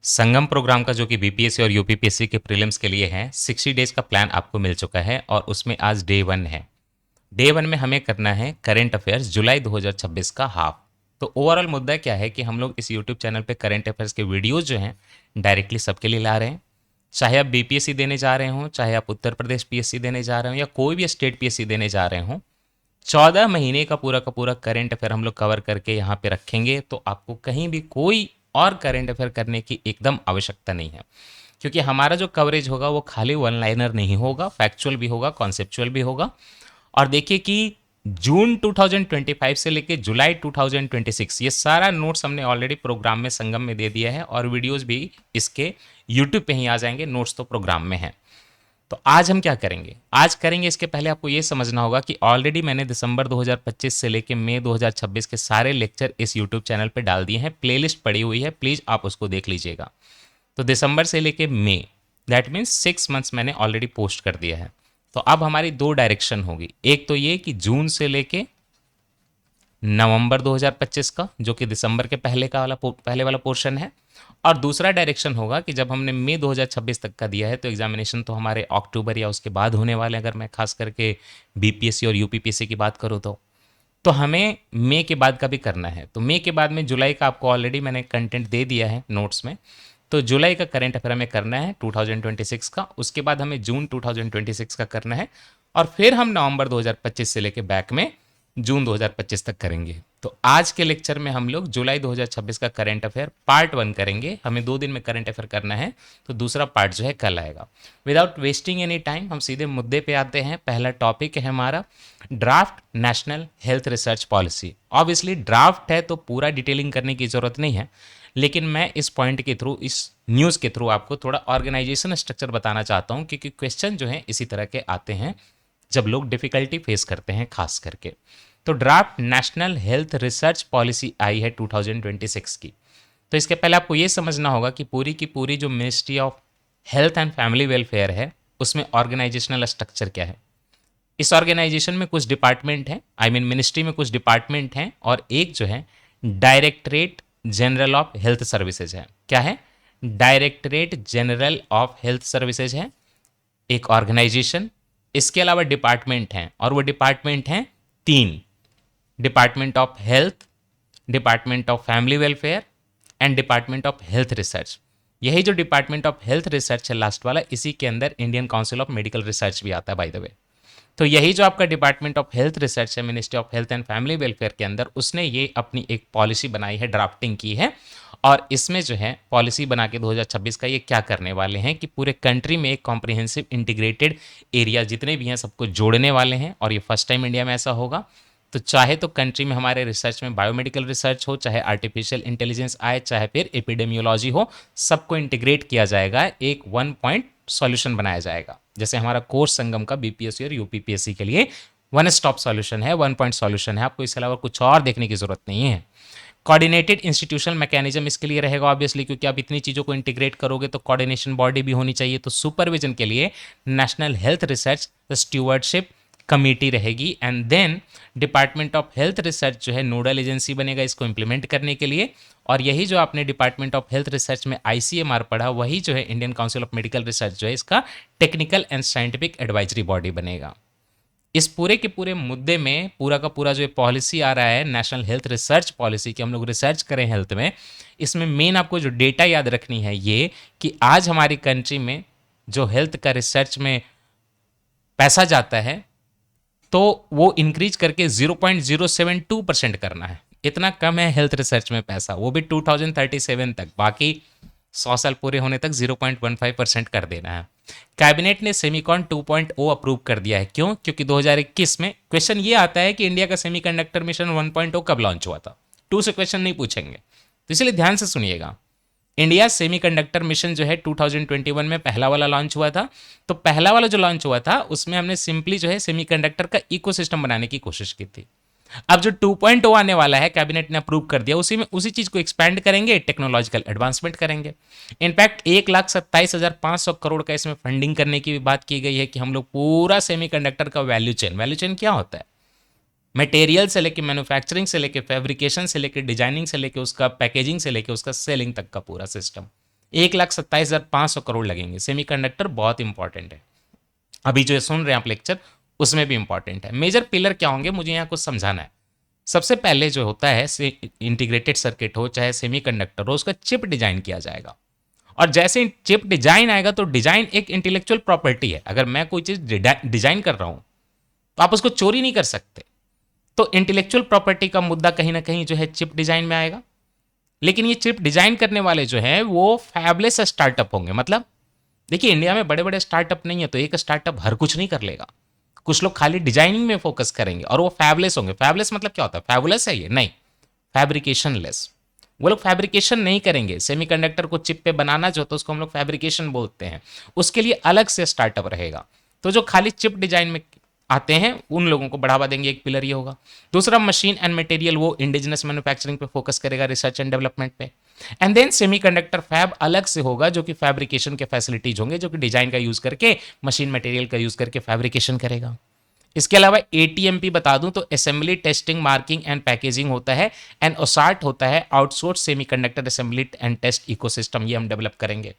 संगम programme का जो कि बीपीएससी और यूपीपीएससी के प्रीलिम्स के लिए है 60 डेज का प्लान आपको मिल चुका है और उसमें आज डे 1 है। डे 1 में हमें करना है करंट अफेयर्स जुलाई 2026 का हाफ। तो ओवरऑल मुद्दा क्या है कि हम लोग इस यूट्यूब चैनल पे करंट अफेयर्स के वीडियोज जो हैं डायरेक्टली सबके लिए ला रहे हैं। चाहे आप बीपीएससी देने जा रहे हो, चाहे आप उत्तर प्रदेश पीएससी देने जा रहे हो या कोई भी स्टेट पीएससी देने जा रहे हो, 14 महीने का पूरा करंट अफेयर हम लोग कवर करके यहाँ पे रखेंगे। तो आपको कहीं भी कोई और करंट अफेयर करने की एकदम आवश्यकता नहीं है, क्योंकि हमारा जो कवरेज होगा वो खाली वन लाइनर नहीं होगा, फैक्चुअल भी होगा, कॉन्सेप्चुअल भी होगा। और देखिए कि जून 2025 से लेके जुलाई 2026 ये सारा नोट्स हमने ऑलरेडी प्रोग्राम में संगम में दे दिया है और वीडियोस भी इसके यूट्यूब पे ही आ जाएंगे, नोट्स तो प्रोग्राम में है। तो आज हम क्या करेंगे, आज करेंगे इसके पहले आपको ये समझना होगा कि ऑलरेडी मैंने दिसंबर 2025 से लेके मई 2026 के सारे लेक्चर इस यूट्यूब चैनल पे डाल दिए हैं, प्लेलिस्ट पड़ी हुई है, प्लीज़ आप उसको देख लीजिएगा। तो दिसंबर से लेके मई, दैट मीन्स 6 मंथ्स मैंने ऑलरेडी पोस्ट कर दिया है। तो अब हमारी दो डायरेक्शन होगी, एक तो ये कि जून से लेके नवंबर 2025 का जो कि दिसंबर के पहले वाला पोर्शन है, और दूसरा डायरेक्शन होगा कि जब हमने मई 2026 तक का दिया है तो एग्जामिनेशन तो हमारे अक्टूबर या उसके बाद होने वाले हैं, अगर मैं खास करके बीपीएससी और यूपीपीएससी की बात करूँ तो हमें मई के बाद का भी करना है। तो मई के बाद में जुलाई का आपको ऑलरेडी मैंने कंटेंट दे दिया है नोट्स में, तो जुलाई का करंट अफेयर हमें करना है 2026 का, उसके बाद हमें जून 2026 का करना है, और फिर हम नवंबर 2025 से लेके बैक में जून 2025 तक करेंगे। तो आज के लेक्चर में हम लोग जुलाई 2026 का करंट अफेयर पार्ट 1 करेंगे। हमें 2 दिन में करंट अफेयर करना है, तो दूसरा पार्ट जो है कल आएगा। विदाउट वेस्टिंग एनी टाइम हम सीधे मुद्दे पे आते हैं। पहला टॉपिक है हमारा draft national health research policy. Obviously draft है तो पूरा डिटेलिंग करने की ज़रूरत नहीं है, लेकिन मैं इस पॉइंट के थ्रू, इस न्यूज़ के थ्रू आपको थोड़ा ऑर्गेनाइजेशन स्ट्रक्चर बताना चाहता हूँ, क्योंकि क्वेश्चन जो है इसी तरह के आते हैं जब लोग डिफ़िकल्टी फेस करते हैं खास करके। तो draft national health research policy आई है 2026 की। तो इसके पहले आपको ये समझना होगा कि पूरी की पूरी जो ministry of health and family welfare है उसमें ऑर्गेनाइजेशनल स्ट्रक्चर क्या है। इस ऑर्गेनाइजेशन में कुछ डिपार्टमेंट हैं, आई मीन मिनिस्ट्री में कुछ डिपार्टमेंट हैं, और एक जो है directorate general of health services है। क्या है? Directorate general of health services है एक ऑर्गेनाइजेशन। इसके अलावा डिपार्टमेंट हैं, और वो डिपार्टमेंट हैं 3, department of health, department of family welfare and department of health research. यही जो डिपार्टमेंट ऑफ हेल्थ रिसर्च है लास्ट वाला, इसी के अंदर Indian council of medical research भी आता है बाय द वे। तो यही जो आपका डिपार्टमेंट ऑफ हेल्थ रिसर्च है ministry of health and family welfare के अंदर, उसने ये अपनी एक पॉलिसी बनाई है, ड्राफ्टिंग की है, और इसमें जो है पॉलिसी बना के 2026 का ये क्या करने वाले हैं कि पूरे कंट्री में एक कॉम्प्रिहेंसिव इंटीग्रेटेड एरिया जितने भी हैं सबको जोड़ने वाले हैं, और ये फर्स्ट टाइम इंडिया में ऐसा होगा। तो चाहे तो कंट्री में हमारे रिसर्च में बायोमेडिकल रिसर्च हो, चाहे आर्टिफिशियल इंटेलिजेंस आए, चाहे फिर एपिडेमियोलॉजी हो, सबको इंटीग्रेट किया जाएगा, एक 1 पॉइंट सॉल्यूशन बनाया जाएगा। जैसे हमारा कोर्स संगम का बीपीएससी और यूपीपीएससी के लिए 1 स्टॉप सॉल्यूशन है, 1 पॉइंट सॉल्यूशन है, आपको इसके अलावा कुछ और देखने की जरूरत नहीं है। कोऑर्डिनेटेड इंस्टीट्यूशनल मैकेनिज्म इसके लिए रहेगा ऑब्वियसली, क्योंकि आप इतनी चीज़ों को इंटीग्रेट करोगे तो कोऑर्डिनेशन बॉडी भी होनी चाहिए। तो सुपरविजन के लिए national health research stewardship committee रहेगी, and then department of health research जो है नोडल एजेंसी बनेगा इसको इंप्लीमेंट करने के लिए। और यही जो आपने डिपार्टमेंट ऑफ हेल्थ रिसर्च में आईसीएमआर पढ़ा, वही जो है Indian council of medical research जो है इसका technical and scientific advisory body बनेगा। इस पूरे के पूरे मुद्दे में पूरा का पूरा जो पॉलिसी आ रहा है नेशनल हेल्थ रिसर्च पॉलिसी कि हम लोग रिसर्च करें हेल्थ में, इसमें मेन आपको जो डेटा याद रखनी है ये कि आज हमारी कंट्री में जो हेल्थ का रिसर्च में पैसा जाता है तो वो इंक्रीज करके 0.072% करना है। इतना कम है हेल्थ रिसर्च में पैसा, वो भी 2037 तक, बाकी 100 साल पूरे होने तक 0.15% कर देना है। कैबिनेट ने सेमीकॉन 2.0 अप्रूव कर दिया है। क्यों? क्योंकि 2021 में क्वेश्चन ये आता है कि इंडिया का सेमीकंडक्टर मिशन 1.0 कब लॉन्च हुआ था। 2 से क्वेश्चन नहीं पूछेंगे, तो इसलिए ध्यान से सुनिएगा। इंडिया सेमीकंडक्टर मिशन जो है 2021 में पहला वाला लॉन्च हुआ था। तो पहला वाला जो लॉन्च हुआ था उसमें हमने सिंपली जो है सेमीकंडक्टर का इकोसिस्टम बनाने की कोशिश की थी। अब जो 2.0 आने वाला है कैबिनेट ने अप्रूव कर दिया, उसी में उसी चीज को एक्सपेंड करेंगे, टेक्नोलॉजिकल एडवांसमेंट करेंगे। इनफैक्ट 1,27,500 करोड़ का इसमें फंडिंग करने की भी बात की गई है कि हम लोग पूरा सेमीकंडक्टर का वैल्यू चेन क्या होता है, मटेरियल से लेके मैन्युफैक्चरिंग से लेके फैब्रिकेशन से लेके डिजाइनिंग से लेके उसका पैकेजिंग से लेके उसका सेलिंग तक का पूरा सिस्टम, 1,27,500 करोड़ लगेंगे। सेमीकंडक्टर बहुत इंपॉर्टेंट है, अभी जो सुन रहे हैं आप लेक्चर उसमें भी इंपॉर्टेंट है। मेजर पिलर क्या होंगे मुझे यहाँ कुछ समझाना है। सबसे पहले जो होता है इंटीग्रेटेड सर्किट हो चाहे सेमीकंडक्टर हो, उसका चिप डिजाइन किया जाएगा। और जैसे चिप डिजाइन आएगा तो डिजाइन एक इंटेलेक्चुअल प्रॉपर्टी है। अगर मैं कोई चीज डिजाइन कर रहा हूं तो आप उसको चोरी नहीं कर सकते। तो इंटेलेक्चुअल प्रॉपर्टी का मुद्दा कहीं ना कहीं जो है चिप डिजाइन में आएगा। लेकिन ये चिप डिजाइन करने वाले जो है वो फैबलेस स्टार्टअप होंगे। मतलब देखिए, इंडिया में बड़े बड़े स्टार्टअप नहीं है, तो एक स्टार्टअप हर कुछ नहीं कर लेगा। कुछ लोग खाली डिजाइनिंग में फोकस करेंगे और वो फैबलेस होंगे। फैबलेस मतलब क्या होता है? फैबुलस है ये? नहीं, फैब्रिकेशन लेस। वो लोग फैब्रिकेशन नहीं करेंगे। सेमीकंडक्टर को चिप पे बनाना जो होता है उसको हम लोग फैब्रिकेशन बोलते हैं, उसके लिए अलग से स्टार्टअप रहेगा। तो जो खाली चिप डिजाइन में आते हैं उन लोगों को बढ़ावा देंगे, एक पिलर ये होगा। दूसरा, मशीन एंड मटेरियल, वो इंडिजिनस मैन्युफैक्चरिंग पे फोकस करेगा, रिसर्च एंड डेवलपमेंट पे। एंड देन सेमीकंडक्टर फैब अलग से होगा जो कि फैब्रिकेशन के फैसिलिटीज होंगे, जो कि डिजाइन का यूज करके, मशीन मटेरियल का यूज करके फैब्रिकेशन करेगा। इसके अलावा एटीएमपी बता दूं तो assembly testing marking and packaging होता है, एंड ओसार्ट होता है outsource semiconductor assembly and test ecosystem. ये हम डेवलप करेंगे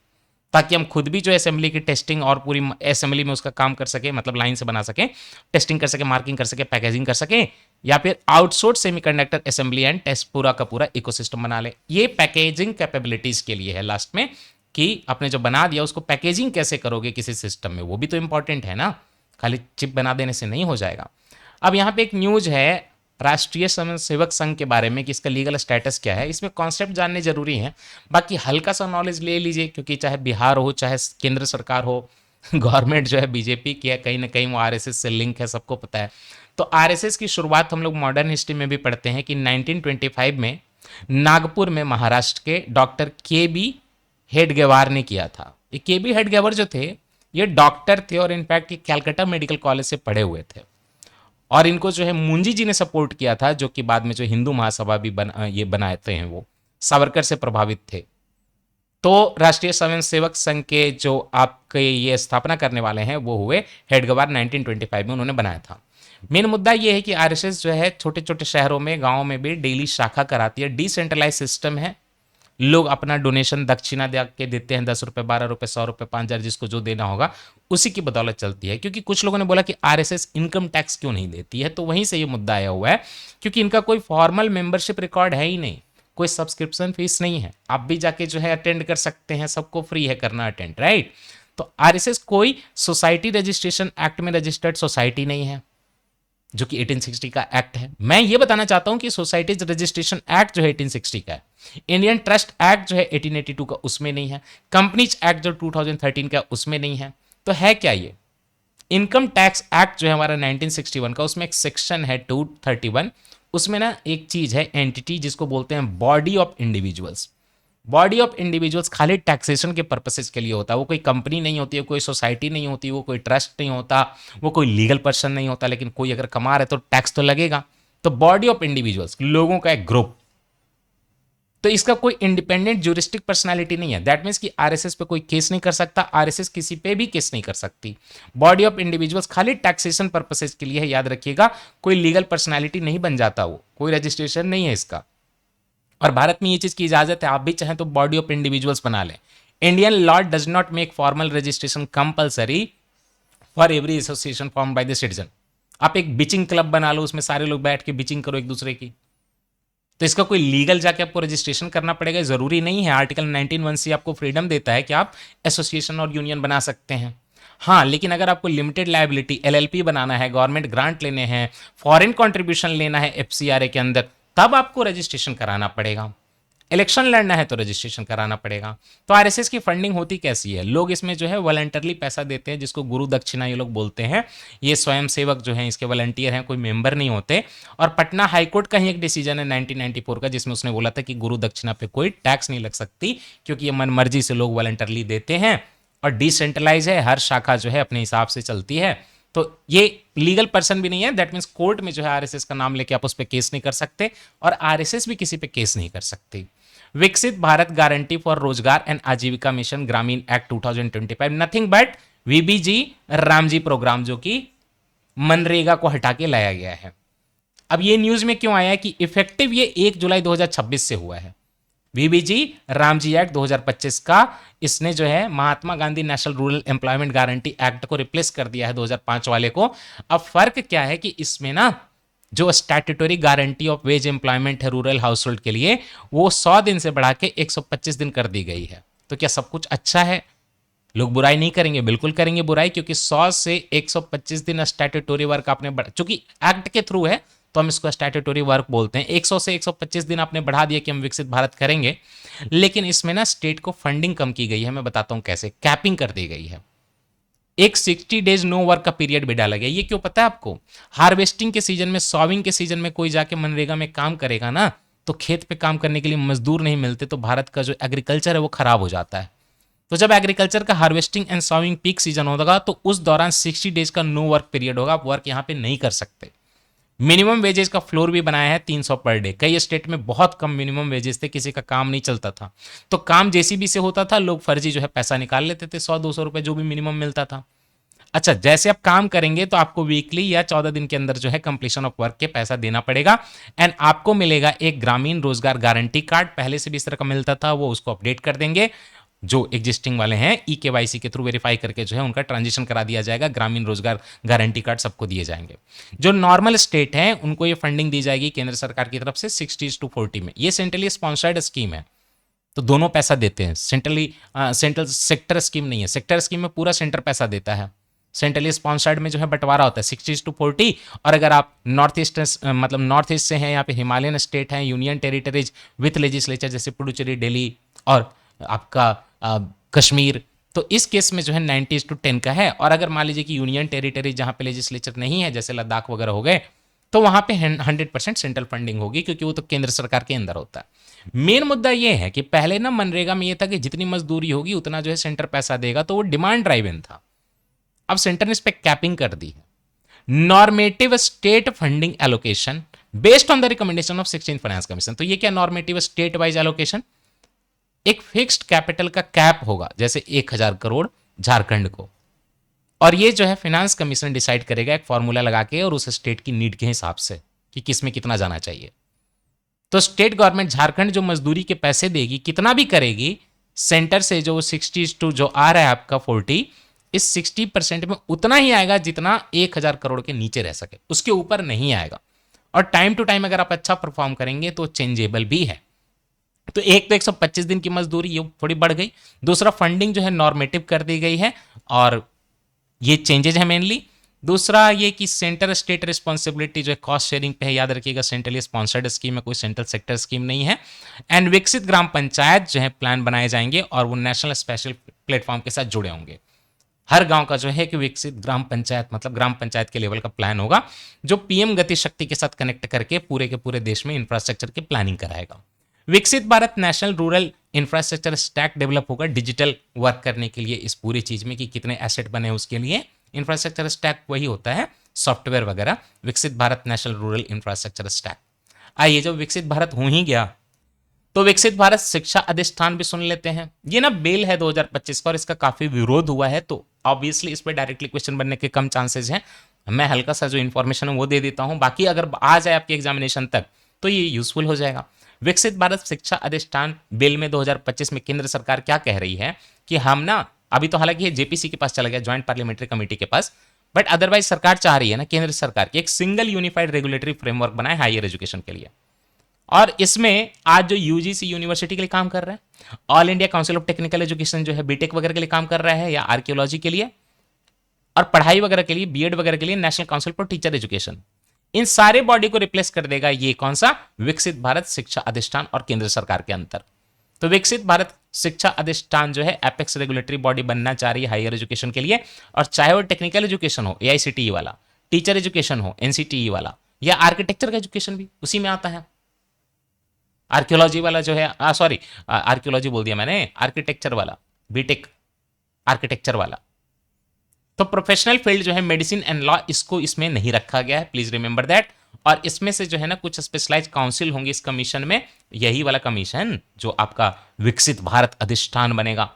ताकि हम खुद भी जो असेंबली की टेस्टिंग और पूरी असेंबली में उसका काम कर सके, मतलब लाइन से बना सके, टेस्टिंग कर सके, मार्किंग कर सके, पैकेजिंग कर सके, या फिर outsource semiconductor assembly and test पूरा का पूरा इकोसिस्टम बना ले। ये पैकेजिंग कैपेबिलिटीज के लिए है लास्ट में, कि आपने जो बना दिया उसको पैकेजिंग कैसे करोगे किसी सिस्टम में, वो भी तो इंपॉर्टेंट है ना, खाली चिप बना देने से नहीं हो जाएगा। अब यहाँ पे एक न्यूज है राष्ट्रीय स्वयंसेवक संघ के बारे में कि इसका लीगल स्टेटस क्या है। इसमें कॉन्सेप्ट जानने जरूरी है, बाकी हल्का सा नॉलेज ले लीजिए, क्योंकि चाहे बिहार हो चाहे केंद्र सरकार हो, गवर्नमेंट जो है बीजेपी की है, कहीं ना कहीं वो आरएसएस से लिंक है, सबको पता है। तो आरएसएस की शुरुआत हम लोग मॉडर्न हिस्ट्री में भी पढ़ते हैं कि 1925 में नागपुर में महाराष्ट्र के डॉक्टर के बी हेडगेवार ने किया था। ये के बी हेडगेवार जो थे ये डॉक्टर थे और इनफैक्ट ये कैलकाटा मेडिकल कॉलेज से पढ़े हुए थे, और इनको जो है मुंजी जी ने सपोर्ट किया था, जो कि बाद में जो हिंदू महासभा भी ये बनाते हैं, वो सावरकर से प्रभावित थे। तो राष्ट्रीय स्वयंसेवक संघ के जो आपके ये स्थापना करने वाले हैं वो हुए हेडगेवार, 1925 में उन्होंने बनाया था। मेन मुद्दा ये है कि आरएसएस जो है छोटे छोटे शहरों में, गांवों में भी डेली शाखा कराती है। डिसेंट्रलाइज सिस्टम है, लोग अपना डोनेशन दक्षिणा दे के देते हैं, 10 रुपए, 12 रुपए, 100 रुपए, 5,000, जिसको जो देना होगा उसी की बदौलत चलती है। क्योंकि कुछ लोगों ने बोला कि आरएसएस इनकम टैक्स क्यों नहीं देती है, तो वहीं से ये मुद्दा आया हुआ है, क्योंकि इनका कोई फॉर्मल मेंबरशिप रिकॉर्ड है ही नहीं, कोई सब्सक्रिप्शन फीस नहीं है, आप भी जाके जो है अटेंड कर सकते हैं, सबको फ्री है करना अटेंड, राइट। तो आरएसएस कोई सोसाइटी रजिस्ट्रेशन एक्ट में रजिस्टर्ड सोसाइटी नहीं है, जो कि 1860 का एक्ट है। मैं ये बताना चाहता हूं कि सोसाइटीज रजिस्ट्रेशन एक्ट जो है 1860 का है, इंडियन ट्रस्ट एक्ट जो है 1882 का, उसमें नहीं है। कंपनीज एक्ट जो 2013 का, उसमें नहीं है। तो है क्या ये? इनकम टैक्स एक्ट जो है हमारा 1961 का, उसमें एक सेक्शन है 231, उसमें ना एक चीज है एंटिटी, जिसको बोलते हैं body of individuals. Body of individuals खाली टैक्सेशन के पर्पसेस के लिए होता है, वो कोई कंपनी नहीं होती है, कोई सोसाइटी नहीं होती, वो कोई ट्रस्ट नहीं होता, वो कोई लीगल पर्सन नहीं होता, लेकिन कोई अगर कमा रहा है तो टैक्स तो लगेगा। तो बॉडी ऑफ इंडिविजुअल्स, लोगों का एक ग्रुप, तो इसका कोई इंडिपेंडेंट ज्यूरिस्टिक पर्सनालिटी नहीं है। दैट मीन्स कि आरएसएस पे कोई केस नहीं कर सकता, आरएसएस किसी पे भी केस नहीं कर सकती। बॉडी ऑफ इंडिविजुअल्स खाली टैक्सेशन पर्पसेस के लिए है, याद रखिएगा, कोई लीगल पर्सनालिटी नहीं बन जाता, वो कोई रजिस्ट्रेशन नहीं है इसका। और भारत में ये चीज की इजाजत है, आप भी चाहें तो बॉडी ऑफ इंडिविजुअल्स बना लें। Indian law does not make formal registration compulsory for every association form by the citizen. आप एक बिचिंग क्लब बना लो, उसमें सारे लोग बैठ के बिचिंग करो एक दूसरे की, तो इसका कोई लीगल जाके आपको रजिस्ट्रेशन करना पड़ेगा, जरूरी नहीं है। आर्टिकल 19(1) से आपको फ्रीडम देता है कि आप एसोसिएशन और यूनियन बना सकते हैं। हाँ, लेकिन अगर आपको लिमिटेड लायबिलिटी एलएलपी बनाना है, गवर्नमेंट ग्रांट लेने हैं, फॉरेन कंट्रीब्यूशन लेना है एफसीआरए के अंदर, तब आपको रजिस्ट्रेशन कराना पड़ेगा। इलेक्शन लड़ना है तो रजिस्ट्रेशन कराना पड़ेगा। तो आरएसएस की फंडिंग होती कैसी है? लोग इसमें जो है वॉलंटरली पैसा देते हैं, जिसको गुरु दक्षिणा ये लोग बोलते हैं। ये स्वयंसेवक जो हैं इसके वॉलंटियर हैं, कोई मेंबर नहीं होते। और पटना हाईकोर्ट का ही एक डिसीजन है 1994 का, जिसमें उसने बोला था कि गुरु दक्षिणा पे कोई टैक्स नहीं लग सकती, क्योंकि ये मनमर्जी से लोग वॉलंटरली देते हैं और डिसेंट्रलाइज है, हर शाखा जो है अपने हिसाब से चलती है। तो ये लीगल पर्सन भी नहीं है, दैट मीन्स कोर्ट में जो है आरएसएस का नाम लेके आप उस पर केस नहीं कर सकते, और आरएसएस भी किसी पे केस नहीं कर सकती। Viksit Bharat guarantee for Rozgar and Ajeevika mission Gramin act 2025, nothing but VBG Ramji programme, जो कि मनरेगा को हटा के लाया गया है। अब ये न्यूज में क्यों आया है कि इफेक्टिव ये 1 जुलाई 2026 से हुआ है। वीबीजी रामजी एक्ट 2025 का, इसने जो है Mahatma Gandhi national rural employment guarantee act को रिप्लेस कर दिया है 2005 वाले को। अब फर्क क्या है कि इसमें ना जो statutory guarantee of ways employment है रूरल हाउस होल्ड के लिए, वो 100 दिन से बढ़ा के 125 दिन कर दी गई है। तो क्या सब कुछ अच्छा है? लोग बुराई नहीं करेंगे, बिल्कुल करेंगे बुराई, क्योंकि 100 से 125 दिन स्टैट्यूटरी वर्क आपने चूंकि एक्ट के थ्रू है तो हम इसको स्टैट्यूटरी वर्क बोलते हैं। 100 से 125 दिन आपने बढ़ा दिया कि हम विकसित भारत करेंगे, लेकिन इसमें ना स्टेट को फंडिंग कम की गई है। मैं बताता हूं कैसे, कैपिंग कर दी गई है। एक 60 डेज नो वर्क का पीरियड भी डाला गया। ये क्यों पता है आपको? हार्वेस्टिंग के सीजन में, सॉविंग के सीजन में कोई जाके मनरेगा में काम करेगा ना, तो खेत पे काम करने के लिए मजदूर नहीं मिलते, तो भारत का जो एग्रीकल्चर है वो खराब हो जाता है। तो जब एग्रीकल्चर का harvesting and sowing peak season होगा तो उस दौरान 60 डेज का नो वर्क पीरियड होगा। आप वर्क यहां पे नहीं कर सकते। मिनिमम वेजेस का फ्लोर भी बनाया है 300 पर डे। कई स्टेट में बहुत कम मिनिमम वेजेस थे, किसी का काम नहीं चलता था, तो काम जेसीबी से होता था, लोग फर्जी जो है पैसा निकाल लेते थे, 100-200 रुपए जो भी मिनिमम मिलता था। अच्छा, जैसे आप काम करेंगे तो आपको वीकली या 14 दिन के अंदर जो है कंप्लीशन ऑफ वर्क के पैसा देना पड़ेगा, एंड आपको मिलेगा एक ग्रामीण रोजगार गारंटी कार्ड। पहले से भी इस तरह का मिलता था, वो उसको अपडेट कर देंगे। जो एग्जिस्टिंग वाले हैं ई-केवाईसी के थ्रू वेरीफाई करके जो है उनका ट्रांजिशन करा दिया जाएगा। ग्रामीण रोजगार गारंटी कार्ड सबको दिए जाएंगे। जो नॉर्मल स्टेट हैं उनको ये फंडिंग दी जाएगी केंद्र सरकार की तरफ से 60:40 में। ये सेंट्रली स्पॉन्सर्ड स्कीम है, तो दोनों पैसा देते हैं। सेंट्रल सेक्टर स्कीम नहीं है। सेक्टर स्कीम में पूरा सेंटर पैसा देता है, सेंट्रली स्पॉन्सर्ड में जो है बंटवारा होता है 60:40। और अगर आप नॉर्थ ईस्ट मतलब नॉर्थ ईस्ट से हैं, यहाँ पे हिमालयन स्टेट हैं, यूनियन टेरिटरीज विथ लेजिस्लेचर जैसे पुडुचेरी, दिल्ली और आपका कश्मीर, तो इस केस में जो है 90:10 का है। और अगर मान लीजिए कि यूनियन टेरिटरी जहां पे लेजिस्लेचर नहीं है, जैसे लद्दाख वगैरह हो गए, तो वहां पे 100% सेंट्रल फंडिंग होगी, क्योंकि वो तो केंद्र सरकार के अंदर होता है। मेन मुद्दा ये है कि पहले ना मनरेगा में ये था कि जितनी मजदूरी होगी उतना जो है सेंटर पैसा देगा, तो वो डिमांड ड्राइवन था। अब सेंटर ने इस पर कैपिंग कर दी है। Normative state funding allocation based on the recommendation of 16th finance commission. तो ये क्या नॉर्मेटिव स्टेट वाइज एलोकेशन? एक फिक्स्ड कैपिटल का कैप होगा, जैसे 1000 करोड़ झारखंड को, और ये जो है फाइनेंस कमीशन डिसाइड करेगा एक फॉर्मूला लगा के और उस स्टेट की नीड के हिसाब से कि किस में कितना जाना चाहिए। तो स्टेट गवर्नमेंट झारखंड जो मजदूरी के पैसे देगी, कितना भी करेगी, सेंटर से जो 60 जो आ रहा है आपका 40, इस 60% में उतना ही आएगा जितना 1000 करोड़ के नीचे रह सके, उसके ऊपर नहीं आएगा। और टाइम टू टाइम अगर आप अच्छा परफॉर्म करेंगे तो चेंजेबल भी है। तो एक तो 125 दिन की मजदूरी ये थोड़ी बढ़ गई, दूसरा फंडिंग जो है नॉर्मेटिव कर दी गई है, और ये चेंजेज है मेनली। दूसरा ये कि सेंटर स्टेट रिस्पॉन्सिबिलिटी जो है कॉस्ट शेयरिंग पे है, याद रखिएगा सेंट्रली स्पॉन्सर्ड स्कीम है, कोई सेंट्रल सेक्टर स्कीम नहीं है। एंड विकसित ग्राम पंचायत जो है प्लान बनाए जाएंगे और वो नेशनल स्पेशल प्लेटफॉर्म के साथ जुड़े होंगे। हर गांव का जो है कि विकसित ग्राम पंचायत मतलब ग्राम पंचायत के लेवल का प्लान होगा, जो पीएम गति शक्ति के साथ कनेक्ट करके पूरे के पूरे देश में इंफ्रास्ट्रक्चर की प्लानिंग कराएगा। विकसित Bharat national rural infrastructure stack develop होगा डिजिटल वर्क करने के लिए इस पूरी चीज में, कि कितने एसेट बने उसके लिए इंफ्रास्ट्रक्चर स्टैक वही होता है सॉफ्टवेयर वगैरह। विकसित Bharat national rural infrastructure stack. आइए, जब विकसित भारत हो ही गया तो विकसित भारत शिक्षा अधिष्ठान भी सुन लेते हैं। ये ना बिल है 2025 का और इसका काफी विरोध हुआ है, तो ऑब्वियसली इस पर डायरेक्टली क्वेश्चन बनने के कम चांसेस हैं। मैं हल्का सा जो इंफॉर्मेशन है वो दे देता हूं, बाकी अगर आ जाए आपके एग्जामिनेशन तक तो ये यूजफुल हो जाएगा। विकसित भारत शिक्षा अधिष्ठान बिल में 2025 में केंद्र सरकार क्या कह रही है कि हम ना, अभी तो हालांकि ये जेपीसी के पास चला गया, ज्वाइंट पार्लियामेंट्री कमेटी के पास, बट अदरवाइज सरकार चाह रही है ना, केंद्र सरकार की एक सिंगल यूनिफाइड रेगुलेटरी फ्रेमवर्क बनाए हायर एजुकेशन के लिए। और इसमें आज जो यूजीसी यूनिवर्सिटी के लिए काम कर रहा है, all India council of technical education जो है बीटेक वगैरह के लिए काम कर रहा है, या आर्कियोलॉजी के लिए, और पढ़ाई वगैरह के लिए बीएड वगैरह के लिए national council for teacher education, इन सारे बॉडी को रिप्लेस कर देगा ये कौन सा? विकसित भारत शिक्षा अधिष्ठान और केंद्र सरकार के अंतर। तो विकसित भारत शिक्षा अधिष्ठान जो है एपेक्स रेगुलेटरी बॉडी बनना चाह रही है हायर एजुकेशन के लिए, और चाहे वो टेक्निकल एजुकेशन हो एआईसीटीई वाला, टीचर एजुकेशन हो एनसीटीई वाला, या आर्किटेक्चर का एजुकेशन भी उसी में आता है। आर्कियोलॉजी वाला जो है, सॉरी आर्कियोलॉजी बोल दिया मैंने, आर्किटेक्चर वाला, बीटेक आर्किटेक्चर वाला। तो प्रोफेशनल फील्ड जो है मेडिसिन एंड लॉ, इसको इसमें नहीं रखा गया है, प्लीज रिमेंबर दैट। और इसमें से जो है ना कुछ स्पेशलाइज काउंसिल होंगे इस कमीशन में, यही वाला कमीशन जो आपका विकसित भारत अधिष्ठान बनेगा,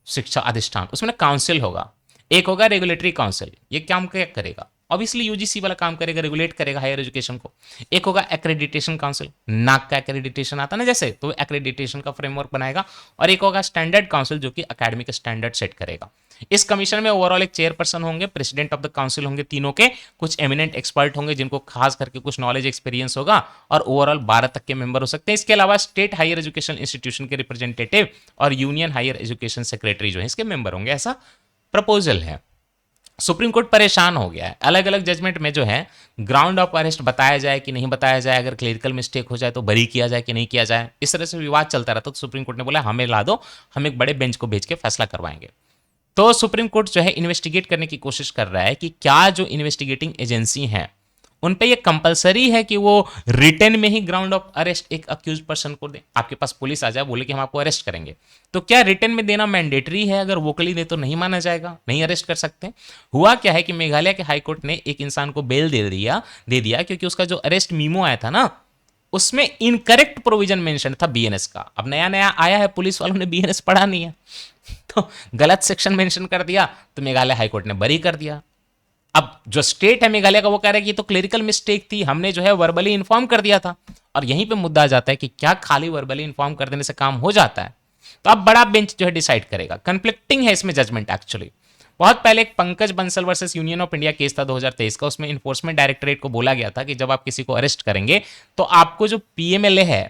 शिक्षा अधिष्ठान, उसमें ना काउंसिल होगा। एक होगा रेगुलेटरी काउंसिल, ये क्या करेगा? ऑब्वियसली यूजीसी वाला काम करेगा, रेगुलेट करेगा हायर एजुकेशन को। एक होगा एक्रेडिटेशन काउंसिल, नाक का एक्रेडिटेशन आता ना जैसे, तो एक्रेडिटेशन का फ्रेमवर्क बनाएगा। और एक होगा स्टैंडर्ड काउंसिल जो कि एकेडमिक स्टैंडर्ड सेट करेगा। इस कमीशन में ओवरऑल एक चेयरपर्सन होंगे, प्रेसिडेंट ऑफ द काउंसिल होंगे तीनों के, कुछ एमिनेंट एक्सपर्ट होंगे जिनको खास करके कुछ नॉलेज एक्सपीरियंस होगा, और ओवरऑल 12 तक के मेंबर हो सकते हैं। इसके अलावा स्टेट हायर एजुकेशन इंस्टीट्यूशन के रिप्रेजेंटेटिव और यूनियन हायर एजुकेशन सेक्रेटरी जो है इसके मेंबर होंगे, ऐसा प्रपोजल है। सुप्रीम कोर्ट परेशान हो गया है, अलग अलग जजमेंट में जो है ग्राउंड ऑफ अरेस्ट बताया जाए कि नहीं बताया जाए, अगर क्लियरिकल मिस्टेक हो जाए तो बरी किया जाए कि नहीं किया जाए, इस तरह से विवाद चलता रहता। तो सुप्रीम कोर्ट ने बोला हमें ला दो, हम एक बड़े बेंच को भेज के फैसला करवाएंगे। तो सुप्रीम कोर्ट जो है इन्वेस्टिगेट करने की कोशिश कर रहा है कि क्या जो इन्वेस्टिगेटिंग एजेंसी हैं उन पे ये कंपलसरी है कि वो रिटर्न में ही ग्राउंड ऑफ अरेस्ट एक अक्यूज पर्सन को दे। आपके पास पुलिस आ जाए बोले कि हम आपको अरेस्ट करेंगे, तो क्या रिटर्न में देना मैंडेटरी है? अगर वोकली दे तो नहीं माना जाएगा, नहीं अरेस्ट कर सकते। हुआ क्या है कि मेघालय के हाईकोर्ट ने एक इंसान को बेल दे दिया क्योंकि उसका जो अरेस्ट मीमो आया था ना उसमें इनकरेक्ट प्रोविजन मेंशन था बीएनएस का। अब नया नया आया है, पुलिस वालों ने बीएनएस पढ़ा नहीं है तो गलत सेक्शन मेंशन कर दिया, तो मेघालय हाईकोर्ट ने बरी कर दिया। अब जो स्टेट है मेघालय का वो कह रहा है कि तो क्लेरिकल मिस्टेक थी, हमने जो है वर्बली इन्फॉर्म कर दिया था। और यहीं पे मुद्दा आ जाता है कि क्या खाली वर्बली इन्फॉर्म कर देने से काम हो जाता है? तो अब बड़ा बेंच जो है डिसाइड करेगा। कंफ्लिक्टिंग है इसमें जजमेंट एक्चुअली। बहुत पहले एक Pankaj Bansal versus union of India case था 2023 का, उसमें इन्फोर्समेंट डायरेक्टरेट को बोला गया था कि जब आप किसी को अरेस्ट करेंगे तो आपको जो पीएमएलए है,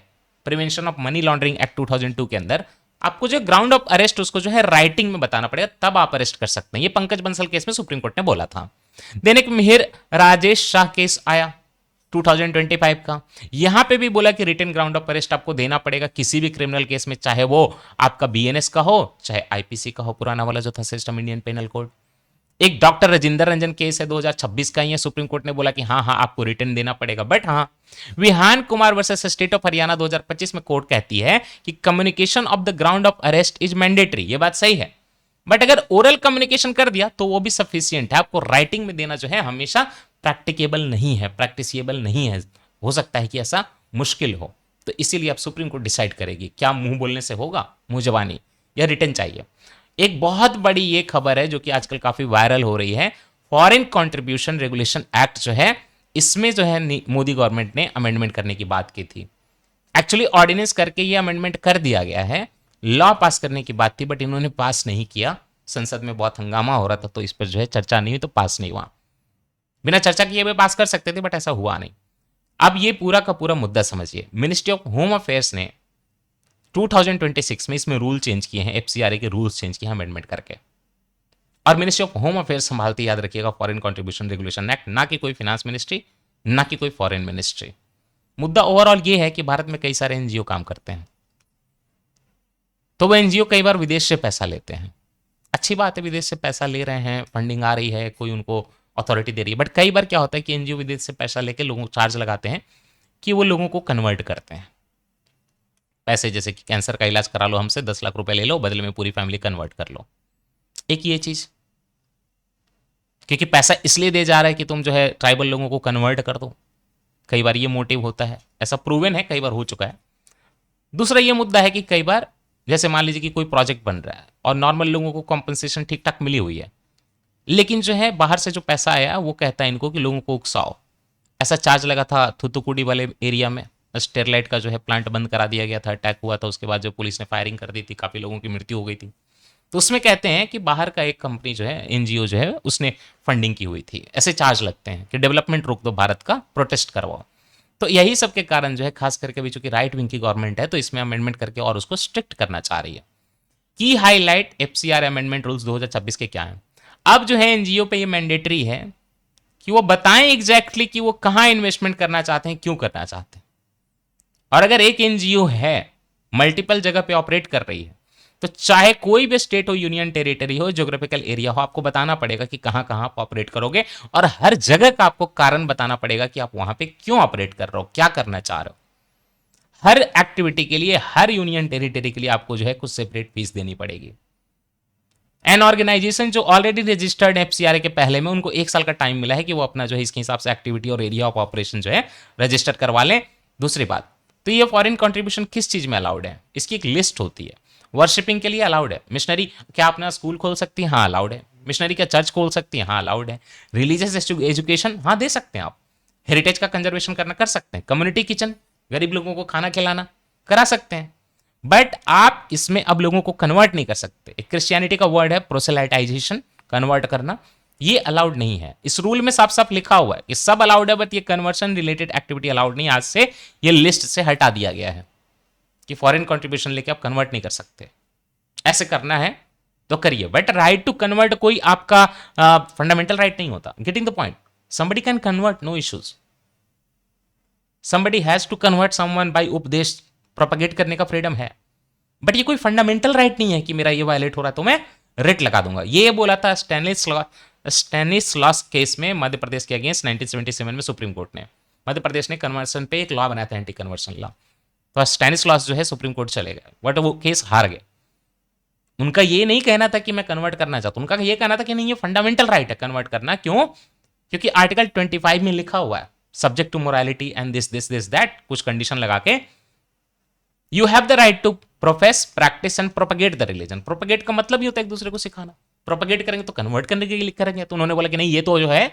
prevention of money laundering act 2002 के अंदर, आपको जो ग्राउंड ऑफ अरेस्ट उसको जो है राइटिंग में बताना पड़ेगा, तब आप अरेस्ट कर सकते हैं। ये पंकज बंसल केस में सुप्रीम कोर्ट ने बोला था। देन एक मिहिर राजेश शाह केस आया 2025 का, यहां पे भी बोला कि रिटन ग्राउंड ऑफ अरेस्ट आपको देना पड़ेगा किसी भी क्रिमिनल केस में, चाहे वो आपका बीएनएस का हो चाहे आईपीसी का हो, पुराना वाला जो था सिस्टम इंडियन पेनल कोड। एक डॉक्टर राजेंद्र रंजन केस है 2026 का, ही है, सुप्रीम कोर्ट ने बोला कि हाँ हाँ आपको रिटर्न देना पड़ेगा। बट हाँ, Vihaan Kumar versus state of Haryana 2025 में कोर्ट कहती है कि communication of the ground of arrest is mandatory. ये बात सही है, बट अगर ओरल कम्युनिकेशन कर दिया तो वो भी सफिशियंट है। आपको राइटिंग में देना जो है हमेशा प्रैक्टिकेबल नहीं है, प्रैक्टिसिएबल नहीं है, हो सकता है कि ऐसा मुश्किल हो। तो इसीलिए अब सुप्रीम कोर्ट डिसाइड करेगी क्या मुंह बोलने से होगा, मुंह जबानी, या रिटर्न चाहिए। एक बहुत बड़ी ये खबर है जो कि आजकल काफी वायरल हो रही है, फॉरेन कंट्रीब्यूशन रेगुलेशन एक्ट जो है, इसमें जो है मोदी गवर्नमेंट ने अमेंडमेंट करने की बात की थी। एक्चुअली ऑर्डिनेंस करके ये अमेंडमेंट कर दिया गया है, लॉ पास करने की बात थी बट इन्होंने पास नहीं किया। संसद में बहुत हंगामा हो रहा था तो इस पर जो है चर्चा नहीं हुई, तो पास नहीं हुआ। बिना चर्चा किए हुए पास कर सकते थे बट ऐसा हुआ नहीं। अब ये पूरा का पूरा मुद्दा समझिए, मिनिस्ट्री ऑफ होम अफेयर्स ने 2026 में इसमें रूल चेंज किए हैं, एफसीआरए के रूल्स चेंज किए हैं अमेंडमेंट करके। और मिनिस्ट्री ऑफ होम अफेयर्स संभालती, याद रखिएगा, फॉरेन कंट्रीब्यूशन रेगुलेशन एक्ट, ना कि कोई फिनांस मिनिस्ट्री, ना कि कोई फॉरेन मिनिस्ट्री। मुद्दा ओवरऑल ये है कि भारत में कई सारे एनजीओ काम करते हैं, तो वो एनजीओ कई बार विदेश से पैसा लेते हैं। अच्छी बात है, विदेश से पैसा ले रहे हैं, फंडिंग आ रही है, कोई उनको अथॉरिटी दे रही है। बट कई बार क्या होता है कि एनजीओ विदेश से पैसा लेके लोगों को चार्ज लगाते हैं कि वो लोगों को कन्वर्ट करते हैं। पैसे जैसे कि कैंसर का इलाज करा लो हमसे, 10 लाख रुपए ले लो, बदले में पूरी फैमिली कन्वर्ट कर लो। एक ये चीज, क्योंकि पैसा इसलिए दे जा रहा है कि तुम जो है ट्राइबल लोगों को कन्वर्ट कर दो, कई बार ये मोटिव होता है, ऐसा प्रूवन है, कई बार हो चुका है। दूसरा ये मुद्दा है कि कई बार जैसे मान लीजिए कि कोई प्रोजेक्ट बन रहा है और नॉर्मल लोगों को कॉम्पनसेशन ठीक ठाक मिली हुई है, लेकिन जो है बाहर से जो पैसा आया वो कहता है इनको कि लोगों को उकसाओ। ऐसा चार्ज लगा था थुतुकुडी वाले एरिया में, स्टेरलाइट का जो है प्लांट बंद करा दिया गया था, अटैक हुआ था, उसके बाद जो पुलिस ने फायरिंग कर दी थी, काफी लोगों की मृत्यु हो गई थी। तो उसमें कहते हैं कि बाहर का एक कंपनी जो है, एनजीओ जो है, उसने फंडिंग की हुई थी। ऐसे चार्ज लगते हैं कि डेवलपमेंट रोक दो भारत का, प्रोटेस्ट करवाओ। तो यही सब के कारण जो है, खास करके अभी चूंकि राइट विंग की गवर्नमेंट है तो इसमें अमेंडमेंट करके और उसको स्ट्रिक्ट करना चाह रही है। की हाईलाइट एफसीआर अमेंडमेंट रूल्स 2026 के क्या हैं। अब जो है एनजीओ पे ये मैंडेटरी है कि वो बताएं एग्जैक्टली कि वो कहां इन्वेस्टमेंट करना चाहते हैं, क्यों करना चाहते हैं। और अगर एक एनजीओ है मल्टीपल जगह पे ऑपरेट कर रही है, तो चाहे कोई भी स्टेट हो, यूनियन टेरिटरी हो, ज्योग्राफिकल एरिया हो, आपको बताना पड़ेगा कि कहां कहां आप ऑपरेट करोगे, और हर जगह का आपको कारण बताना पड़ेगा कि आप वहां पे क्यों ऑपरेट कर रहे हो, क्या करना चाह रहे हो। हर एक्टिविटी के लिए, हर यूनियन टेरिटरी के लिए आपको जो है कुछ सेपरेट फीस देनी पड़ेगी। एन ऑर्गेनाइजेशन जो ऑलरेडी रजिस्टर्ड एफसीआरए के पहले में, उनको 1 साल का टाइम मिला है कि वो अपना जो है इसके हिसाब से एक्टिविटी और एरिया ऑफ ऑपरेशन जो है रजिस्टर करवा लें। दूसरी बात, तो ये फॉरेन कंट्रीब्यूशन किस चीज में अलाउड है, इसकी एक लिस्ट होती है। वर्शिपिंग के लिए अलाउड है। मिशनरी क्या अपना स्कूल खोल सकती है? हाँ अलाउड है। मिशनरी क्या चर्च खोल सकती है? हाँ अलाउड है। रिलीजियस एजुकेशन हाँ दे सकते हैं आप। हेरिटेज का कंजर्वेशन करना कर सकते हैं। कम्युनिटी किचन, गरीब लोगों को खाना खिलाना करा सकते हैं। बट आप इसमें अब लोगों को कन्वर्ट नहीं कर सकते। एक क्रिश्चियनिटी का वर्ड है प्रोसेलाइटाइजेशन, कन्वर्ट करना, ये अलाउड नहीं है। इस रूल में साफ साफ लिखा हुआ है कि सब अलाउड है, बट ये कन्वर्शन रिलेटेड एक्टिविटी अलाउड नहीं। आज से ये लिस्ट से हटा दिया गया है कि फॉरेन कंट्रीब्यूशन लेके आप कन्वर्ट नहीं कर सकते। ऐसे करना है तो करिए, बट राइट टू कन्वर्ट कोई आपका फंडामेंटल राइट नहीं होता। Getting the point? somebody can convert, no issues. somebody has to convert someone by उपदेश प्रोपगेट करने का फ्रीडम है, बट ये कोई फंडामेंटल राइट नहीं है कि मेरा ये वायलेट हो रहा है तो मैं रेट लगा दूंगा। ये बोला था स्टैनिस्लॉस केस में मध्य प्रदेश के अगेंस्ट 1977 में सुप्रीम कोर्ट ने। मध्य प्रदेश ने कन्वर्सन पे एक लॉ बनाया था, एंटी कन्वर्सन लॉ। तो स्टैनिस्लॉस जो है सुप्रीम कोर्ट चले गए, बट वो केस हार गए। उनका ये नहीं कहना था कि मैं कन्वर्ट करना चाहता हूं, उनका ये कहना था कि नहीं ये फंडामेंटल राइट है कन्वर्ट करना। क्यों? क्योंकि आर्टिकल 25 में लिखा हुआ है subject to morality and this that, कुछ कंडीशन लगा के you have the right to profess, practice and propagate the religion. Propagate का मतलब ही होता है एक दूसरे को सिखाना। प्रोपगेट करेंगे तो कन्वर्ट करने के लिए करेंगे। तो उन्होंने बोला कि नहीं, ये तो जो है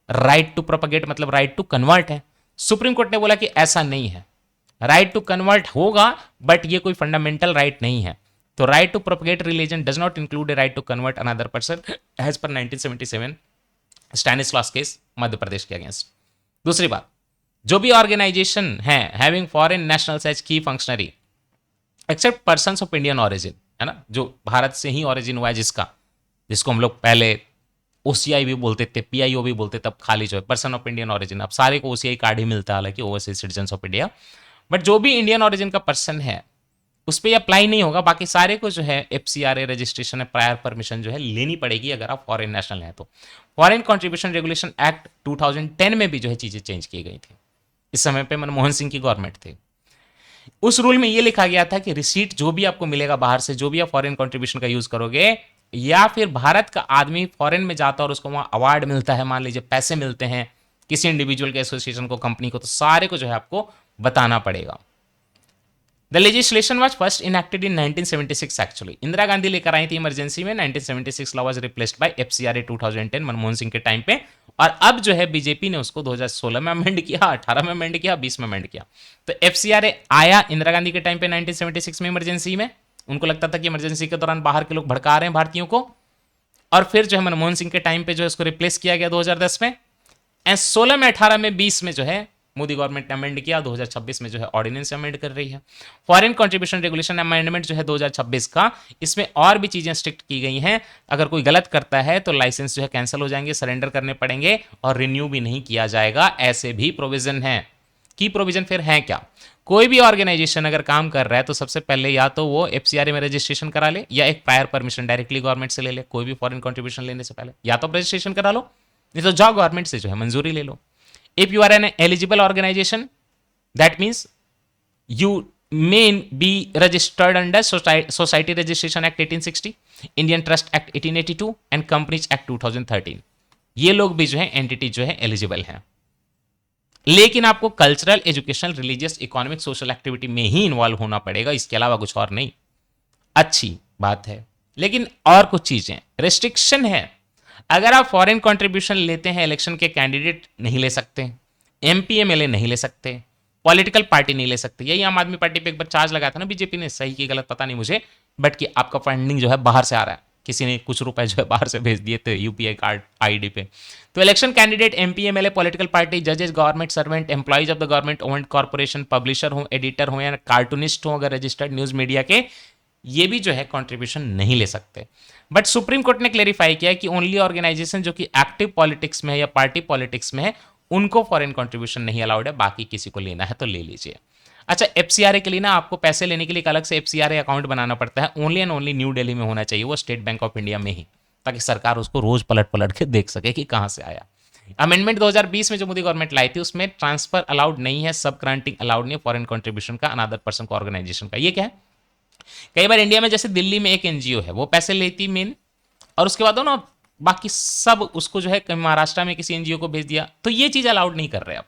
राइट टू प्रोपगेट मतलब राइट टू कन्वर्ट है। सुप्रीम कोर्ट ने बोला कि ऐसा नहीं है, राइट टू कन्वर्ट होगा बट ये कोई फंडामेंटल राइट नहीं है। तो right to propagate religion does not include a right to convert another person as per 1977 Stanislaus case Madhya Pradesh के अगेंस्ट। दूसरी बात, जो भी ऑर्गेनाइजेशन है having foreign nationals as key functionary except persons of Indian origin, है ना, जो भारत से ही ऑरिजिन हुआ है, जिसको हम लोग पहले ओसीआई भी बोलते थे, पीआईओ भी बोलते, तब खाली जो है पर्सन ऑफ इंडियन ऑरिजिन, अब सारे को ओसीआई कार्ड ही मिलता है, हालांकि overseas citizen of India. But जो भी इंडियन ऑरिजिन का पर्सन है उस पर अप्लाई नहीं होगा। बाकी सारे को जो है एफसीआरए रजिस्ट्रेशन है, प्रायर परमिशन जो है लेनी पड़ेगी अगर आप फॉरेन नेशनल हैं तो। फॉरेन कंट्रीब्यूशन रेगुलेशन एक्ट 2010 में भी जो है चीजें चेंज की गई थी। इस समय पे मनमोहन सिंह की गवर्नमेंट थी। उस रूल में यह लिखा गया था कि रिसीट जो भी आपको मिलेगा बाहर से, जो भी आप फॉरेन कंट्रीब्यूशन का यूज करोगे, या फिर भारत का आदमी फॉरेन में जाता है और उसको वहां अवार्ड मिलता है, मान लीजिए पैसे मिलते हैं किसी इंडिविजुअल के, एसोसिएशन को, कंपनी को, तो सारे को जो है आपको बताना पड़ेगा। The legislation was first enacted in 1976 actually. Indira Gandhi लेकर आई थी इमरजेंसी में। 1976 law was replaced by FCRA 2010 Manmohan Singh के टाइम पे, और अब जो है बीजेपी ने उसको 2016 में अमेंड किया, 18 में अमेंड किया, 20 में अमेंड किया। तो एफसीआरए आया इंदिरा गांधी के टाइम पे 1976 में इमरजेंसी में। उनको लगता था कि इमरजेंसी के दौरान बाहर के लोग भड़का रहे हैं भारतीयों को, और फिर जो है मनमोहन सिंह के टाइम पे जो है उसको रिप्लेस किया गया 2010 में। एंड 16 में, 18 में, 20 में जो है मोदी गवर्नमेंट ने अमेंड किया। 2026 में जो है ऑर्डिनेंस अमेंड कर रही है। फॉरेन कंट्रीब्यूशन रेगुलेशन अमेंडमेंट जो है 2026 का, इसमें और भी चीजें स्ट्रिक्ट की गई हैं। अगर कोई गलत करता है तो लाइसेंस जो है कैंसिल हो जाएंगे, सरेंडर करने पड़ेंगे, और रिन्यू भी नहीं किया जाएगा। ऐसे भी प्रोविजन है। की प्रोविजन फिर है क्या? कोई भी ऑर्गेनाइजेशन अगर काम कर रहा है तो सबसे पहले या तो वो एफसीआरए में रजिस्ट्रेशन करा ले, या एक प्रायर परमिशन डायरेक्टली गवर्नमेंट से ले ले। कोई भी फॉरेन कंट्रीब्यूशन लेने से पहले या तो रजिस्ट्रेशन करा लो, नहीं तो जाओ गवर्नमेंट से जो है मंजूरी ले लो। If you are an eligible organization, that means you may be registered under Society Registration Act 1860, Indian Trust Act 1882 and Companies Act 2013। ये लोग भी जो है एंटिटी जो है एलिजिबल हैं, लेकिन आपको cultural, educational, religious, economic, social activity में ही इन्वॉल्व होना पड़ेगा, इसके अलावा कुछ और नहीं। अच्छी बात है, लेकिन और कुछ चीजें रिस्ट्रिक्शन है। अगर आप फॉरेन कंट्रीब्यूशन लेते हैं, इलेक्शन के कैंडिडेट नहीं ले सकते, एमपी एमएलए नहीं ले सकते, पॉलिटिकल पार्टी नहीं ले सकते। यही आम आदमी पार्टी पे एक बार चार्ज लगाया था ना बीजेपी ने, सही की गलत पता नहीं मुझे, बट कि आपका फंडिंग जो है बाहर से आ रहा है, किसी ने कुछ रुपए जो है बाहर से भेज दिए थे यूपीआई कार्ड आईडी पे। तो election candidate, MP MLA, political party, जजेस, government servant, employees of the government owned corporation, publisher हो, एडिटर हो, या कार्टूनिस्ट हो, अगर रजिस्टर्ड न्यूज मीडिया के, ये भी जो है कंट्रीब्यूशन नहीं ले सकते। बट सुप्रीम कोर्ट ने क्लेरिफाई किया कि ओनली ऑर्गेनाइजेशन जो कि एक्टिव पॉलिटिक्स में है या पार्टी पॉलिटिक्स में है, उनको फॉरेन कंट्रीब्यूशन नहीं अलाउड है। बाकी किसी को लेना है तो ले लीजिए। अच्छा, एफसीआरए के लिए ना आपको पैसे लेने के लिए एक अलग से एफसीआरए अकाउंट बनाना पड़ता है। Only and only new Delhi में होना चाहिए, वो स्टेट बैंक ऑफ इंडिया में ही, ताकि सरकार उसको रोज पलट पलट के देख सके कि कहां से आया। अमेंडमेंट 2020 में जो मोदी गवर्नमेंट लाई थी, उसमें ट्रांसफर अलाउड नहीं है, सब ग्रांटिंग अलाउड नहीं है फॉरेन कंट्रीब्यूशन का अनदर पर्सन को, ऑर्गेनाइजेशन का। ये क्या है? कई बार इंडिया में जैसे दिल्ली में एक एनजीओ है, वो पैसे लेती मेन, और उसके बाद ना बाकी सब उसको जो है महाराष्ट्र में किसी एनजीओ को भेज दिया, तो ये चीज अलाउड नहीं कर रहे अब।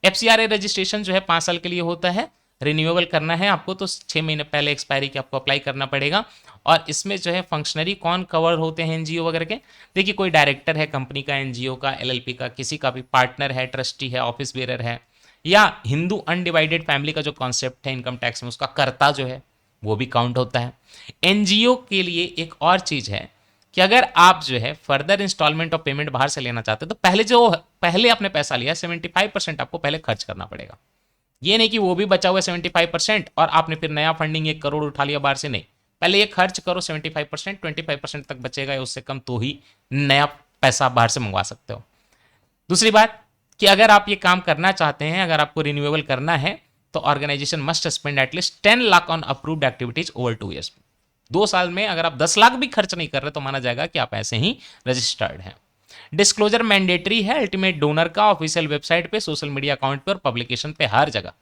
एफसीआरए रजिस्ट्रेशन जो है 5 साल के लिए होता है, रिन्यूएबल करना है आपको तो 6 महीने पहले एक्सपायरी के आपको अप्लाई करना पड़ेगा। और इसमें जो है फंक्शनरी कौन कवर होते हैं एनजीओ वगैरह के, देखिए कोई डायरेक्टर है कंपनी का, एनजीओ का, एलएलपी का, किसी का भी पार्टनर है, ट्रस्टी है, ऑफिस बेरर है, या हिंदू अनडिवाइडेड फैमिली का जो कॉन्सेप्ट है इनकम टैक्स में, उसका कर्ता जो है वो भी काउंट होता है। एनजीओ के लिए एक और चीज है कि अगर आप जो है फर्दर इंस्टॉलमेंट ऑफ पेमेंट बाहर से लेना चाहते हैं तो पहले आपने पैसा लिया 75% आपको पहले खर्च करना पड़ेगा। ये नहीं कि वो भी बचा हुआ है 75% और आपने फिर नया फंडिंग 1 करोड़ उठा लिया बाहर से, नहीं, पहले ये खर्च करो 75%, 25% तक बचेगा या उससे कम तो ही नया पैसा बाहर से मंगवा सकते हो। दूसरी बात कि अगर आप ये काम करना चाहते हैं, अगर आपको रिन्यूएबल करना है तो organisation must spend at least 10 lakh on approved activities over 2 years. 2 साल में अगर आप 10 लाख भी खर्च नहीं कर रहे तो माना जाएगा कि आप ऐसे ही रजिस्टर्ड हैं। डिस्क्लोजर मैंडेटरी है अल्टीमेट डोनर का, ऑफिशियल वेबसाइट पे, सोशल मीडिया अकाउंट पे और पब्लिकेशन पे, हर जगह।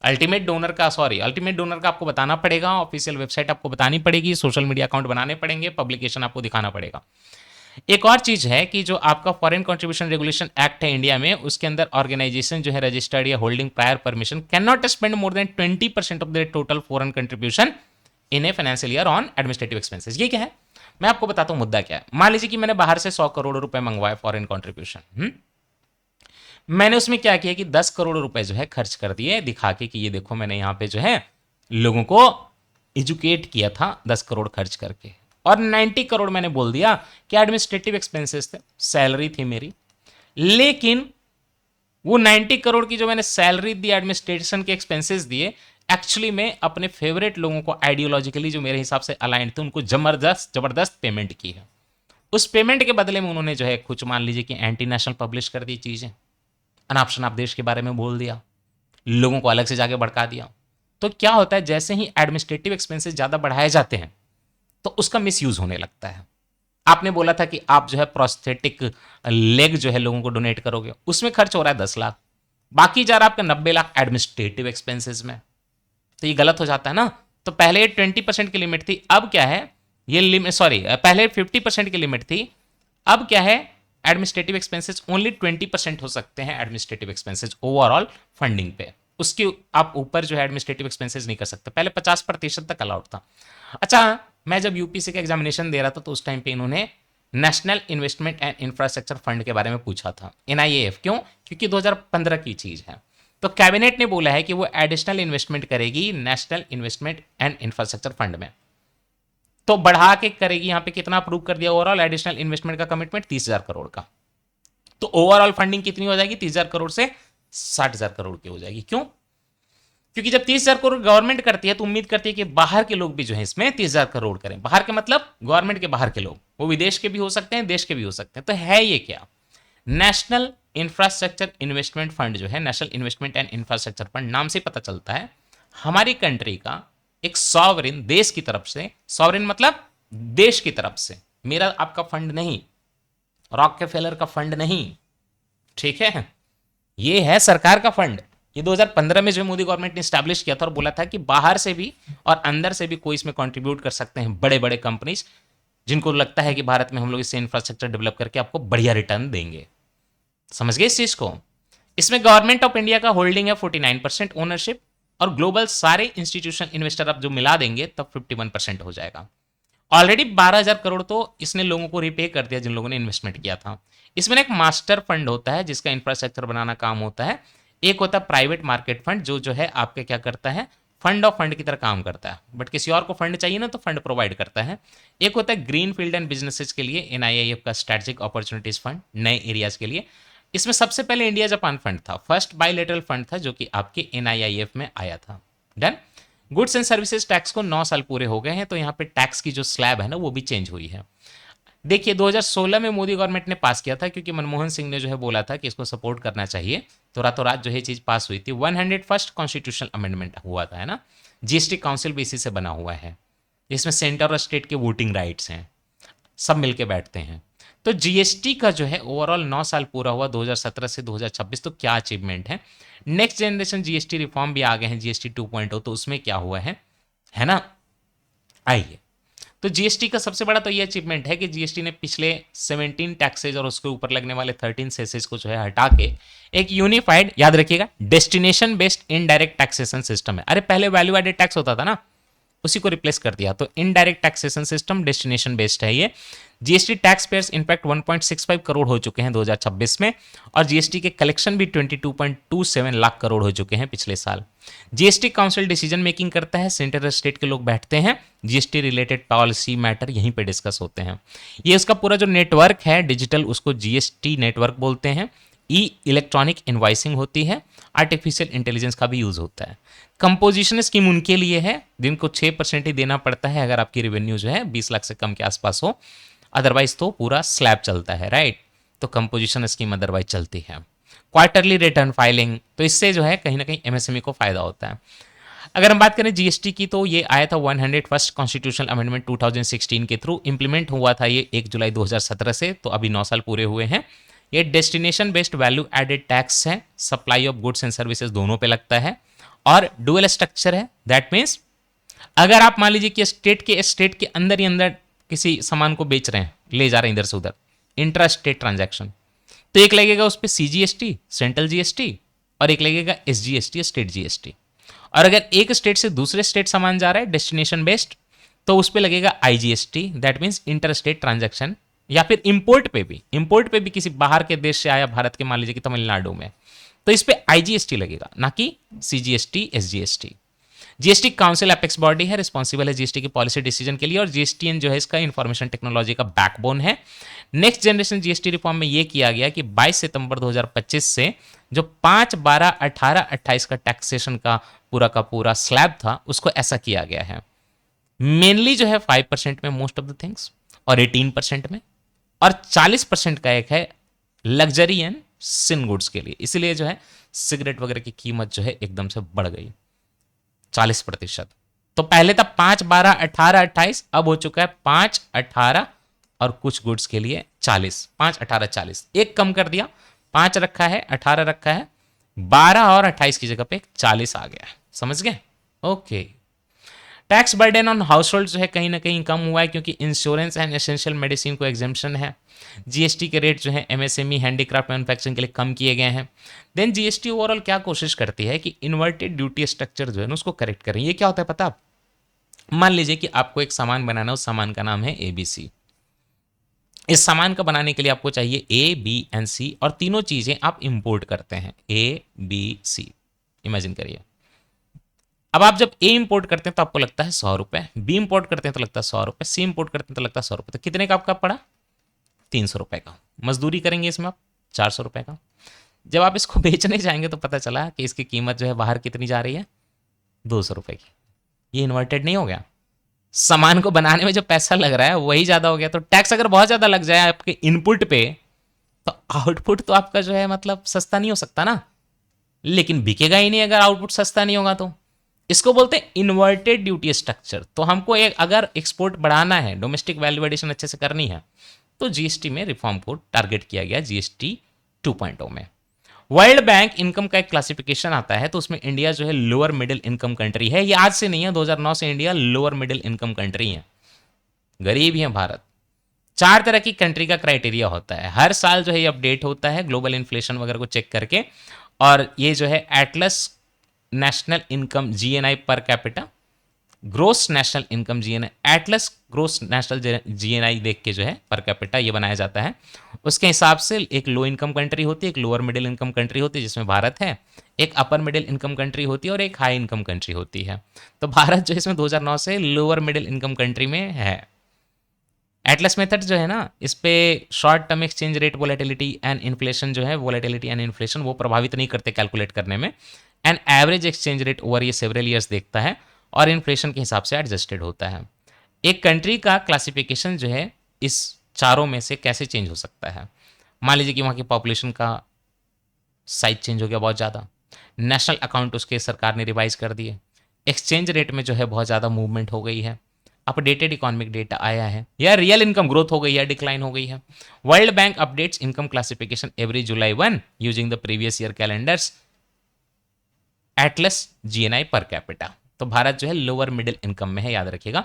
अल्टीमेट डोनर का आपको बताना पड़ेगा, ऑफिशियल वेबसाइट आपको बतानी पड़ेगी, सोशल मीडिया अकाउंट बनाने पड़ेंगे, पब्लिकेशन आपको दिखाना पड़ेगा। एक और चीज है कि जो आपका फॉरेन कंट्रीब्यूशन रेगुलेशन एक्ट है इंडिया में, उसके अंदर ऑर्गेनाइजेशन जो है रजिस्टर्ड या holding prior permission can not spend more than 20% of their total foreign contribution in a financial year on administrative expenses. ये क्या है, मैं आपको बताता हूं मुद्दा क्या है। मान लीजिए कि मैंने बाहर से 100 करोड़ रुपए मंगवाए फॉरेन कंट्रीब्यूशन, मैंने उसमें क्या किया कि 10 करोड़ रुपए जो है खर्च कर दिए, दिखा के कि ये देखो मैंने यहां पे जो है लोगों को एजुकेट किया था 10 करोड़ खर्च करके, और 90 करोड़ मैंने बोल दिया कि एडमिनिस्ट्रेटिव एक्सपेंसेस थे, सैलरी थी मेरी। लेकिन वो 90 करोड़ की जो मैंने सैलरी दी, एडमिनिस्ट्रेशन के एक्सपेंसेस दिए, एक्चुअली में अपने फेवरेट लोगों को आइडियोलॉजिकली जो मेरे हिसाब से अलाइंड थे उनको जबरदस्त पेमेंट की है। उस पेमेंट के बदले में उन्होंने जो है कुछ मान लीजिए कि एंटी नेशनल पब्लिश कर दी चीजें, अनाप शनाप देश के बारे में बोल दिया, लोगों को अलग से जाके भड़का दिया। तो क्या होता है, जैसे ही एडमिनिस्ट्रेटिव एक्सपेंसेस ज्यादा बढ़ाए जाते हैं तो उसका मिसयूज होने लगता है। आपने बोला था कि आप जो है प्रोस्थेटिक लेग जो है लोगों को डोनेट करोगे, उसमें खर्च हो रहा है 10 लाख, बाकी जा रहा है आपका 90 लाख एडमिनिस्ट्रेटिव एक्सपेंसेस में, तो ये गलत हो जाता है ना। तो पहले 20% की लिमिट थी, अब क्या है ये लिमिट, सॉरी पहले 50% की लिमिट थी, अब क्या है एडमिनिस्ट्रेटिव एक्सपेंसेस ओनली 20% हो सकते हैं एडमिनिस्ट्रेटिव एक्सपेंसेस ओवरऑल फंडिंग पे, उसके आप ऊपर जो है एडमिनिस्ट्रेटिव एक्सपेंसेस नहीं कर सकते। पहले 50% तक अलाउड था। अच्छा, मैं जब यूपीएससी का एग्जामिनेशन दे रहा था तो उस टाइम पे इन्होंने national investment and infrastructure fund के बारे में पूछा था, एनआईएएफ, क्यों, क्योंकि 2015 की चीज है। तो कैबिनेट ने बोला है कि वो एडिशनल इन्वेस्टमेंट करेगी national investment and infrastructure fund में, तो बढ़ा के करेगी। यहां पे कितना अप्रूव कर दिया ओवरऑल एडिशनल इन्वेस्टमेंट का कमिटमेंट 30,000 करोड़ का, तो ओवरऑल फंडिंग कितनी हो जाएगी 30,000 करोड़ से 60,000 करोड़ की हो जाएगी। क्यों, क्योंकि जब 30,000 करोड़ गवर्नमेंट करती है तो उम्मीद करती है कि बाहर के लोग भी जो है इसमें 30,000 करोड़ करें। बाहर के मतलब गवर्नमेंट के बाहर के लोग, वो विदेश के भी हो सकते हैं, देश के भी हो सकते हैं। तो है ये क्या, नेशनल इंफ्रास्ट्रक्चर इन्वेस्टमेंट फंड जो है, national investment and infrastructure fund, नाम से पता चलता है हमारी कंट्री का एक सॉवरेन, देश की तरफ से, सॉवरेन मतलब देश की तरफ से, मेरा आपका फंड नहीं, रॉकफेलर का फंड नहीं, ठीक है, ये है सरकार का फंड। ये 2015 में जो मोदी गवर्नमेंट ने स्टैब्लिश किया था और बोला था कि बाहर से भी और अंदर से भी कोई इसमें कंट्रीब्यूट कर सकते हैं, बड़े बड़े कंपनीज जिनको लगता है कि भारत में हम लोग इससे इंफ्रास्ट्रक्चर डेवलप करके आपको बढ़िया रिटर्न देंगे। समझ गए इस चीज को। इसमें गवर्नमेंट ऑफ इंडिया का होल्डिंग है 49% ओनरशिप, और ग्लोबल सारे इंस्टीट्यूशन इन्वेस्टर आप जो मिला देंगे तब 51% हो जाएगा। ऑलरेडी 12,000 करोड़ तो इसने लोगों को रिपे कर दिया जिन लोगों ने इन्वेस्टमेंट किया था। इसमें एक मास्टर फंड होता है जिसका इंफ्रास्ट्रक्चर बनाना काम होता है, एक होता है प्राइवेट मार्केट फंड जो है आपके क्या करता है, फंड ऑफ फंड की तरह काम करता है, बट किसी और को फंड चाहिए ना तो फंड प्रोवाइड करता है। एक होता है ग्रीन फील्ड एंड बिजनेसेस के लिए एनआईआईएफ का स्ट्रेटेजिक अपॉर्चुनिटीज फंड, नए एरियाज के लिए। इसमें सबसे पहले इंडिया जापान फंड था, फर्स्ट बायलैटरल फंड था जो कि आपके एनआईआईएफ में आया था। Done. Goods and services tax को 9 साल पूरे हो गए हैं, तो यहाँ पे टैक्स की जो स्लैब है ना वो भी चेंज हुई है। देखिए 2016 में मोदी गवर्नमेंट ने पास किया था, क्योंकि मनमोहन सिंह ने जो है बोला था कि इसको सपोर्ट करना चाहिए, तो रातों रात जो है चीज पास हुई थी। 101st कॉन्स्टिट्यूशनल अमेंडमेंट हुआ था, है ना। जीएसटी काउंसिल भी इसी से बना हुआ है, इसमें सेंटर और स्टेट के वोटिंग राइट्स हैं, सब मिलके बैठते हैं। तो जीएसटी का जो है ओवरऑल 9 साल पूरा हुआ 2017 से 2026, तो क्या अचीवमेंट है। नेक्स्ट जनरेशन जीएसटी रिफॉर्म भी आ गए हैं, जीएसटी 2.0, तो उसमें क्या हुआ है ना। आइए तो जीएसटी का सबसे बड़ा तो ये अचीवमेंट है कि जीएसटी ने पिछले 17 टैक्सेज और उसके ऊपर लगने वाले 13 सेसेस को जो है हटा के एक यूनिफाइड, याद रखिएगा, destination based indirect taxation system है। अरे पहले वैल्यू एडेड टैक्स होता था ना, उसी को रिप्लेस कर दिया। तो indirect taxation system destination based है ये। GST tax payers in fact 1.65 crore हो चुके हैं 2026 में, और जीएसटी के कलेक्शन भी 22.27 लाख करोड़ हो चुके हैं पिछले साल। जीएसटी काउंसिल डिसीजन मेकिंग करता है, सेंटर और स्टेट के लोग बैठते हैं, जीएसटी रिलेटेड पॉलिसी मैटर यहीं पे डिस्कस होते हैं। ये उसका पूरा जो नेटवर्क है डिजिटल, उसको जीएसटी नेटवर्क बोलते हैं। ई इलेक्ट्रॉनिक इनवाइसिंग होती है, आर्टिफिशियल इंटेलिजेंस का भी यूज होता है। कंपोजिशन स्कीम उनके लिए है जिनको 6% ही देना पड़ता है अगर आपकी रेवेन्यू जो है 20 लाख से कम के आसपास हो, अदरवाइज तो पूरा स्लैब चलता है, राइट। तो कंपोजिशन स्कीम अदरवाइज चलती है। क्वार्टरली रिटर्न फाइलिंग, तो इससे जो है कहीं ना कहीं एमएसएमई को फायदा होता है। अगर हम बात करें जीएसटी की, तो ये आया था 101st कॉन्स्टिट्यूशनल अमेंडमेंट 2016 के थ्रू, इंप्लीमेंट हुआ था ये 1 जुलाई 2017 से, तो अभी 9 साल पूरे हुए हैं। ये destination based value added tax है, supply of goods and services दोनों पे लगता है, और डुअल स्ट्रक्चर है। दैट मीन्स अगर आप मान लीजिए कि स्टेट के अंदर ही अंदर किसी सामान को बेच रहे हैं, ले जा रहे हैं इधर से उधर, इंट्रा स्टेट ट्रांजैक्शन, तो एक लगेगा उस पर सीजीएसटी सेंट्रल जीएसटी, और एक लगेगा एसजीएसटी स्टेट जीएसटी। और अगर एक स्टेट से दूसरे स्टेट सामान जा रहा है डेस्टिनेशन बेस्ड, तो उस पर लगेगा IGST, that means inter state transaction. या फिर इंपोर्ट पे भी किसी बाहर के देश से आया भारत के, मान लीजिए कि तमिलनाडु में, तो इस पे आईजीएसटी लगेगा, ना कि CGST SGST. GST council apex body है, रिस्पॉन्सिबल है जीएसटी की पॉलिसी डिसीजन के लिए, और जीएसटीएन जो है इसका इंफॉर्मेशन टेक्नोलॉजी का बैकबोन है। नेक्स्ट जनरेशन जीएसटी रिफॉर्म में यह किया गया कि 22 सितंबर 2025 से जो 5, 12, 18, 28 का टैक्सेशन का पूरा स्लैब था, उसको ऐसा किया गया है। मेनली जो है 5% में मोस्ट ऑफ द थिंग्स, और 18% में, और 40% का एक है लग्जरी एंड सिन गुड्स के लिए। इसलिए जो है सिगरेट वगैरह की कीमत जो है एकदम से बढ़ गई 40%। तो पहले था 5, 12, 18, 28, अब हो चुका है 5, 18 और कुछ गुड्स के लिए 40। 5, 18, 40, एक कम कर दिया, 5 रखा है, 18 रखा है, 12 और 28 की जगह पे 40 आ गया। समझ गए? Okay. Tax burden on house hold जो है कहीं ना कहीं कम हुआ है, क्योंकि इंश्योरेंस एंड एसेंशियल मेडिसिन को एग्जेम्पशन है। जीएसटी के रेट जो है एमएसएमई, हैंडीक्राफ्ट, मैन्युफैक्चरिंग के लिए कम किए गए हैं। देन जीएसटी ओवरऑल क्या कोशिश करती है कि इन्वर्टेड ड्यूटी स्ट्रक्चर जो है ना उसको करेक्ट करें। ये क्या होता है पता आप? मान लीजिए कि आपको एक सामान बनाना है, उस सामान का नाम है एबीसी। इस सामान का बनाने के लिए आपको चाहिए ए, बी एंड सी, और तीनों चीजें आप इंपोर्ट करते हैं, ए बी सी। इमेजिन करिए, अब आप जब ए इंपोर्ट करते हैं तो आपको लगता है 100 रुपए, बी इंपोर्ट करते हैं तो लगता है 100 रुपए, सी इंपोर्ट करते हैं तो लगता है 100 रुपए। तो कितने का आपका पड़ा? 300 रुपए का। मजदूरी करेंगे इसमें आप 400 रुपए का। जब आप इसको बेचने जाएंगे तो पता चला कि इसकी कीमत जो है बाहर कितनी जा रही है? 200 रुपए की। ये इन्वर्टेड नहीं हो गया? सामान को बनाने में जो पैसा लग रहा है वही ज्यादा हो गया। तो टैक्स अगर बहुत ज्यादा लग जाए आपके इनपुट पे, तो आउटपुट तो आपका जो है मतलब सस्ता नहीं हो सकता ना। लेकिन बिकेगा ही नहीं अगर आउटपुट सस्ता नहीं होगा। तो इसको बोलते हैं इन्वर्टेड ड्यूटी स्ट्रक्चर। तो हमको अगर एक्सपोर्ट बढ़ाना है, डोमेस्टिक वैल्यू एडिशन अच्छे से करनी है, तो जीएसटी में रिफॉर्म को टारगेट किया गया जीएसटी 2.0 में। वर्ल्ड बैंक इनकम का एक क्लासिफिकेशन आता है, तो उसमें इंडिया जो है लोअर मिडिल इनकम कंट्री है। ये आज से नहीं है, 2009 से India lower middle income country है। गरीब ही है भारत। 4 तरह की कंट्री का क्राइटेरिया होता है, हर साल जो है ये अपडेट होता है ग्लोबल इन्फ्लेशन वगैरह को चेक करके। और ये जो है Atlas national income GNI per capita, gross national income GNI, Atlas gross national GNI देख के जो है पर कैपिटा ये बनाया जाता है। उसके हिसाब से एक लो इनकम कंट्री होती है, एक लोअर मिडिल इनकम कंट्री होती है जिसमें भारत है, एक अपर मिडिल इनकम कंट्री होती है, और एक हाई इनकम कंट्री होती है। तो भारत जो इसमें 2009 से लोअर मिडिल इनकम कंट्री में है। एटलस मेथड जो है ना, इस पे short term exchange rate volatility and inflation जो है, वोलेटिलिटी एंड इन्फ्लेशन वो प्रभावित नहीं करते कैलकुलेट करने में। And average exchange rate over ये सेवरल ईयर्स देखता है, और इन्फ्लेशन के हिसाब से एडजस्टेड होता है। एक कंट्री का क्लासिफिकेशन जो है इस चारों में से कैसे चेंज हो सकता है? मान लीजिए कि वहाँ की पॉपुलेशन का साइज चेंज हो गया बहुत ज़्यादा, नेशनल अकाउंट उसके सरकार ने रिवाइज कर दिए, एक्सचेंज रेट में जो है बहुत ज़्यादा मूवमेंट हो गई है, अपडेटेड इकोनॉमिक डेटा आया है, या रियल इनकम ग्रोथ हो गई है, डिक्लाइन हो गई है। World bank updates income classification every July 1 using the previous year calendars Atlas GNI per capita. तो भारत जो है लोअर मिडिल इनकम में है, याद रखिएगा।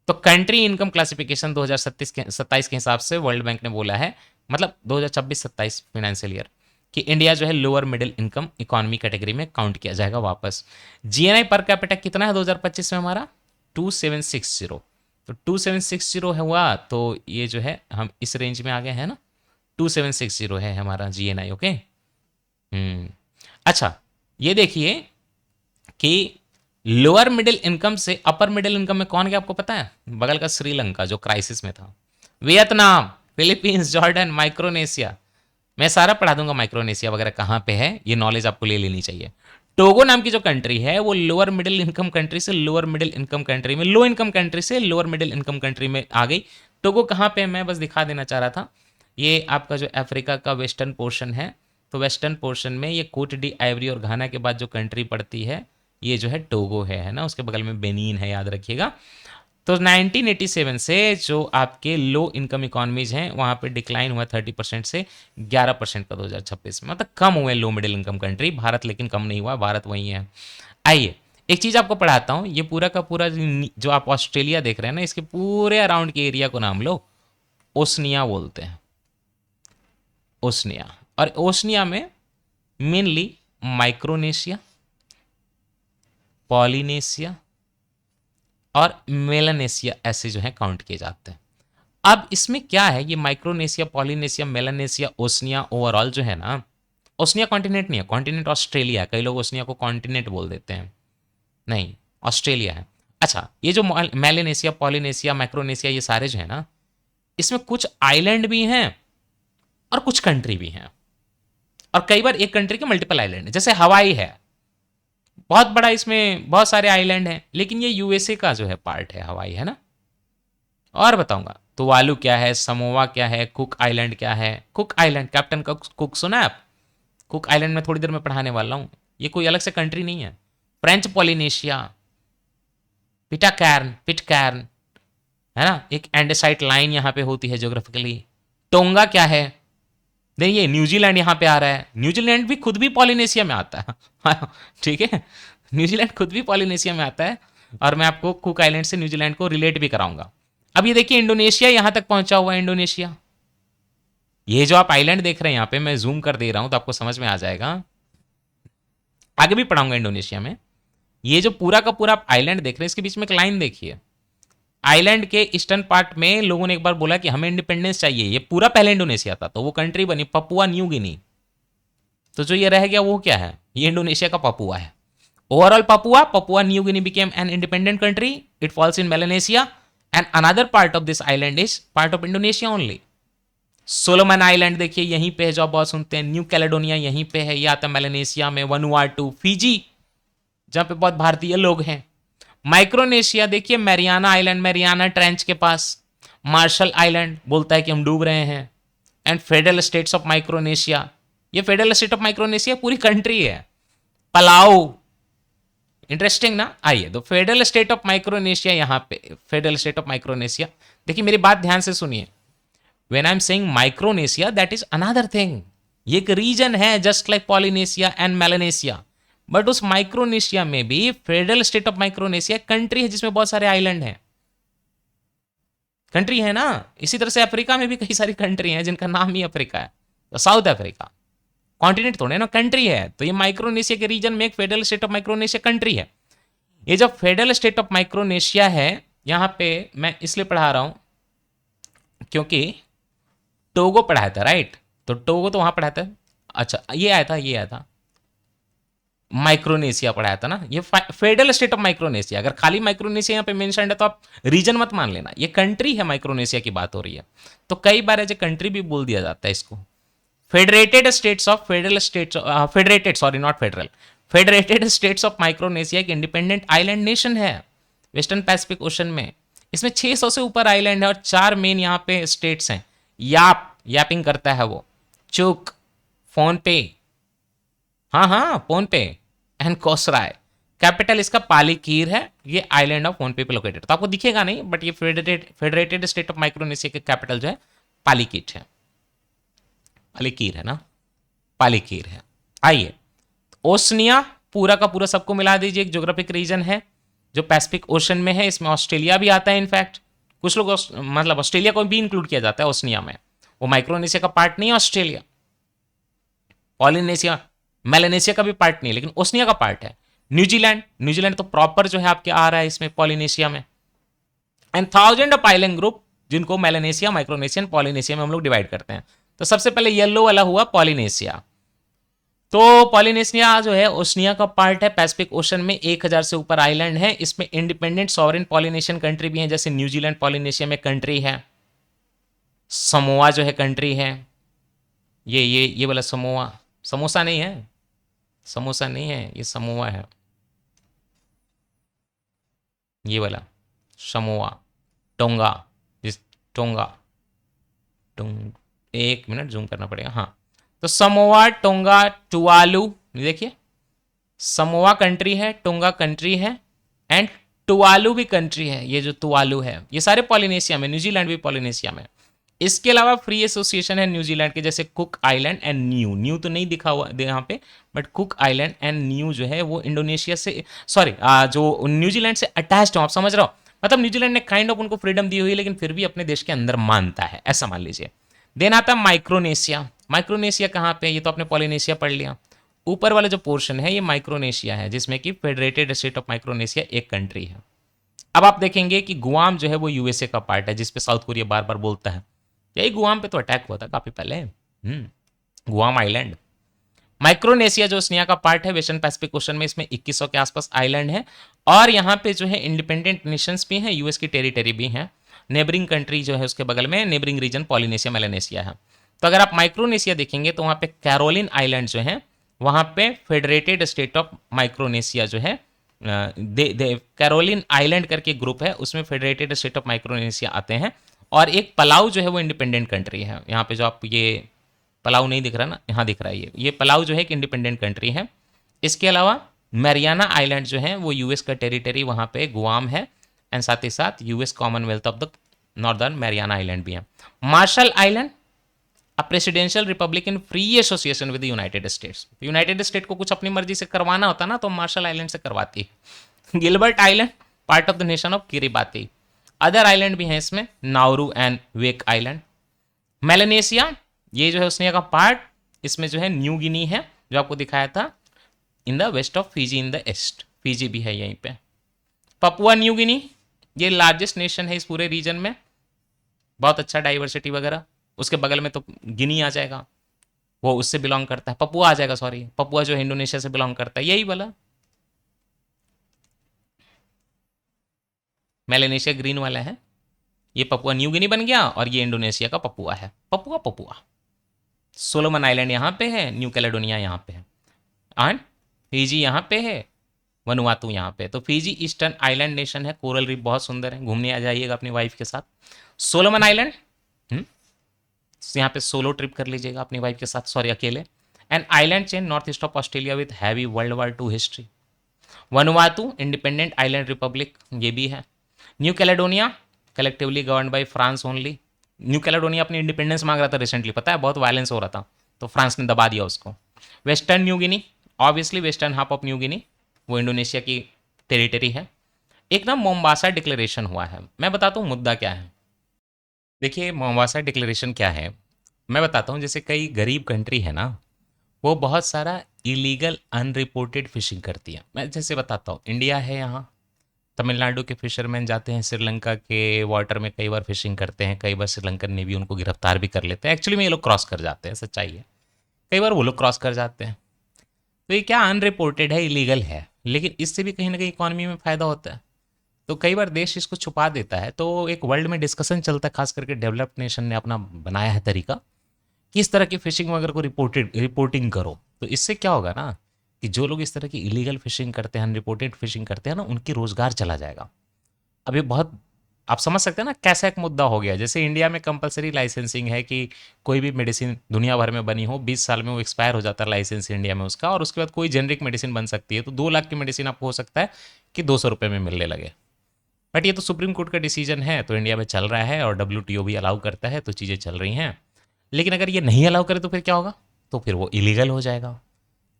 तो कंट्री इनकम क्लासिफिकेशन 2027 के हिसाब से वर्ल्ड बैंक ने बोला है, मतलब 2026-27 फाइनेंशियल ईयर, कि इंडिया जो है lower middle income economy category में काउंट किया जाएगा वापस। जीएनआई पर कैपिटा कितना है 2025 में हमारा? 2760। तो 2760 है हुआ, तो ये जो है हम इस रेंज में आ गए हैं ना, 2760 है हमारा जीएनआई। ओके। अच्छा, ये देखिए कि लोअर मिडिल इनकम से अपर मिडिल इनकम में कौन गया आपको पता है? बगल का श्रीलंका जो क्राइसिस में था, वियतनाम, फिलीपींस, जॉर्डन, माइक्रोनेशिया। मैं सारा पढ़ा दूंगा माइक्रोनेशिया वगैरह कहाँ पे है, ये नॉलेज आपको ले लेनी चाहिए। टोगो नाम की जो कंट्री है वो लोअर मिडिल इनकम कंट्री से लोअर मिडिल इनकम कंट्री में, लो इनकम कंट्री से लोअर मिडिल इनकम कंट्री में आ गई। टोगो कहाँ पे है मैं बस दिखा देना चाह रहा था। ये आपका जो अफ्रीका का वेस्टर्न पोर्शन है, तो वेस्टर्न पोर्शन में ये कोट डी आइवरी और घाना के बाद जो कंट्री पड़ती है ये जो है टोगो है ना, उसके बगल में बेनीन है, याद रखिएगा। तो 1987 से जो आपके लो इनकम इकोनॉमीज हैं वहाँ पे डिक्लाइन हुआ 30% से 11% का 2026 में, मतलब कम हुए low middle income country. Bharat लेकिन कम नहीं हुआ, भारत वही है। आइए एक चीज़ आपको पढ़ाता हूँ, ये पूरा का पूरा जो आप ऑस्ट्रेलिया देख रहे हैं ना, इसके पूरे अराउंड के एरिया को नाम लो ओसनिया बोलते हैं, ओसनिया। और ओसनिया में मेनली माइक्रोनेशिया, पॉलिनेशिया और मेलानेशिया ऐसे जो है काउंट किए जाते हैं। अब इसमें क्या है, ये Micronesia, Polynesia, Melanesia, Oceania overall जो है ना, ओसनिया कॉन्टिनेंट नहीं है, कॉन्टिनेंट ऑस्ट्रेलिया है। कई लोग ओसनिया को कॉन्टिनेंट बोल देते हैं, नहीं ऑस्ट्रेलिया है। अच्छा, ये जो मेलानेशिया, पॉलिनेशिया, माइक्रोनेशिया ये सारे जो है ना, इसमें कुछ आइलैंड भी हैं और कुछ कंट्री भी हैं, और कई बार एक कंट्री के मल्टीपल आइलैंड है। जैसे हवाई है, बहुत बड़ा, इसमें बहुत सारे आइलैंड हैं, लेकिन ये यूएसए का जो है पार्ट है हवाई, है ना। और बताऊंगा तो वालू क्या है, समोवा क्या है, कुक आइलैंड क्या है। कुक आइलैंड, कैप्टन कुक सुना है आप? कुक आइलैंड में थोड़ी देर में पढ़ाने वाला हूं, ये कोई अलग से कंट्री नहीं है। फ्रेंच पॉलिनेशिया, पिटकैर्न है ना, एक एंडेसाइट लाइन यहां पे होती है ज्योग्राफिकली। टोंगा क्या है, देखिए न्यूजीलैंड यहां पे आ रहा है, न्यूजीलैंड भी खुद भी पॉलिनेशिया में आता है ठीक है, न्यूजीलैंड खुद भी पॉलिनेशिया में आता है, और मैं आपको कुक आइलैंड से न्यूजीलैंड को रिलेट भी कराऊंगा। अब ये देखिए इंडोनेशिया यहां तक पहुंचा हुआ है, इंडोनेशिया। ये जो आप आइलैंड देख रहे हैं यहां पे, मैं जूम कर दे रहा हूं तो आपको समझ में आ जाएगा, आगे भी पढ़ाऊंगा इंडोनेशिया में। ये जो पूरा का पूरा आप आइलैंड देख रहे हैं, इसके बीच में एक लाइन देखिए। आइलैंड के ईस्टर्न पार्ट में लोगों ने एक बार बोला कि हमें इंडिपेंडेंस चाहिए, ये पूरा पहले इंडोनेशिया था, तो वो कंट्री बनी पपुआ न्यू गिनी। तो जो ये रह गया वो क्या है, ये इंडोनेशिया का पपुआ है। Overall Papua New Guinea became an independent country, it falls in Melanesia, and another part of this island is part of Indonesia only. Solomon island देखिए यहीं पे है, जो आप बहुत सुनते हैं। न्यू कैलेडोनिया यहीं पे है, ये आता है मेलानेशिया में। वनुआटू, फिजी, जहां पे बहुत भारतीय लोग हैं। माइक्रोनेशिया देखिए, मैरियाना आइलैंड, मैरियाना ट्रेंच के पास। मार्शल आइलैंड बोलता है कि हम डूब रहे हैं। And federal states of Micronesia, ये फेडरल स्टेट ऑफ माइक्रोनेशिया पूरी कंट्री है। पलाऊ, इंटरेस्टिंग ना। आइए, तो फेडरल स्टेट ऑफ माइक्रोनेशिया यहां पे, फेडरल स्टेट ऑफ माइक्रोनेशिया। देखिए मेरी बात ध्यान से सुनिए, when I am saying Micronesia that is another thing, ये एक रीजन है just like Polynesia and Melanesia, but उस माइक्रोनेशिया में भी federal state of Micronesia country है जिसमें बहुत सारे आइलैंड हैं, कंट्री है ना। इसी तरह से अफ्रीका में भी कई सारी कंट्री हैं जिनका नाम ही अफ्रीका है, तो साउथ अफ्रीका कॉन्टिनेंट थोड़े ना, कंट्री है। तो ये माइक्रोनेशिया के रीजन में एक federal state of Micronesia country है। ये जो फेडरल स्टेट ऑफ माइक्रोनेशिया है, यहां पे मैं इसलिए पढ़ा रहा हूं क्योंकि टोगो पढ़ाया था, राइट। तो टोगो तो वहां पढ़ाया था। अच्छा, ये आया था माइक्रोनेशिया पढ़ाया था ना, ये फेडरल स्टेट ऑफ माइक्रोनेशिया। अगर खाली माइक्रोनेशिया यहाँ पे मेंशन है तो आप रीजन मत मान लेना, ये कंट्री है, माइक्रोनेशिया की बात हो रही है। तो कई बार एज ए कंट्री भी बोल दिया जाता है इसको। Federated states of federal states, federated, sorry not federal, federated states of Micronesia एक इंडिपेंडेंट आइलैंड नेशन है वेस्टर्न पैसिफिक ओशन में। इसमें 600 से ऊपर आइलैंड है और 4 मेन यहाँ पे स्टेट्स हैं। यापिंग करता है वो, चुक, फोन पे, हाँ फोन पे, एंड कोसराय। कैपिटल इसका पालीकीर है, ये आइलैंड ऑफ फोन पे लोकेटेड। तो आपको दिखेगा नहीं, बट ये फेडरेटेड स्टेट ऑफ माइक्रोनेशिया के कैपिटल जो है पालीकीट है, पालीकीर है ना, पालीकीर है। आइए, ओसनिया पूरा का पूरा सबको मिला दीजिए, एक ज्योग्राफिक रीजन है। जो पैसिफिक ओशन में है, इसमें ऑस्ट्रेलिया भी आता है। इनफैक्ट कुछ लोग मतलब ऑस्ट्रेलिया को भी इंक्लूड किया जाता है ओसनिया में। वो माइक्रोनेशिया का पार्ट नहीं है ऑस्ट्रेलिया। पॉलिनेशिया, मेलानेशिया का भी पार्ट नहीं है, लेकिन ओसनिया का पार्ट है। न्यूजीलैंड, न्यूजीलैंड तो प्रॉपर जो है आपके आ रहा है इसमें पॉलिनेशिया में। And thousand of island group, जिनको मेलानेशिया, माइक्रोनेशिया, पॉलिनेशिया में हम लोग डिवाइड करते हैं। तो सबसे पहले येलो वाला हुआ पॉलिनेशिया। तो पॉलिनेशिया जो है ओसनिया का पार्ट है। पैसिफिक ओशन में 1000 से ऊपर आइलैंड है। इसमें इंडिपेंडेंट सॉवरेन पॉलिनेशियन कंट्री भी हैं, जैसे न्यूजीलैंड पॉलिनेशिया में कंट्री है। समोआ जो है कंट्री है। ये वाला समोआ, समोसा नहीं है, समोसा नहीं है, ये समोआ है, ये वाला समोआ। टोंगा, जिस टोंगा, टोंग, एक मिनट जूम करना पड़ेगा। हाँ, तो समोआ, टोंगा, टुवालू, देखिए समोआ कंट्री है, टोंगा कंट्री है, एंड टुवालू भी कंट्री है। ये जो टुवालू है ये सारे पॉलिनेशिया में, न्यूजीलैंड भी पॉलिनेशिया में। इसके अलावा फ्री एसोसिएशन है न्यूजीलैंड के, जैसे cook island and new, new तो नहीं दिखा हुआ यहाँ पे, but cook island and new जो है वो इंडोनेशिया से, सॉरी जो न्यूजीलैंड से अटैच्ड हो, आप समझ रहे हो। मतलब न्यूजीलैंड ने काइंड ऑफ उनको फ्रीडम दी हुई है, लेकिन फिर भी अपने देश के अंदर मानता है, ऐसा मान लीजिए। देन आता है माइक्रोनेशिया। माइक्रोनेशिया कहाँ पे, ये तो आपने पॉलिनेशिया पढ़ लिया। ऊपर वाला जो पोर्शन है ये माइक्रोनेशिया है, जिसमें कि फेडरेटेड स्टेट ऑफ माइक्रोनेशिया एक कंट्री है। अब आप देखेंगे कि गुआम जो है वो यूएसए का पार्ट है, जिसपे साउथ कोरिया बार बार बोलता है। यही गुआम पे तो अटैक हुआ था काफी पहले, गुआम आइलैंड। माइक्रोनेशिया जो ओसनिया का पार्ट है वेस्टर्न पैसिफिक ओशन में, इसमें 2100 के आसपास आइलैंड है। और यहाँ पे जो है इंडिपेंडेंट नेशंस भी हैं, यूएस की टेरिटरी भी है। नेबरिंग कंट्री जो है उसके बगल में नेबरिंग रीजन पॉलिनेशिया, मेलानेशिया है। तो अगर आप माइक्रोनेशिया देखेंगे तो वहाँ पे कैरोलिन आइलैंड जो है, वहाँ पे फेडरेटेड स्टेट ऑफ माइक्रोनेशिया जो है, कैरोलिन आइलैंड करके ग्रुप है, उसमें फेडरेटेड स्टेट ऑफ माइक्रोनेशिया आते हैं। और एक पलाऊ जो है वो इंडिपेंडेंट कंट्री है। यहाँ पे जो आप ये पलाऊ नहीं दिख रहा ना, यहाँ दिख रहा है, ये पलाऊ जो है एक इंडिपेंडेंट कंट्री है। इसके अलावा मैरियाना आइलैंड जो है वो यूएस का टेरिटरी, वहाँ पे गुआम है, एंड साथ ही साथ US Commonwealth of the Northern Mariana Island भी है। Marshall Island, a presidential republic in free association with United States. United State को कुछ अपनी मर्जी से करवाना होता ना, तो मार्शल आइलैंड से करवाती है। Gilbert island, part of the nation of Kiribati. Other island भी हैं इसमें, Nauru and wake island. Melanesia, ये जो है ओसनिया का पार्ट, इसमें जो है न्यू गिनी है, जो आपको दिखाया था, in the west of Fiji, in the east, Fiji भी है यहीं पे। पपुआ न्यू गिनी, ये लार्जेस्ट नेशन है इस पूरे रीजन में, बहुत अच्छा डाइवर्सिटी वगैरह। उसके बगल में तो गिनी आ जाएगा, वो उससे बिलोंग करता है। पपुआ आ जाएगा, सॉरी, पपुआ जो है इंडोनेशिया से बिलोंग करता है, यही वाला मेलानेशिया ग्रीन वाला है। ये पपुआ न्यू गिनी बन गया, और ये इंडोनेशिया का पपुआ है। पपुआ पपुआ सोलोमन आइलैंड यहाँ पे है, न्यू कैलेडोनिया यहाँ पे है, एंड फीजी यहाँ पे है, वनुवातु यहाँ पे। तो फीजी ईस्टर्न आइलैंड नेशन है, कोरल रीफ बहुत सुंदर है, घूमने आ जाइएगा अपनी वाइफ के साथ। सोलोमन आइलैंड, यहाँ पे सोलो ट्रिप कर लीजिएगा अपनी वाइफ के साथ, सॉरी अकेले। And island chain north east of Australia with heavy world war II हिस्ट्री। वनुवातु इंडिपेंडेंट आइलैंड रिपब्लिक, ये भी है। New Caledonia collectively govern by France only. New Caledonia अपनी इंडिपेंडेंस मांग रहा था रिसेंटली, पता है, बहुत वायलेंस हो रहा था, तो फ्रांस ने दबा दिया उसको। Western New Guinea, obviously western half of New Guinea, वो इंडोनेशिया की टेरिटरी है। एक ना मोम्बासा डिक्लेरेशन हुआ है, मैं बताता हूँ मुद्दा क्या है। देखिए मोम्बासा डिक्लेरेशन क्या है, मैं बताता हूँ। जैसे कई गरीब कंट्री है ना, वो बहुत सारा इलीगल अनरिपोर्टेड फिशिंग करती है। मैं जैसे बताता हूँ, इंडिया है यहाँ, तमिलनाडु के फिशरमैन जाते हैं श्रीलंका के वाटर में, कई बार फिशिंग करते हैं, कई बार श्रीलंकन नेवी उनको गिरफ्तार भी कर लेते हैं। एक्चुअली में ये लोग क्रॉस कर जाते हैं, सच्चाई है, कई बार वो लोग क्रॉस कर जाते हैं। तो ये क्या अनरिपोर्टेड है, इलीगल है, लेकिन इससे भी कहीं ना कहीं इकोनॉमी में फ़ायदा होता है। तो कई बार देश इसको छुपा देता है, तो एक वर्ल्ड में डिस्कशन चलता है, खास करके डेवलप्ड नेशन ने अपना बनाया है तरीका, किस तरह की फिशिंग वगैरह को रिपोर्टिंग करो। तो इससे क्या होगा ना, कि जो लोग इस तरह की इलीगल फिशिंग करते हैं, अनरिपोर्टेड फिशिंग करते हैं ना, उनकी रोजगार चला जाएगा। अब ये बहुत, आप समझ सकते हैं ना कैसा एक मुद्दा हो गया। जैसे इंडिया में कंपलसरी लाइसेंसिंग है कि कोई भी मेडिसिन दुनिया भर में बनी हो, 20 साल में वो एक्सपायर हो जाता है लाइसेंस इंडिया में उसका, और उसके बाद कोई जेनरिक मेडिसिन बन सकती है। तो 2 लाख की मेडिसिन आपको हो सकता है कि 200 रुपये में मिलने लगे। बट ये तो सुप्रीम कोर्ट का डिसीजन है, तो इंडिया में चल रहा है, और WTO भी अलाउ करता है, तो चीज़ें चल रही हैं। लेकिन अगर ये नहीं अलाउ करे तो फिर क्या होगा, तो फिर वो इलीगल हो जाएगा।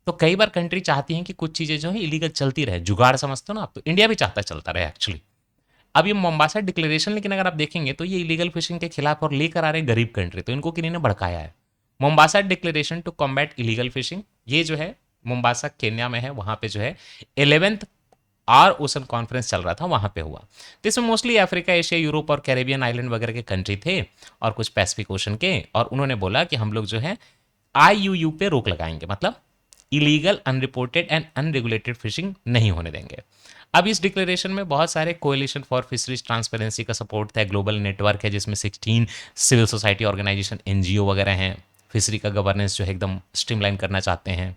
तो कई बार कंट्री चाहती हैं कि कुछ चीज़ें जो है इलीगल चलती रहे, जुगाड़ समझते हो ना आप, तो इंडिया भी चाहता है चलता रहे एक्चुअली। अब ये मोम्बासा डिक्लेरेशन लेकिन अगर आप देखेंगे तो ये इलीगल फिशिंग के खिलाफ और लेकर आ रहे हैं गरीब कंट्री, तो इनको किन्हीं ने भड़काया है। Mombasa declaration to combat illegal fishing, ये जो है मोम्बासा केन्या में है, वहां पे जो है 11th आर ओशन कॉन्फ्रेंस चल रहा था, वहां पे हुआ। तो इसमें मोस्टली अफ्रीका, एशिया, यूरोप और कैरेबियन आइलैंड वगैरह के कंट्री थे और कुछ पैसिफिक ओशन के, और उन्होंने बोला कि हम लोग जो है आईयूयू पे रोक लगाएंगे, मतलब illegal, unreported and unregulated fishing नहीं होने देंगे। अब इस डिक्लेरेशन में बहुत सारे कोएलिशन फॉर फिशरीज ट्रांसपेरेंसी का सपोर्ट था, ग्लोबल नेटवर्क है जिसमें 16 सिविल सोसाइटी ऑर्गेनाइजेशन, एनजीओ वगैरह हैं, फिशरी का गवर्नेंस जो है एकदम स्ट्रीमलाइन करना चाहते हैं।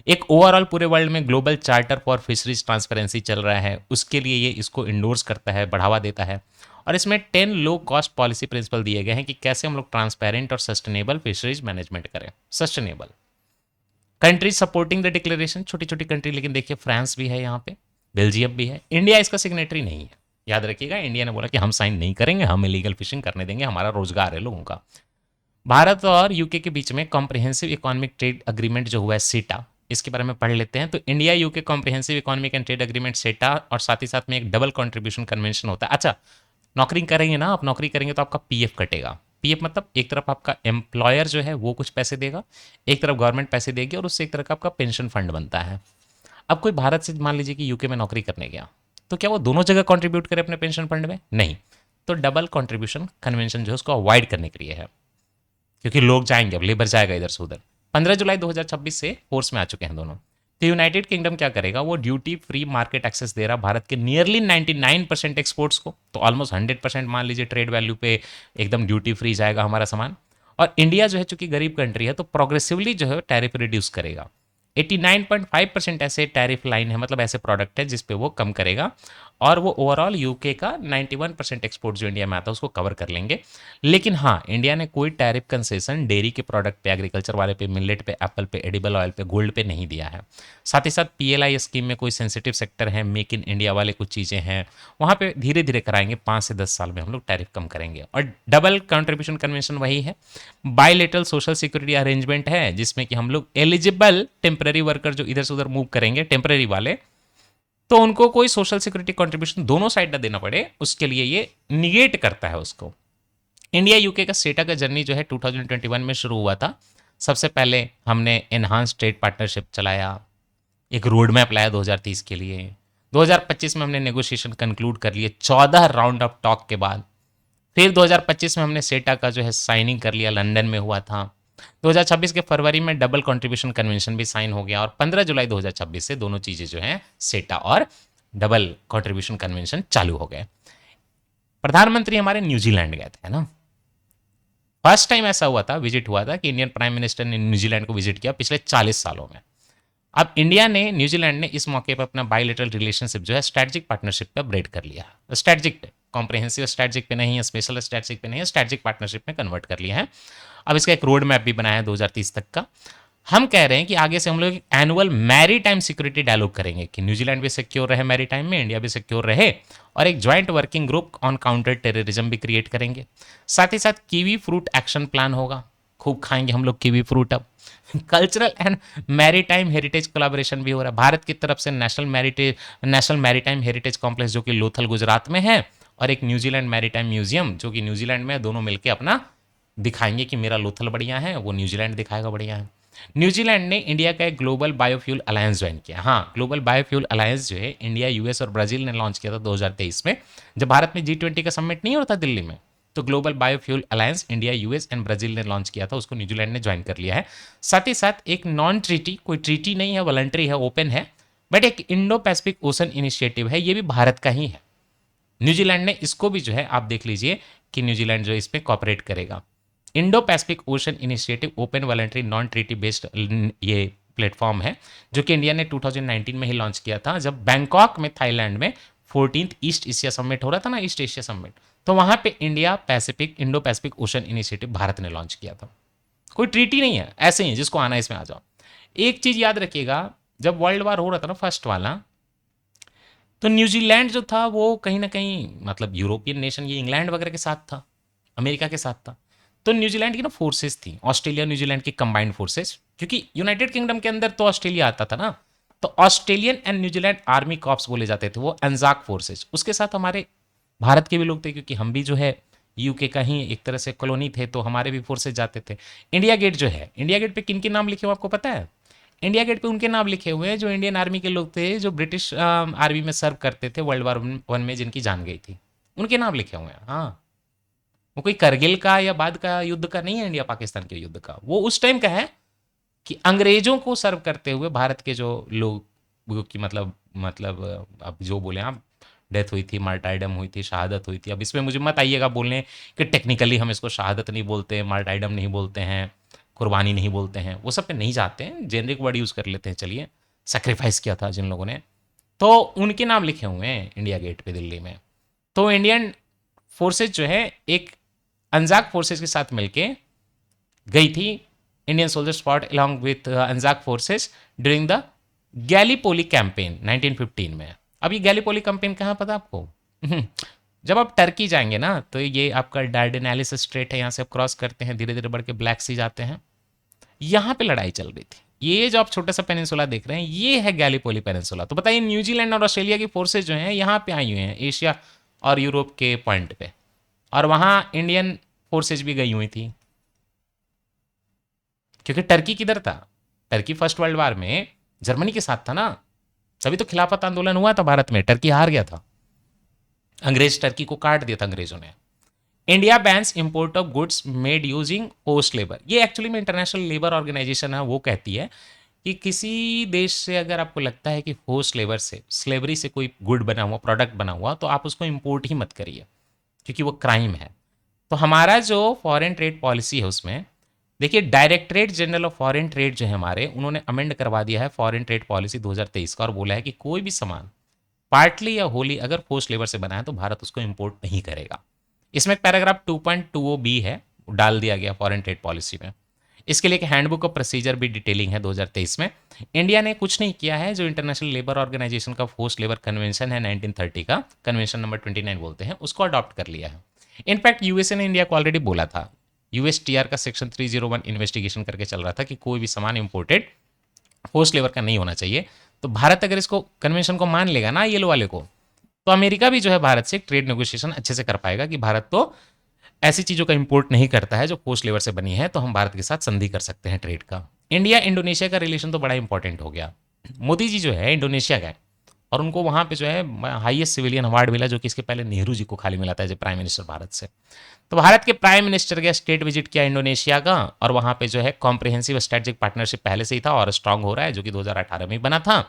एक ओवरऑल पूरे वर्ल्ड में global charter for fisheries transparency चल रहा है, उसके लिए ये इसको इंडोर्स करता है, बढ़ावा देता है। और इसमें 10 लो कॉस्ट पॉलिसी प्रिंसिपल दिए गए हैं कि कैसे हम लोग ट्रांसपेरेंट और सस्टेनेबल फिशरीज मैनेजमेंट करें। Sustainable countries supporting the declaration, छोटी छोटी कंट्री, लेकिन देखिए फ्रांस भी है यहाँ पे, बेल्जियम भी है, इंडिया इसका सिग्नेटरी नहीं है। याद रखिएगा, इंडिया ने बोला कि हम साइन नहीं करेंगे, हम इलीगल फिशिंग करने देंगे, हमारा रोजगार है लोगों का। भारत और यूके के बीच में कॉम्प्रिहेंसिव इकोनॉमिक ट्रेड अग्रीमेंट जो हुआ है सीटा, इसके बारे में पढ़ लेते हैं। तो India UK comprehensive economic and trade agreement सेटा, और साथ ही साथ में एक डबल कंट्रीब्यूशन कन्वेंशन होता है। अच्छा, नौकरी करेंगे ना आप, नौकरी करेंगे तो आपका पीएफ कटेगा। पीएफ मतलब एक तरफ आपका एम्प्लॉयर जो है वो कुछ पैसे देगा, एक तरफ गवर्नमेंट पैसे देगी, और उससे एक तरह का आपका पेंशन फंड बनता है। अब कोई भारत से मान लीजिए कि यूके में नौकरी करने गया, तो क्या वो दोनों जगह कंट्रीब्यूट करे अपने पेंशन फंड में? नहीं। तो डबल कंट्रीब्यूशन कन्वेंशन जो है उसको अवॉइड करने के लिए है, क्योंकि लोग जाएंगे, अब लेबर जाएगा इधर से उधर। 15 जुलाई 2026 से फोर्स में आ चुके हैं दोनों। तो यूनाइटेड किंगडम क्या करेगा, वो ड्यूटी फ्री मार्केट एक्सेस दे रहा भारत के नियरली 99% एक्सपोर्ट्स को, तो ऑलमोस्ट 100% मान लीजिए ट्रेड वैल्यू पे एकदम ड्यूटी फ्री जाएगा हमारा सामान। और इंडिया जो है चूंकि गरीब कंट्री है, तो प्रोग्रेसिवली जो है टैरिफ रिड्यूस करेगा। 89.5% ऐसे टैरिफ लाइन है, मतलब ऐसे प्रोडक्ट है जिसपे वो कम करेगा, और वो ओवरऑल यूके का 91% एक्सपोर्ट जो इंडिया में आता है उसको कवर कर लेंगे। लेकिन हाँ, इंडिया ने कोई टैरिफ कंसेशन डेयरी के प्रोडक्ट पे, एग्रीकल्चर वाले पे, मिलेट पे, एप्पल पे, एडिबल ऑयल पे, गोल्ड पे नहीं दिया है। साथ ही साथ पीएलआई स्कीम में कोई सेंसिटिव सेक्टर है, मेक इन इंडिया वाले कुछ चीज़ें हैं, वहाँ पे धीरे धीरे कराएंगे, 5 से 10 साल में हम लोग टैरिफ कम करेंगे। और डबल कंट्रीब्यूशन कन्वेंशन वही है, बायलेटरल सोशल सिक्योरिटी अरेंजमेंट है, जिसमें कि हम लोग एलिजिबल टेम्पररी वर्कर जो इधर से उधर मूव करेंगे, टेम्पररी वाले, तो उनको कोई सोशल सिक्योरिटी कंट्रीब्यूशन दोनों साइड ना देना पड़े, उसके लिए ये निगेट करता है उसको। इंडिया यूके का सेटा का जर्नी जो है 2021 में शुरू हुआ था। सबसे पहले हमने एनहांस ट्रेड पार्टनरशिप चलाया, एक रोड मैप लाया 2030 के लिए। 2025 में हमने नेगोशिएशन कंक्लूड कर लिए 14 राउंड ऑफ टॉक के बाद। फिर 2025 में हमने सेटा का जो है साइनिंग कर लिया, लंदन में हुआ था। 2026 के फरवरी में डबल कंट्रीब्यूशन कन्वेंशन भी साइन हो गया, और 15 जुलाई 2026 से दोनों चीज़ें जो हैं सेटा और डबल कंट्रीब्यूशन कन्वेंशन चालू हो गए। प्रधानमंत्री हमारे न्यूजीलैंड गए थे ना, फर्स्ट टाइम ऐसा हुआ था, विजिट हुआ था कि इंडियन प्राइम मिनिस्टर ने न्यूजीलैंड को विजिट किया पिछले 40 सालों में। अब इंडिया ने, न्यूजीलैंड ने इस मौके पर अपना बायलैटरल रिलेशनशिप जो है स्ट्रेटजिक पार्टनरशिप पे अपग्रेड कर लिया। स्ट्रेटजिक, कॉम्प्रिहेंसिव स्ट्रेटजिक पे नहीं है, स्पेशल स्ट्रेटजिक पे नहीं है, स्ट्रेटजिक पार्टनरशिप में कन्वर्ट कर लिया है। अब इसका एक रोड मैप भी बनाया है 2030 तक का। हम कह रहे हैं कि आगे से हम लोग annual maritime security dialogue करेंगे कि न्यूजीलैंड भी सिक्योर रहे मैरी टाइम में, इंडिया भी सिक्योर रहे, और एक joint working group on counter terrorism भी क्रिएट करेंगे। साथ ही साथ कीवी फ्रूट एक्शन प्लान होगा, खूब खाएंगे हम लोग कीवी फ्रूट। अब cultural and maritime heritage collaboration भी हो रहा है भारत की तरफ से, नेशनल मैरीटाइम हेरिटेज कॉम्प्लेक्स जो कि लोथल गुजरात में है, और एक न्यूजीलैंड मैरीटाइम म्यूजियम जो कि न्यूजीलैंड में, दोनों मिलकर अपना दिखाएंगे कि मेरा लोथल बढ़िया है, वो न्यूजीलैंड दिखाएगा बढ़िया है। न्यूजीलैंड ने इंडिया का एक ग्लोबल बायोफ्यूल अलायंस ज्वाइन किया। हाँ, ग्लोबल बायोफ्यूल अलायंस जो है इंडिया, यूएस और ब्राजील ने लॉन्च किया था 2023 में, जब भारत में G20 का समिट नहीं होता दिल्ली में, तो global biofuel alliance India, US and Brazil ने लॉन्च किया था, उसको न्यूजीलैंड ने ज्वाइन कर लिया है। साथ ही साथ एक नॉन ट्रीटी, कोई ट्रीटी नहीं है, वॉलंटरी है, ओपन है, बट एक इंडो पैसिफिक ओशन इनिशिएटिव है, ये भी भारत का ही है। न्यूजीलैंड ने इसको भी जो है, आप देख लीजिए कि न्यूजीलैंड जो इस पर कॉपरेट करेगा। Indo Pacific ocean initiative open voluntary non treaty based ये प्लेटफॉर्म है, जो कि इंडिया ने 2019 में ही लॉन्च किया था, जब बैंकॉक में, थाईलैंड में 14th ईस्ट एशिया समिट हो रहा था ना, ईस्ट एशिया समिट, तो वहां पे India Pacific, Indo Pacific ocean initiative Bharat ने लॉन्च किया था। कोई ट्रीटी नहीं है, ऐसे ही जिसको आना है इसमें आ जाओ। एक चीज याद रखिएगा, जब वर्ल्ड वार हो रहा था ना फर्स्ट वाला, तो न्यूजीलैंड जो था वो कहीं ना कहीं, मतलब यूरोपियन नेशन, ये इंग्लैंड वगैरह के साथ था, अमेरिका के साथ था। तो न्यूजीलैंड की ना फोर्सेस थी, ऑस्ट्रेलिया न्यूजीलैंड की कंबाइंड फोर्सेस, क्योंकि यूनाइटेड किंगडम के अंदर तो ऑस्ट्रेलिया आता था ना, तो Australian and New Zealand army corps बोले जाते थे वो, एंजाक फोर्सेस। उसके साथ हमारे भारत के भी लोग थे, क्योंकि हम भी जो है यूके का ही एक तरह से कॉलोनी थे, तो हमारे भी फोर्सेज जाते थे। इंडिया गेट जो है, इंडिया गेट पे किन के नाम लिखे हुए आपको पता है? इंडिया गेट पे उनके नाम लिखे हुए हैं जो इंडियन आर्मी के लोग थे, जो ब्रिटिश आर्मी में सर्व करते थे वर्ल्ड वॉर 1 में, जिनकी जान गई थी, उनके नाम लिखे हुए हैं। हाँ, वो कोई करगिल का या बाद का युद्ध का नहीं है, इंडिया पाकिस्तान के युद्ध का, वो उस टाइम का है कि अंग्रेजों को सर्व करते हुए भारत के जो लोग की मतलब अब जो बोले आप, डेथ हुई थी, मार्टाइडम हुई थी, शहादत हुई थी। अब इसमें मुझे मत आइएगा बोलने कि टेक्निकली हम इसको शहादत नहीं बोलते हैं, मार्टाइडम नहीं बोलते हैं, कुर्बानी नहीं बोलते हैं, वो सब पे नहीं जाते हैं, जेनरिक वर्ड यूज़ कर लेते हैं। चलिए, सेक्रीफाइस किया था जिन लोगों ने, तो उनके नाम लिखे हुए हैं इंडिया गेट पे दिल्ली में। तो इंडियन फोर्सेज जो है एक अंजाक फोर्सेज के साथ मिलके गई थी, Indian soldiers fought along with Anzac forces during the Gallipoli campaign 1915 में। अब ये गैलीपोली कैंपेन कहाँ पता आपको? जब आप टर्की जाएंगे ना, तो ये आपका डार्डेनेलिस स्ट्रेट है, यहाँ से आप क्रॉस करते हैं, धीरे धीरे बढ़ के ब्लैक सी जाते हैं, यहाँ पे लड़ाई चल रही थी। ये जो आप छोटा सा पेनिनसुला देख रहे हैं, ये है गैलीपोली पेनिनसुला। तो बताइए, न्यूजीलैंड और ऑस्ट्रेलिया की फोर्सेज जो हैं यहाँ पे आई हुई हैं, एशिया और यूरोप के पॉइंट पे, और वहाँ इंडियन फोर्सेज भी गई हुई थी, क्योंकि टर्की किधर था? टर्की फर्स्ट वर्ल्ड वार में जर्मनी के साथ था ना, तभी तो खिलाफत आंदोलन हुआ था भारत में, टर्की हार गया था, अंग्रेज टर्की को काट दिया था अंग्रेजों ने। India bans import of goods made using forced labour, ये एक्चुअली में इंटरनेशनल लेबर ऑर्गेनाइजेशन है, वो कहती है कि किसी देश से अगर आपको लगता है कि फोर्स्ड लेबर से, स्लेवरी से कोई गुड बना हुआ, प्रोडक्ट बना हुआ, तो आप उसको इंपोर्ट ही मत करिए, क्योंकि वो क्राइम है। तो हमारा जो फॉरेन ट्रेड पॉलिसी है उसमें देखिए, directorate general of foreign trade जो है हमारे, उन्होंने अमेंड करवा दिया है फॉरेन ट्रेड पॉलिसी 2023 का, और बोला है कि कोई भी सामान पार्टली या होली अगर फोर्स्ड लेबर से बना है तो भारत उसको इंपोर्ट नहीं करेगा। इसमें पैराग्राफ 2.20 बी है, डाल दिया गया फॉरेन ट्रेड पॉलिसी में। इसके लिए एक हैंडबुक ऑफ प्रोसीजर भी डिटेलिंग है 2023 में। इंडिया ने कुछ नहीं किया है, जो इंटरनेशनल लेबर ऑर्गेनाइजेशन का फोर्स्ड लेबर कन्वेंशन है 1930 का, कन्वेंशन नंबर 29 बोलते हैं, उसको अडॉप्ट कर लिया है। इनफैक्ट यूएसए ने इंडिया को ऑलरेडी बोला था, यूएसटीआर का सेक्शन 301 इन्वेस्टिगेशन करके चल रहा था कि कोई भी सामान इंपोर्टेड फोर्स्ड लेबर का नहीं होना चाहिए। तो भारत अगर इसको कन्वेंशन को मान लेगा ना, येलो वाले को, तो अमेरिका भी जो है भारत से ट्रेड नेगोशिएशन अच्छे से कर पाएगा कि भारत तो ऐसी चीज़ों का इंपोर्ट नहीं करता है जो फोर्स्ड लेबर से बनी है, तो हम भारत के साथ संधि कर सकते हैं ट्रेड का। इंडिया इंडोनेशिया का रिलेशन तो बड़ा इंपॉर्टेंट हो गया। मोदी जी जो है इंडोनेशिया गए, और उनको वहाँ पे जो है हाईएस्ट सिविलियन अवार्ड मिला, जो कि इसके पहले नेहरू जी को खाली मिला था as a prime minister Bharat से। तो भारत के प्राइम मिनिस्टर का स्टेट विजिट किया इंडोनेशिया का, और वहाँ पे जो है कॉम्प्रिहेंसिव स्ट्रेटेजिक पार्टनरशिप पहले से ही था और स्ट्रांग हो रहा है, जो कि 2018 में बना था।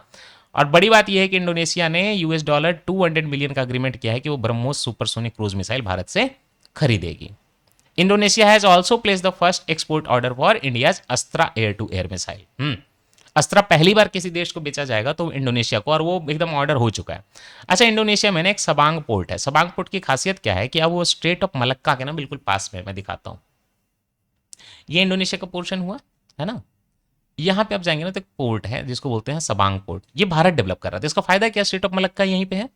और बड़ी बात यह है कि इंडोनेशिया ने $200 मिलियन का अग्रीमेंट किया है कि वो BrahMos supersonic cruise missile Bharat से खरीदेगी। Indonesia has also place the first export order for India's Astra air to air missile. Astra पहली बार किसी देश को बेचा जाएगा तो इंडोनेशिया को, और वो एकदम ऑर्डर हो चुका है। अच्छा, इंडोनेशिया में ना एक सबांग पोर्ट है। सबांग पोर्ट की खासियत क्या है कि अब वो स्ट्रेट ऑफ मलक्का के ना बिल्कुल पास में, मैं दिखाता हूँ, ये इंडोनेशिया का पोर्शन हुआ है ना। यहाँ पे आप जाएंगे ना तो एक पोर्ट है जिसको बोलते हैं सबांग पोर्ट, ये भारत डेवलप कर रहा था। इसका फायदा क्या, स्ट्रेट ऑफ मलक्का यहीं पे है,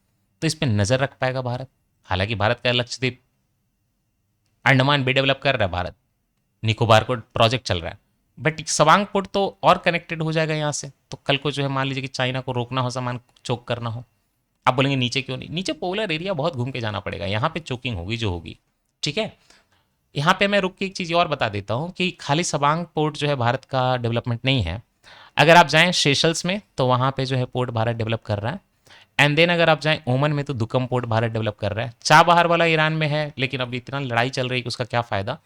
तो इस पर नजर रख पाएगा भारत। हालांकि भारत का लक्षद्वीप, अंडमान भी डेवलप कर रहा है भारत, निकोबार को प्रोजेक्ट चल रहा है, बट सवांग पोर्ट तो और कनेक्टेड हो जाएगा यहाँ से। तो कल को जो है मान लीजिए कि चाइना को रोकना हो, सामान चोक करना हो, आप बोलेंगे नीचे क्यों नहीं, नीचे पोलर एरिया बहुत घूम के जाना पड़ेगा, यहाँ पे चोकिंग होगी जो होगी, ठीक है। यहाँ पे मैं रुक के एक चीज़ और बता देता हूँ कि खाली सबांग पोर्ट जो है भारत का डेवलपमेंट नहीं है। अगर आप जाएं सेशल्स में तो वहाँ पे जो है पोर्ट भारत डेवलप कर रहा है। एंड देन अगर आप जाएं ओमन में तो दुकम पोर्ट भारत डेवलप कर रहा है। चाबहार वाला ईरान में है, लेकिन अभी इतना लड़ाई चल रही है कि उसका क्या फ़ायदा।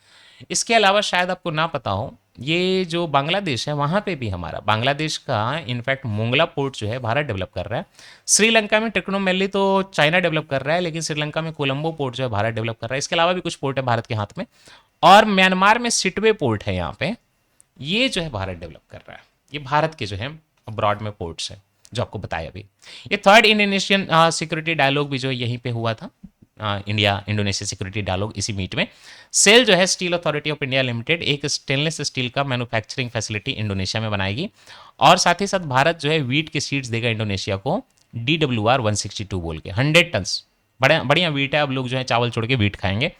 इसके अलावा शायद आपको ना पता हो, ये जो बांग्लादेश है वहाँ पे भी हमारा, बांग्लादेश का इनफैक्ट मोंगला पोर्ट जो है भारत डेवलप कर रहा है। श्रीलंका में टिक्नोमेली तो चाइना डेवलप कर रहा है, लेकिन श्रीलंका में कोलंबो पोर्ट जो है भारत डेवलप कर रहा है। इसके अलावा भी कुछ पोर्ट है भारत के हाथ में, और म्यांमार में सिटवे पोर्ट है यहाँ पे, ये जो है भारत डेवलप कर रहा है। ये भारत के जो है अब्रॉड में पोर्ट्स है जो आपको बताया अभी। ये थर्ड इंडोनेशियन सिक्योरिटी डायलॉग भी जो है यहीं पे हुआ था, इंडिया इंडोनेशिया सिक्योरिटी डायलॉग। इसी मीट में सेल जो है steel authority of India limited एक स्टेनलेस स्टील का मैन्युफैक्चरिंग फैसिलिटी इंडोनेशिया में बनाएगी, और साथ ही साथ भारत जो है वीट के सीड्स देगा इंडोनेशिया को, DWR 162 बोल के 100 टन। बढ़िया बढ़िया वीट है, अब लोग जो है चावल छोड़ के वीट खाएंगे।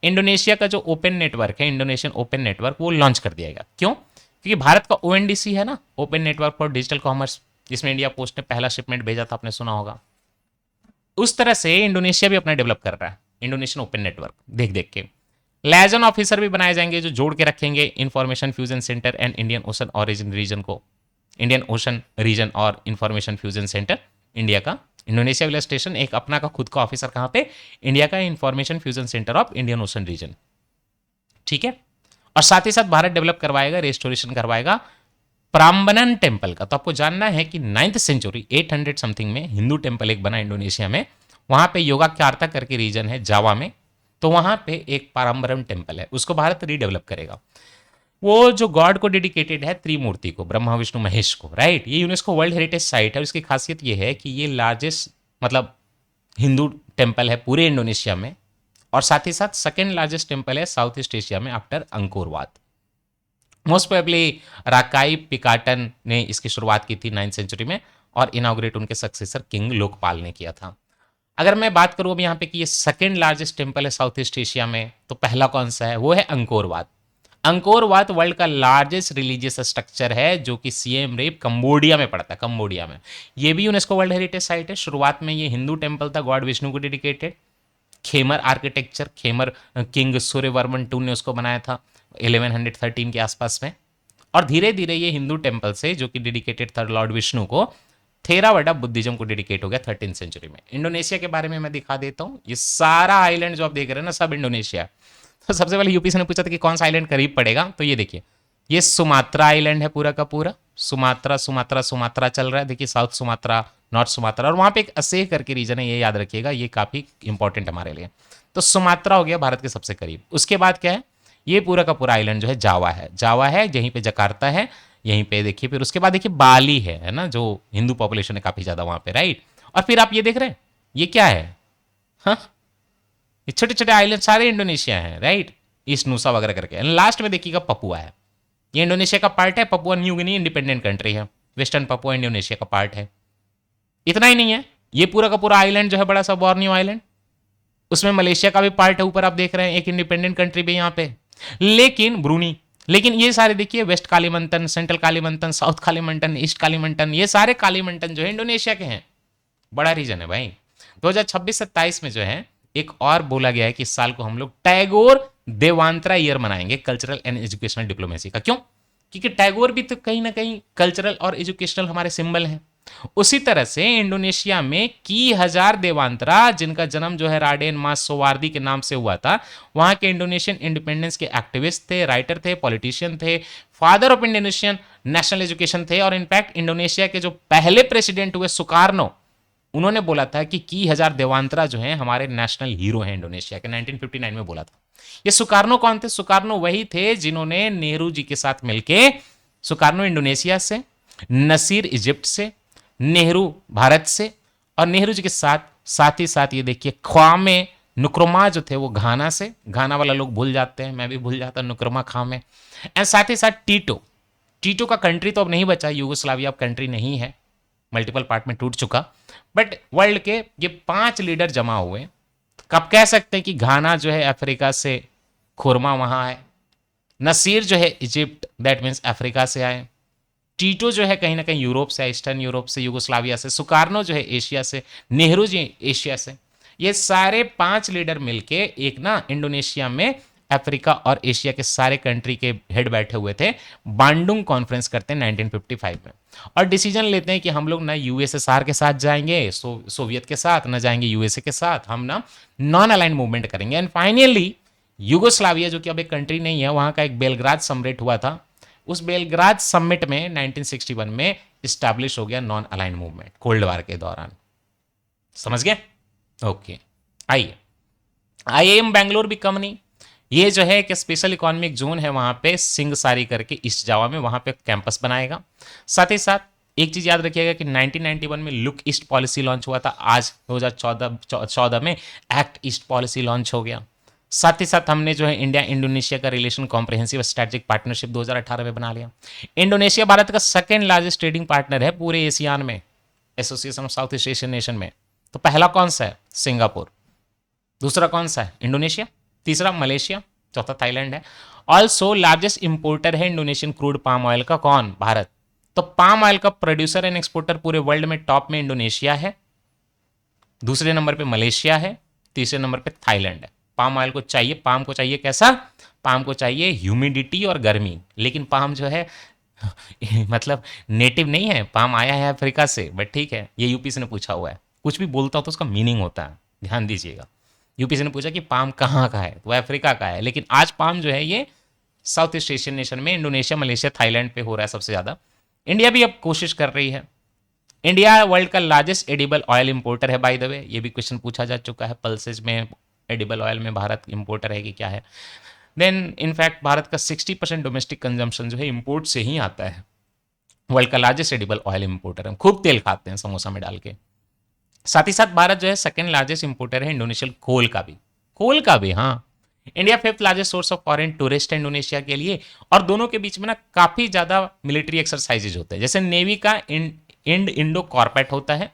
इंडोनेशिया का जो ओपन नेटवर्क है, इंडोनेशियन ओपन नेटवर्क, वो लॉन्च कर दिया गया। क्यों? क्योंकि भारत का ओएनडीसी है ना, open network for digital commerce, जिसमें इंडिया पोस्ट ने पहला शिपमेंट भेजा था, आपने सुना होगा। उस तरह से इंडोनेशिया भी अपना डेवलप कर रहा है इंडोनेशियन ओपन नेटवर्क देख देख के। लाइजन ऑफिसर भी बनाए जाएंगे जो जोड़ के रखेंगे information fusion centre and Indian Ocean origin region को, इंडियन ओशन रीजन और इंफॉर्मेशन फ्यूजन सेंटर इंडिया का। इंडोनेशिया वाला स्टेशन एक अपना का खुद का ऑफिसर कहां पे, इंडिया का information fusion centre of Indian Ocean region. ठीक है। और साथ ही साथ भारत डेवलप करवाएगा, रेस्टोरेशन करवाएगा प्राम्बनन टेम्पल का। तो आपको जानना है कि 9th सेंचुरी 800 समथिंग में हिंदू टेम्पल एक बना इंडोनेशिया में, वहां पे योगाक्यार्ता करके रीजन है जावा में, तो वहां पे एक प्राम्बनम टेम्पल है, उसको भारत रीडेवलप करेगा। वो जो गॉड को डेडिकेटेड है, त्रिमूर्ति को, ब्रह्मा विष्णु महेश को, राइट। ये यूनेस्को वर्ल्ड हेरिटेज साइट है। उसकी खासियत ये है कि ये लार्जेस्ट मतलब हिंदू टेम्पल है पूरे इंडोनेशिया में, और साथ ही साथ सेकेंड लार्जेस्ट टेम्पल है साउथ ईस्ट एशिया में after Angkor Wat. Most probably Rakai Pikatan ने इसकी शुरुआत की थी 9th सेंचुरी में, और इनाग्रेट उनके सक्सेसर किंग लोकपाल ने किया था। अगर मैं बात करूं अब यहाँ पे कि ये सेकेंड लार्जेस्ट टेम्पल है साउथ ईस्ट एशिया में, तो पहला कौन सा है, वो है Angkor Wat. Angkor Wat world का लार्जेस्ट रिलीजियस स्ट्रक्चर है जो कि सिएम रेप कंबोडिया में पड़ता है, कंबोडिया में। ये भी यूनेस्को वर्ल्ड हेरिटेज साइट है। शुरुआत में ये हिंदू टेम्पल था, गॉड विष्णु को dedicated. Khmer architecture, Khmer king Suryavarman two ने उसको बनाया था 1113 के आसपास में। और धीरे धीरे ये हिंदू टेम्पल से, जो कि डेडिकेटेड था लॉर्ड विष्णु को, थेरावाडा बुद्धिज्म को डेडिकेट हो गया 13th सेंचुरी में। इंडोनेशिया के बारे में मैं दिखा देता हूँ। ये सारा आइलैंड जो आप देख रहे हैं ना, सब इंडोनेशिया। तो सबसे पहले यूपी से ने पूछा था कि कौन सा आइलैंड करीब पड़ेगा, तो ये देखिए, ये सुमात्रा आइलैंड है पूरा का पूरा। सुमात्रा सुमात्रा सुमात्रा चल रहा है, देखिए साउथ सुमात्रा, नॉर्थ सुमात्रा, और वहां पे एक असेह करके रीजन है, ये याद रखिएगा, ये काफी इंपॉर्टेंट हमारे लिए। तो सुमात्रा हो गया भारत के सबसे करीब। उसके बाद क्या है, ये पूरा का पूरा आइलैंड जो है जावा है, जावा है, यहीं पे जकार्ता है, यहीं पे देखिए। फिर उसके बाद देखिए बाली है ना, जो हिंदू पॉपुलेशन है काफी ज्यादा वहां पे, राइट। और फिर आप ये देख रहे हैं, ये क्या है, हाँ, ये छोटे छोटे आइलैंड सारे इंडोनेशिया हैं, राइट। ईस्ट नूसा वगैरह करके। लास्ट में देखिएगा पपुआ है, ये इंडोनेशिया का पार्ट है। Papua New Guinea independent country है, वेस्टर्न पपुआ इंडोनेशिया का पार्ट है। इतना ही नहीं है, ये पूरा का पूरा आइलैंड जो है बड़ा सा बोर्नियो आइलैंड, उसमें मलेशिया का भी पार्ट है, ऊपर आप देख रहे हैं एक इंडिपेंडेंट कंट्री भी यहाँ पे, लेकिन ब्रूनी। लेकिन ये सारे देखिए, वेस्ट कालीमंटन, सेंट्रल कालीमंटन, साउथ कालीमंटन, ईस्ट कालीमंटन, ये सारे कालीमंटन जो है इंडोनेशिया के हैं। बड़ा रीजन है भाई। 2026-27 में जो है एक और बोला गया है कि इस साल को हम लोग टैगोर देवांतरा ईयर मनाएंगे, कल्चरल एंड एजुकेशनल डिप्लोमेसी का। क्यों? क्योंकि टैगोर भी तो कहीं ना कहीं कल्चरल और एजुकेशनल हमारे सिंबल हैं। उसी तरह से इंडोनेशिया में की हजार देवांतरा, जिनका जन्म जो है राडेन मास सोवार्दी के नाम से हुआ था, वहां के इंडोनेशियन इंडिपेंडेंस के एक्टिविस्ट थे, राइटर थे, पॉलिटिशियन थे, father of Indonesian national education थे। और इनफैक्ट इंडोनेशिया के जो पहले प्रेसिडेंट हुए सुकार्नो, उन्होंने बोला था कि हजार देवांतरा जो हैं हमारे नेशनल हीरो हैं इंडोनेशिया के, 1959 में बोला था। ये सुकार्नो कौन थे? सुकार्नो वही थे जिन्होंने नेहरू जी के साथ मिलके, सुकार्नो इंडोनेशिया से, नसीर इजिप्ट से, नेहरू भारत से, और नेहरू जी के साथ ही साथ ये देखिए ख्वामे नुक्रमा जो थे वो घाना से। घाना वाला लोग भूल जाते हैं, मैं भी भूल जाता, नुक्रमा खामे। एंड साथ ही साथ टीटो, टीटो का कंट्री तो अब नहीं बचा, यूगोस्लाविया अब कंट्री नहीं है, मल्टीपल पार्ट में टूट चुका। बट वर्ल्ड के ये 5 लीडर जमा हुए। कब कह सकते हैं कि घाना जो है अफ्रीका से, खुरमा वहां है, नसीर जो है इजिप्ट, दैट मीन्स अफ्रीका से आए, टीटो जो है कहीं ना कहीं यूरोप से, ईस्टर्न यूरोप से, यूगोस्लाविया से, सुकार्नो जो है एशिया से, नेहरू जी एशिया से। ये सारे 5 लीडर मिलके एक ना इंडोनेशिया में अफ्रीका और एशिया के सारे कंट्री के हेड बैठे हुए थे, बांडुंग कॉन्फ्रेंस करते हैं 1955 में, और डिसीजन लेते हैं कि हम लोग ना यूएसएसआर के साथ जाएंगे, सोवियत के साथ ना जाएंगे, यूएसए के साथ, हम ना नॉन अलाइन मूवमेंट करेंगे। एंड फाइनली यूगोस्लाविया जो कि अब एक कंट्री नहीं है, वहां का एक बेलग्राद समिट हुआ था। उस बेलग्राद समिट में 1961 में स्टैब्लिश हो गया non align movement, cold war के दौरान। समझ गए? ओके, आइए। आईआईएम बैंगलोर भी कम नहीं, ये जो है एक स्पेशल इकोनॉमिक जोन है वहां पे, सिंगसारी करके ईस्ट जावा में, वहां पे कैंपस बनाएगा। साथ ही साथ एक चीज याद रखिएगा कि 1991 में लुक ईस्ट पॉलिसी लॉन्च हुआ था, आज 2014 में एक्ट ईस्ट पॉलिसी लॉन्च हो गया। साथ ही साथ हमने जो है इंडिया इंडोनेशिया का रिलेशन कॉम्प्रिहेंसिव स्ट्रेटेजिक पार्टनरशिप 2018 में बना लिया। इंडोनेशिया भारत का सेकंड लार्जेस्ट ट्रेडिंग पार्टनर है पूरे एशियान में, association of south east Asian nation में। तो पहला कौन सा है? सिंगापुर। दूसरा कौन सा है? इंडोनेशिया। तीसरा मलेशिया, चौथा थाईलैंड है। ऑल्सो लार्जेस्ट इंपोर्टर है इंडोनेशियन क्रूड पाम ऑयल का कौन? भारत। तो पाम ऑयल का प्रोड्यूसर एंड एक्सपोर्टर पूरे वर्ल्ड में टॉप में इंडोनेशिया है, दूसरे नंबर पे मलेशिया है, तीसरे नंबर पे थाईलैंड है। पाम ऑयल को चाहिए, पाम को चाहिए कैसा? पाम को चाहिए ह्यूमिडिटी और गर्मी, लेकिन पाम जो है मतलब नेटिव नहीं है, पाम आया है अफ्रीका से, बट ठीक है, ये यूपी से ने पूछा हुआ है। कुछ भी बोलता हो तो उसका मीनिंग होता है, ध्यान दीजिएगा। यूपी से ने पूछा कि पाम कहाँ का है, तो वह अफ्रीका का है, लेकिन आज पाम जो है ये साउथ ईस्ट एशियन नेशन में इंडोनेशिया, मलेशिया, थाईलैंड पे हो रहा है सबसे ज़्यादा। इंडिया भी अब कोशिश कर रही है। इंडिया वर्ल्ड का लार्जेस्ट एडिबल ऑयल इंपोर्टर है, बाय द वे, ये भी क्वेश्चन पूछा जा चुका है, पल्सेज में एडिबल ऑयल में भारत इंपोर्टर है कि क्या है। देन इनफैक्ट भारत का 60% डोमेस्टिक कंजम्पशन जो है इंपोर्ट से ही आता है। वर्ल्ड का लार्जेस्ट एडिबल ऑयल इंपोर्टर है, खूब तेल खाते हैं समोसा में डाल के। साथ ही साथ भारत जो है सेकंड लार्जेस्ट इंपोर्टर है इंडोनेशियल कोल का भी, कोल का भी, हाँ। India fifth largest source of foreign tourist है इंडोनेशिया के लिए। और दोनों के बीच में ना काफी ज्यादा मिलिट्री एक्सरसाइजेज होते हैं, जैसे नेवी का इंडो कॉर्पेट होता है,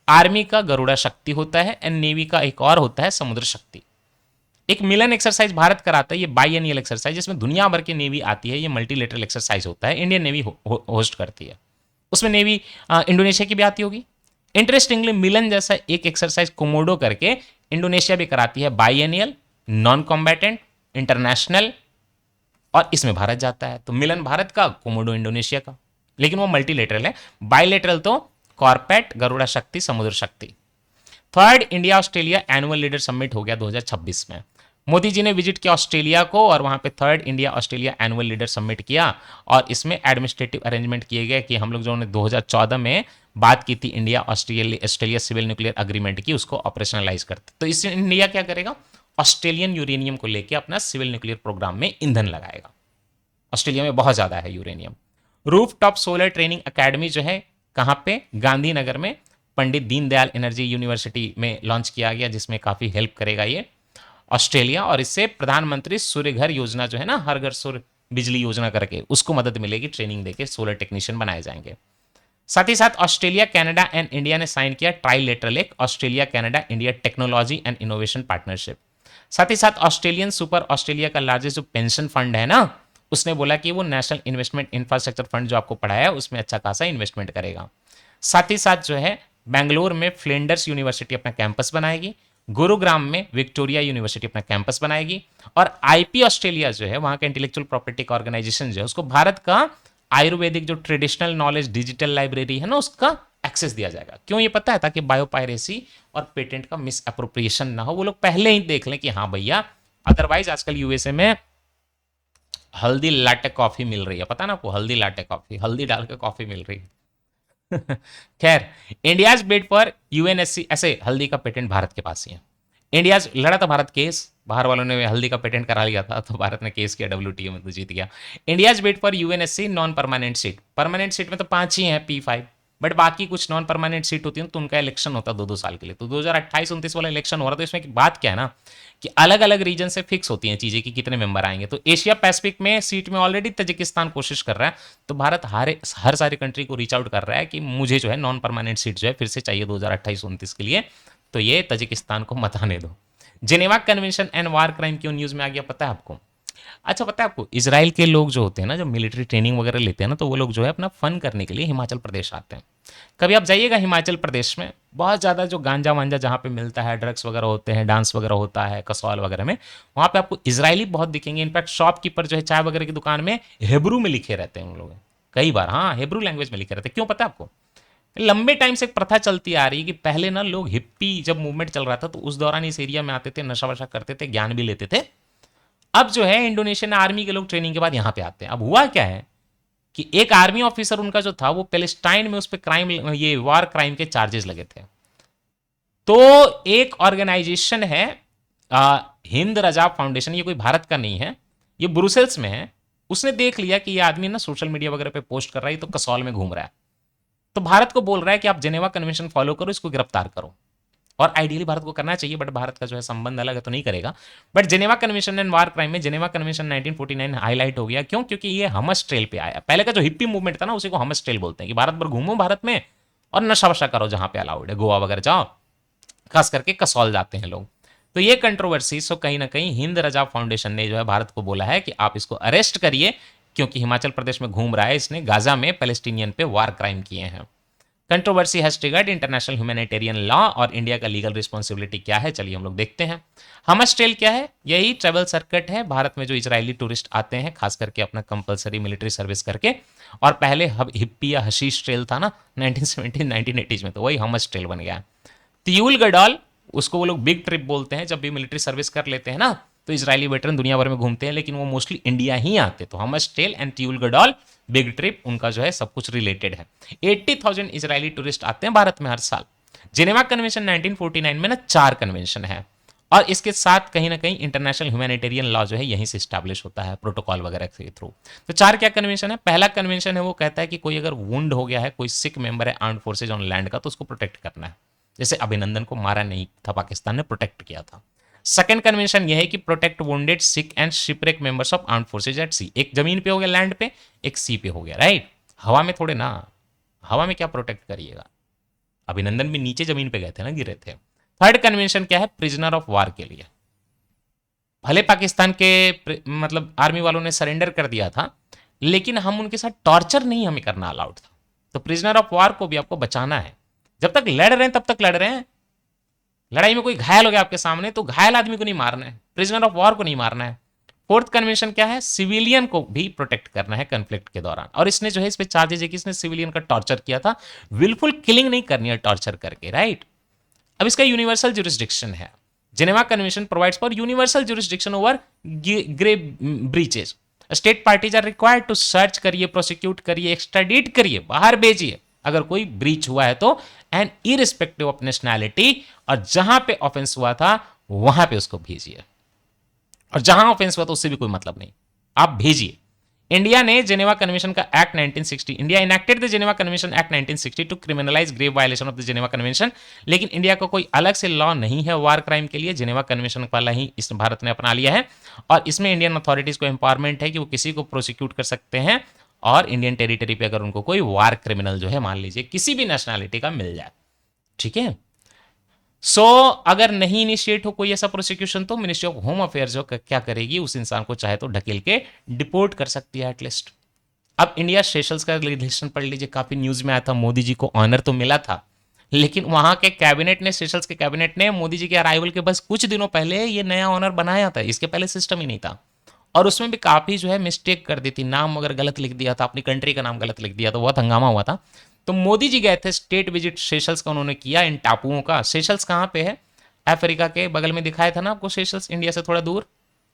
आर्मी का गरुड़ा शक्ति होता है, एंड नेवी का एक और होता है समुद्र शक्ति। एक मिलन एक्सरसाइज भारत कराता है, ये बाइएनियल एक्सरसाइज, जिसमें दुनिया भर की नेवी आती है, ये मल्टीलेटरल एक्सरसाइज होता है, इंडियन नेवी होस्ट करती है। उसमें नेवी इंडोनेशिया की भी आती होगी। इंटरेस्टिंगली मिलन जैसा एक एक्सरसाइज कोमोडो करके इंडोनेशिया भी कराती है, बाइएनियल, नॉन कॉम्बैटेंट, इंटरनेशनल, और इसमें भारत जाता है। तो मिलन भारत का, कोमोडो इंडोनेशिया का, लेकिन वो मल्टीलेटरल है। बाइलेटरल तो कॉर्पेट, गरुड़ा शक्ति, समुद्र शक्ति। Third India Australia annual leader summit हो गया 2026 में। मोदी जी ने विजिट किया ऑस्ट्रेलिया को, और वहां पे third India Australia annual leader summit किया, और इसमें एडमिनिस्ट्रेटिव अरेंजमेंट किए गए कि हम लोग जो 2014 में बात की थी India Australia civil nuclear agreement की, उसको ऑपरेशनलाइज करते। तो इससे इंडिया क्या करेगा? ऑस्ट्रेलियन यूरेनियम को लेकर अपना सिविल न्यूक्लियर प्रोग्राम में ईंधन लगाएगा। ऑस्ट्रेलिया में बहुत ज्यादा है uranium. Roof top solar training academy जो है कहां पे? गांधीनगर में पंडित दीनदयाल एनर्जी यूनिवर्सिटी में लॉन्च किया गया, जिसमें काफी हेल्प करेगा ये ऑस्ट्रेलिया। और इससे प्रधानमंत्री सूर्य घर योजना जो है ना, हर घर सूर्य बिजली योजना करके, उसको मदद मिलेगी, ट्रेनिंग देके सोलर टेक्नीशियन बनाए जाएंगे। साथ ही साथ ऑस्ट्रेलिया, कनाडा एंड इंडिया ने साइन किया ट्राइलेटरल एक Australia Canada India technology and innovation partnership. साथ ही साथ ऑस्ट्रेलियन सुपर ऑस्ट्रेलिया का लार्जेस्ट जो पेंशन फंड है ना, उसने बोला कि वो नेशनल इन्वेस्टमेंट इंफ्रास्ट्रक्चर फंड जो आपको पढ़ाया है उसमें अच्छा खासा इन्वेस्टमेंट करेगा। साथ ही साथ जो है बेंगलोर में फ्लेंडर्स यूनिवर्सिटी अपना कैंपस बनाएगी, गुरुग्राम में विक्टोरिया यूनिवर्सिटी अपना कैंपस बनाएगी, और आईपी ऑस्ट्रेलिया जो है वहां का इंटेलेक्चुअल प्रॉपर्टी का ऑर्गेनाइजेशन जो है उसको भारत का आयुर्वेदिक जो ट्रेडिशनल नॉलेज डिजिटल लाइब्रेरी है ना, उसका एक्सेस दिया जाएगा। क्यों ये पता है? ताकि बायोपायरेसी और पेटेंट का मिस अप्रोप्रिएशन ना हो, वो लोग पहले ही देख लें कि हाँ भैया। अदरवाइज आजकल यूएसए में हल्दी लाटे कॉफी मिल रही है, पता ना आपको? हल्दी लाटे कॉफी, हल्दी डाल के कॉफी मिल रही है। खैर, इंडियाज बिड फॉर यूएनएससी, ऐसे हल्दी का पेटेंट भारत के पास ही है। इंडियाज लड़ा था भारत केस, बाहर वालों ने हल्दी का पेटेंट करा लिया था, तो भारत ने केस किया, डब्ल्यूटीओ में तो जीत गया। India's bid for UNSC non permanent seat, permanent seat में तो 5 ही हैं, P5, बट बाकी कुछ नॉन परमानेंट सीट होती है तो उनका इलेक्शन होता है 2-2 साल के लिए। तो 2028-29 वाला इलेक्शन हो रहा था। तो इसमें बात क्या है ना कि अलग अलग रीजन से फिक्स होती हैं चीजें कि कितने मेंबर आएंगे। तो एशिया पैसिफिक में सीट में ऑलरेडी तजिकिस्तान कोशिश कर रहा है, तो भारत हर सारी कंट्री को रीच आउट कर रहा है कि मुझे जो है नॉन परमानेंट सीट जो है फिर से चाहिए 2028-29 के लिए, तो ये तजिकिस्तान को मत आने दो। Geneva convention and war crime क्यों न्यूज में आ गया पता है आपको? अच्छा, पता है आपको इजराइल के लोग जो होते हैं ना, जब मिलिट्री ट्रेनिंग वगैरह लेते हैं ना, तो वो लोग जो है अपना फन करने के लिए हिमाचल प्रदेश आते हैं। कभी आप जाइएगा हिमाचल प्रदेश में, बहुत ज़्यादा जो गांजा वांजा जहाँ पे मिलता है, ड्रग्स वगैरह होते हैं, डांस वगैरह होता है, कसौल वगैरह में, वहाँ पे आपको इजरायली बहुत दिखेंगे। इनफैक्ट शॉपकीपर जो है चाय वगैरह की दुकान में हेब्रू में लिखे रहते हैं उन लोग, कई बार, हाँ, हेब्रू लैंग्वेज में लिखे रहते हैं। क्यों पता है आपको? लंबे टाइम से एक प्रथा चलती आ रही है कि पहले ना लोग हिप्पी जब मूवमेंट चल रहा था तो उस दौरान इस एरिया में आते थे, नशा वशा करते थे, ज्ञान भी लेते थे। अब जो है इंडोनेशियन आर्मी के लोग ट्रेनिंग के बाद यहां पे आते हैं। अब हुआ क्या है कि एक आर्मी ऑफिसर उनका जो था वो पैलेस्टाइन में उस पर क्राइम, ये वार क्राइम के चार्जेस लगे थे। तो एक ऑर्गेनाइजेशन है हिंद रजा फाउंडेशन, ये कोई भारत का नहीं है, ये ब्रुसेल्स में है। उसने देख लिया कि ये आदमी ना सोशल मीडिया वगैरह पे पोस्ट कर रहा है, तो कसौल में घूम रहा है, तो भारत को बोल रहा है कि आप जेनेवा कन्वेंशन फॉलो करो, इसको गिरफ्तार करो। और आइडियली भारत को करना चाहिए, बट भारत का जो है संबंध अलग है तो नहीं करेगा। But Geneva convention and war crime में जेनेवा कन्वेंशन 1949 हाईलाइट हो गया। क्यों? क्योंकि ये हमस ट्रेल पे आया। पहले का जो हिप्पी मूवमेंट था ना, उसी को हमस ट्रेल बोलते हैं कि भारत भर घूमो भारत में और नशा वशा करो जहां पे अलाउड है, गोवा वगैरह जाओ, खास करके कसौल जाते हैं लोग। तो ये कंट्रोवर्सी सो कहीं ना कहीं हिंद रजा फाउंडेशन ने जो है भारत को बोला है कि आप इसको अरेस्ट करिए, क्योंकि हिमाचल प्रदेश में घूम रहा है, इसने गाजा में पैलेस्टीनियन पे वार क्राइम किए हैं। Controversy has triggered international humanitarian law, और इंडिया का लीगल रिस्पॉन्सिबिलिटी क्या है, चलिए हम लोग देखते हैं। हमस ट्रेल क्या है? यही ट्रेवल सर्किट है भारत में जो इजरायली टूरिस्ट आते हैं, खास करके अपना कंपलसरी मिलिट्री सर्विस करके। और पहले हिप्पी या हशीश ट्रेल था ना 1970 1980 में, तो वही हमस ट्रेल बन गया। तियुल गडॉल, उसको वो लोग बिग ट्रिप बोलते हैं, जब भी मिलिट्री सर्विस कर लेते हैं ना तो इजरायली वेटरन दुनिया भर में घूमते हैं, लेकिन वो मोस्टली इंडिया ही आते। तो हमस ट्रेल एंड तियुल गडॉल बिग ट्रिप, उनका जो है सब कुछ रिलेटेड है। 80,000 इजरायली टूरिस्ट आते हैं भारत में हर साल। जिनेवा कन्वेंशन 1949 में ना 4 कन्वेंशन है, और इसके साथ कहीं ना कहीं इंटरनेशनल ह्यूमैनिटेरियन लॉ जो है यहीं से स्टैब्लिश होता है प्रोटोकॉल वगैरह के थ्रू। तो 4 क्या कन्वेंशन है? पहला कन्वेंशन है वो कहता है कि कोई अगर वुंड हो गया है, कोई सिक मेंबर है आर्म्ड फोर्सेज ऑन लैंड का, तो उसको प्रोटेक्ट करना है। जैसे अभिनंदन को मारा नहीं था, पाकिस्तान ने प्रोटेक्ट किया था। सेकंड कन्वेंशन यह है कि protect wounded sick and shipwreck members of armed forces at sea. एक जमीन पे हो गया लैंड पे, एक सी पे हो गया, राइट। हवा में थोड़े ना, हवा में क्या प्रोटेक्ट करिएगा। अभिनंदन भी नीचे जमीन पे गए थे ना, गिरे थे। थर्ड कन्वेंशन क्या है? प्रिजनर ऑफ वार के लिए। भले पाकिस्तान के मतलब आर्मी वालों ने सरेंडर कर दिया था, लेकिन हम उनके साथ टॉर्चर नहीं हमें करना अलाउड था। तो प्रिजनर ऑफ वार को भी आपको बचाना है। जब तक लड़ रहे हैं तब तक लड़ रहे हैं। लड़ाई में कोई घायल हो गया आपके सामने, तो घायल आदमी को नहीं मारना है, प्रिजनर ऑफ वॉर को नहीं मारना है। फोर्थ कन्वेंशन क्या है? सिविलियन को भी प्रोटेक्ट करना है कन्फ्लिक्ट के दौरान। और इसने जो है इस पे चार्जेस है कि इसने सिविलियन का टॉर्चर किया था। विलफुल किलिंग नहीं करनी है टॉर्चर करके, राइट। अब इसका यूनिवर्सल जुरिस्डिक्शन है। Geneva convention provides for universal jurisdiction over grave breaches. State parties are required to search करिए, प्रोसिक्यूट करिए, एक्स्ट्राडिट करिए, बाहर भेजिए अगर कोई ब्रीच हुआ है तो, एंड इरिस्पेक्टिव ऑफ नेशनैलिटी। और जहां पे ऑफेंस हुआ था वहां पे उसको भेजिए, और जहां ऑफेंस हुआ तो उससे भी कोई मतलब नहीं, आप भेजिए। इंडिया ने जेनेवा कन्वेंशन का एक्ट 1960, India enacted the Geneva convention act 1960 to criminalise grave violation of the Geneva convention. लेकिन इंडिया का कोई अलग से लॉ नहीं है वार क्राइम के लिए, जेनेवा कन्वेंशन वाला ही इस भारत ने अपना लिया है। और इसमें इंडियन अथॉरिटीज को एम्पावरमेंट है कि वो किसी को प्रोसिक्यूट कर सकते हैं, और इंडियन टेरिटरी पे अगर उनको कोई वार क्रिमिनल जो है मान लीजिए किसी भी नेशनैलिटी का मिल जाए, ठीक है। सो अगर नहीं इनिशिएट हो कोई ऐसा प्रोसिक्यूशन, तो मिनिस्ट्री ऑफ होम अफेयर जो क्या करेगी, उस इंसान को चाहे तो ढकेल के डिपोर्ट कर सकती है एटलीस्ट। अब इंडिया सेशल्स का लेजिस्लेशन पढ़ लीजिए, काफी न्यूज में आया था, मोदी जी को ऑनर तो मिला था, लेकिन वहां के कैबिनेट ने, सेशल्स के कैबिनेट ने मोदी जी के अराइवल के बस कुछ दिनों पहले ये नया ऑनर बनाया था। इसके पहले सिस्टम ही नहीं था, और उसमें भी काफी जो है मिस्टेक कर दी थी, नाम अगर गलत लिख दिया था, अपनी कंट्री का नाम गलत लिख दिया, तो बहुत हंगामा हुआ था। तो मोदी जी गए थे, स्टेट विजिट सेशल्स का उन्होंने किया, इन टापुओं का। सेशल्स कहाँ पे है? अफ्रीका के बगल में दिखाया था ना आपको सेशल्स, इंडिया से थोड़ा दूर।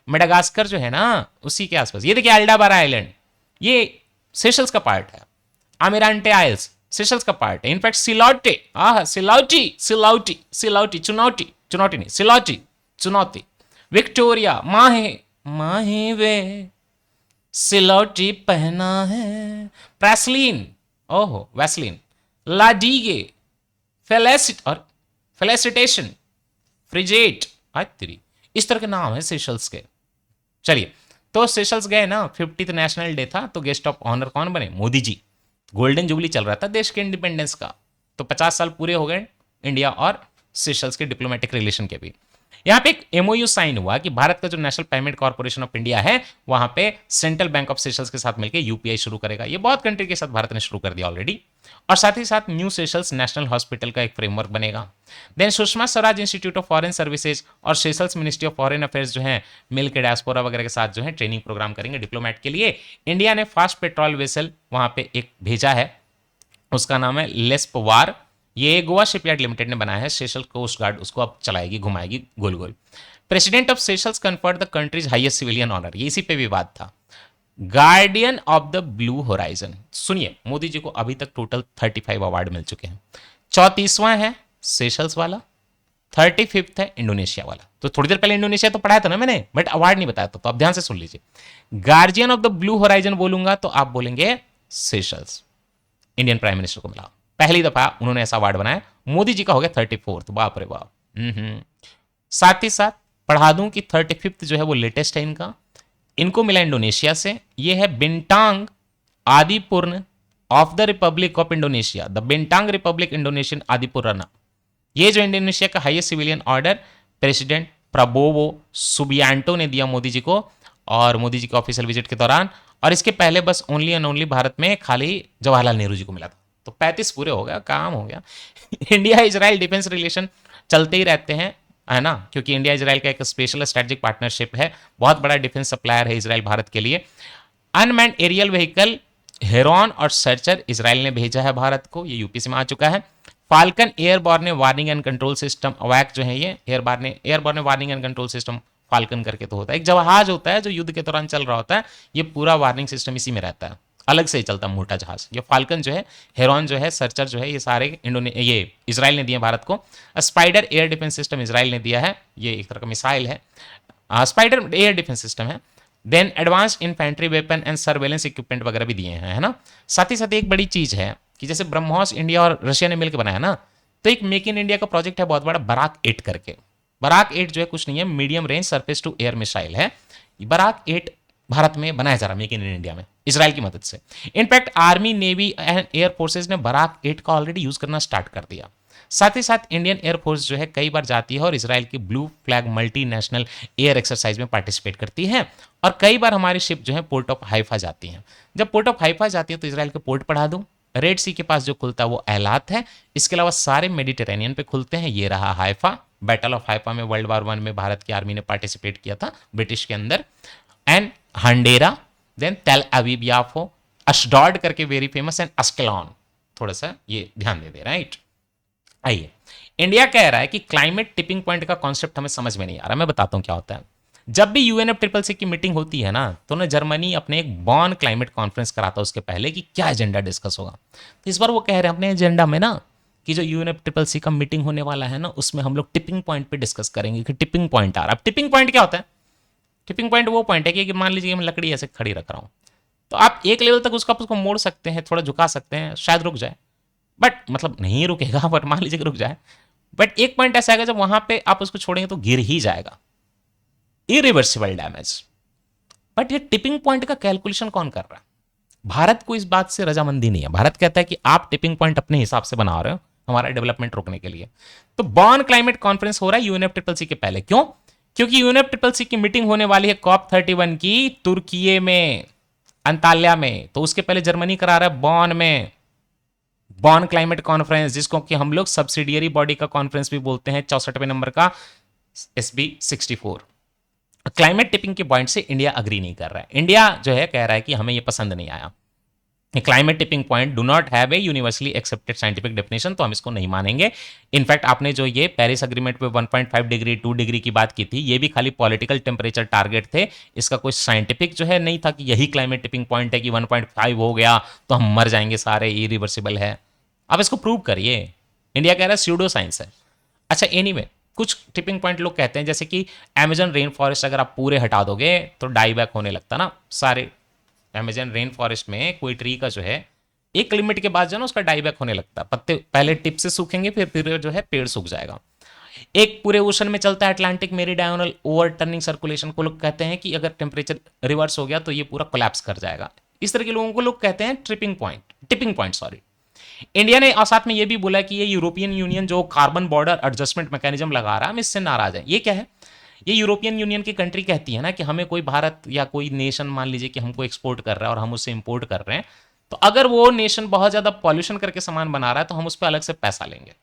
मेडागास्कर जो है ना, उसी के आसपास। ये देखिए अल्डाबारा आइलैंड, ये सेशल्स का पार्ट है। अमीरांटे आइल्स सेशल्स का पार्ट है। इनफैक्ट सिलौटी, सिलौटी सिलौटी सिलौटी, चुनौती चुनौती नहीं, सिलौटी चुनौती, विक्टोरिया, माहे माहे वे सिलौटी पहना है, प्रेसलिन, ओहो वैसलिन, लाडीगे, फेलेसिट और फेलेसिटेशन, फ्रिजेट, आयत्री, इस तरह के नाम है सेशल्स के। चलिए, तो सेशल्स गए ना, 50th नेशनल डे था, तो गेस्ट ऑफ ऑनर कौन बने? मोदी जी। गोल्डन जुबली चल रहा था देश के इंडिपेंडेंस का, तो 50 साल पूरे हो गए इंडिया और सेशल्स के डिप्लोमेटिक रिलेशन के भी। यहाँ पे एक एमओयू साइन हुआ कि भारत का जो national payment corporation of India है, वहां पे सेंट्रल बैंक ऑफ सेशल्स के साथ मिलकर यूपीआई शुरू करेगा। ये बहुत कंट्री के साथ भारत ने शुरू कर दिया ऑलरेडी। और साथ ही साथ न्यू सेशल्स नेशनल हॉस्पिटल का एक फ्रेमवर्क बनेगा। Then Sushma Swaraj institute of foreign services और Seychelles ministry of foreign affairs जो है मिल के डायस्पोरा वगैरह के साथ जो है ट्रेनिंग प्रोग्राम करेंगे डिप्लोमेट के लिए। इंडिया ने फास्ट पेट्रोल वेसल वहां पे एक भेजा है, उसका नाम है लेस्पवार। ये गोवा शिपयार्ड लिमिटेड ने बनाया है। सेशल कोस्ट गार्ड उसको अब चलाएगी, घुमाएगी गोल गोल। President of Seychelles conferred the country's highest civilian honour, ये इसी पे विवाद था। Guardian of the blue horizon, सुनिए, मोदी जी को अभी तक टोटल 35 अवार्ड मिल चुके हैं। 34वां है सेशल्स वाला, 35th है इंडोनेशिया वाला। तो थोड़ी देर पहले इंडोनेशिया तो पढ़ाया था ना मैंने, बट अवार्ड नहीं बताया था, तो अब ध्यान से सुन लीजिए। Guardian of the blue horizon बोलूंगा तो आप बोलेंगे सेशल्स, इंडियन प्राइम मिनिस्टर को मिला। पहली दफा उन्होंने ऐसा अवार्ड बनाया। मोदी जी का हो गया 34th, बाप रे बाप। साथ ही साथ पढ़ा दूं कि 35th जो है वो लेटेस्ट है इनका, इनको मिला इंडोनेशिया से। ये है Bintang Adipurna of the republic of Indonesia, the Bintang republic Indonesian Adipurna. ये जो इंडोनेशिया का highest civilian order president Prabowo Subianto ने दिया मोदी जी को, और मोदी जी के ऑफिशियल विजिट के दौरान। और इसके पहले बस ओनली एंड ओनली भारत में खाली जवाहरलाल नेहरू जी को मिला था। तो 35 पूरे हो गया, काम हो गया। इंडिया इजराइल डिफेंस रिलेशन चलते ही रहते हैं, है ना, क्योंकि इंडिया इजराइल का एक स्पेशल स्ट्रेटेजिक पार्टनरशिप है, बहुत बड़ा डिफेंस सप्लायर है इजराइल भारत के लिए। अनमैन्ड एरियल व्हीकल हेरॉन और सर्चर इसराइल ने भेजा है भारत को, ये यूपी से आ चुका है। Falcon airborne warning and control system, awake जो है ये airborne warning and control system falcon करके तो होता है, एक जहाज होता है जो युद्ध के दौरान चल रहा होता है, ये पूरा वार्निंग सिस्टम इसी में रहता है, अलग से ही चलता है मोटा जहाज। ये फाल्कन जो है, हेरॉन जो है, सर्चर जो है, ये सारे ये इसराइल ने दिए भारत को। Spider air defence system Israel ने दिया है, ये एक तरह का मिसाइल है, स्पाइडर एयर डिफेंस सिस्टम है। Then advance infantry weapon and surveillance equipment वगैरह भी दिए हैं, है ना। साथ ही साथ एक बड़ी चीज है कि जैसे ब्रह्मोस इंडिया और रशिया ने मिलकर बनाया ना, तो एक मेक इन इंडिया का प्रोजेक्ट है बहुत बड़ा, बराक 8 करके। बराक 8 जो है कुछ नहीं है, medium range surface to air missile है। बराक 8 भारत में बनाया जा रहा है मेक इन इंडिया में, इसराइल की मदद से। In fact army, navy and air forces ने बराक 8 का ऑलरेडी यूज करना स्टार्ट कर दिया। साथ ही साथ इंडियन एयरफोर्स जो है कई बार जाती है और इसराइल की blue flag multinational air exercise में पार्टिसिपेट करती है, और कई बार हमारी शिप जो है पोर्ट ऑफ हाइफा जाती है। जब पोर्ट ऑफ हाइफा जाती है तो इसराइल के पोर्ट पढ़ा दूं, रेड सी के पास जो खुलता है वो एलात है, इसके अलावा सारे मेडिटेरेनियन पे खुलते हैं। ये रहा हाइफा, बैटल ऑफ हाइफा में वर्ल्ड वॉर 1 में भारत की आर्मी ने पार्टिसिपेट किया था ब्रिटिश के अंदर। एंड हंडेरा, देन तेल अवीब याफो, अशडॉड करके वेरी फेमस, एंड अस्कलॉन, थोड़ा सा ये ध्यान दे दे, राइट। आइए, इंडिया कह रहा है कि क्लाइमेट टिपिंग पॉइंट का कॉन्सेप्ट हमें समझ में नहीं आ रहा। मैं बताता हूं क्या होता है। जब भी यूएनएफसीसीसी की मीटिंग होती है ना, तो ना जर्मनी अपने एक बॉन क्लाइमेट कॉन्फ्रेंस कराता है उसके पहले कि क्या एजेंडा डिस्कस होगा। तो इस बार वो कह रहे हैं अपने एजेंडा में ना कि जो यूएनएफसीसीसी का मीटिंग होने वाला है ना, उसमें हम लोग टिपिंग पॉइंट पे डिस्कस करेंगे कि टिपिंग पॉइंट आ रहा है। अब टिपिंग पॉइंट क्या होता है? टिपिंग पॉइंट वो पॉइंट है कि मान लीजिए मैं लकड़ी ऐसे खड़ी रख रहा हूं, तो आप एक लेवल तक उसको मोड़ सकते हैं, थोड़ा झुका सकते हैं, शायद रुक जाए, बट मतलब नहीं रुकेगा, बट मान लीजिए कि रुक जाए। बट एक पॉइंट ऐसा आएगा जब वहां पे आप उसको छोड़ेंगे तो गिर ही जाएगा, इरिवर्सिबल डैमेज। बट ये टिपिंग पॉइंट का कैलकुलेशन कौन कर रहा है? भारत को इस बात से रजामंदी नहीं है। भारत कहता है कि आप टिपिंग पॉइंट अपने हिसाब से बना रहे हो हमारा डेवलपमेंट रोकने के लिए। तो बॉन क्लाइमेट कॉन्फ्रेंस हो रहा है यूएनएफसीसीसी के पहले। क्यों? क्योंकि यूएनएफसीसीसी की मीटिंग होने वाली है COP31 की तुर्की में, अंताल्या में। तो उसके पहले जर्मनी करा रहा है बॉन में बॉन क्लाइमेट कॉन्फ्रेंस, जिसको कि हम लोग सब्सिडियरी बॉडी का कॉन्फ्रेंस भी बोलते हैं, 64वें नंबर का SB64। क्लाइमेट टिपिंग के पॉइंट से इंडिया अग्री नहीं कर रहा है। इंडिया जो है कह रहा है कि हमें ये पसंद नहीं आया, climate tipping point do not have a universally accepted scientific definition, तो हम इसको नहीं मानेंगे। इनफैक्ट आपने जो ये पेरिस एग्रीमेंट पे 1.5 डिग्री 2 डिग्री की बात की थी, ये भी खाली पॉलिटिकल टेम्परेचर टारगेट थे, इसका कोई साइंटिफिक जो है नहीं था कि यही क्लाइमेट टिपिंग पॉइंट है कि 1.5 हो गया तो हम मर जाएंगे सारे, इरिवर्सिबल है। आप इसको प्रूव करिए। इंडिया कह रहा है स्यूडो साइंस है। अच्छा, एनीवे कुछ टिपिंग पॉइंट लोग कहते हैं जैसे कि अमेजन रेन फॉरेस्ट अगर आप पूरे हटा दोगे तो डाई बैक होने लगता ना सारे। अमेजन रेन फॉरेस्ट में कोई ट्री का जो है एक लिमिट के बाद जो है ना उसका डाई बैक होने लगता है, पत्ते पहले टिप से सूखेंगे फिर जो है पेड़ सूख जाएगा। एक पूरे ओशन में चलता है अटलांटिक मेरीडायनल ओवर टर्निंग सर्कुलेशन को लोग कहते हैं कि अगर टेम्परेचर रिवर्स हो गया तो ये पूरा कोलैप्स कर जाएगा। इस तरह के लोगों को लोग कहते हैं टिपिंग पॉइंट सॉरी। इंडिया ने और साथ में ये भी बोला कि ये यूरोपियन यूनियन जो कार्बन बॉर्डर एडजस्टमेंट मैकेनिज्म लगा रहा है हम इससे नाराज है। ये क्या है? ये यूरोपियन यूनियन की कंट्री कहती है ना कि हमें कोई भारत या कोई नेशन मान लीजिए कि हमको एक्सपोर्ट कर रहा है और हम उससे इंपोर्ट कर रहे हैं, तो अगर वो नेशन बहुत ज्यादा पॉल्यूशन करके सामान बना रहा है तो हम उस पर अलग से पैसा लेंगे।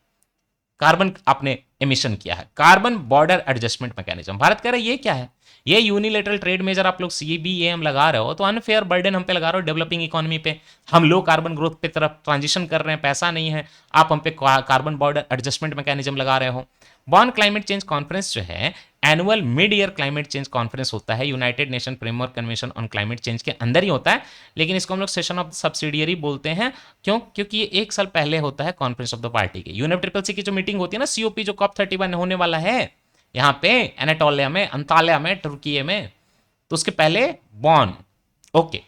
कार्बन आपने एमिशन किया है, carbon border adjustment mechanism. Bharat कह रहा है ये क्या है? ये यूनिलेटरल ट्रेड मेजर आप लोग CBAM लगा रहे हो तो अनफेयर बर्डन हम पे लगा रहे हो डेवलपिंग इकोनॉमी पे। हम लोग कार्बन ग्रोथ पे तरफ ट्रांजिशन कर रहे हैं, पैसा नहीं है, आप हम पे कार्बन बॉर्डर एडजस्टमेंट मैकेनिज्म लगा रहे हो। बॉन क्लाइमेट चेंज कॉन्फ्रेंस जो है annual mid year climate change conference होता है, United nation framework convention on climate change के अंदर ही होता है, लेकिन इसको हम लोग सेशन ऑफ सब्सिडियरी बोलते हैं। क्यों? क्योंकि ये एक साल पहले होता है कॉन्फ्रेंस ऑफ द पार्टी के। यूएनएफसीसीसी की जो मीटिंग होती है ना COP जो COP31 होने वाला है यहाँ पे एनाटोलिया में, अंताल्या में, तुर्की में, तो उसके पहले Bonn. Okay,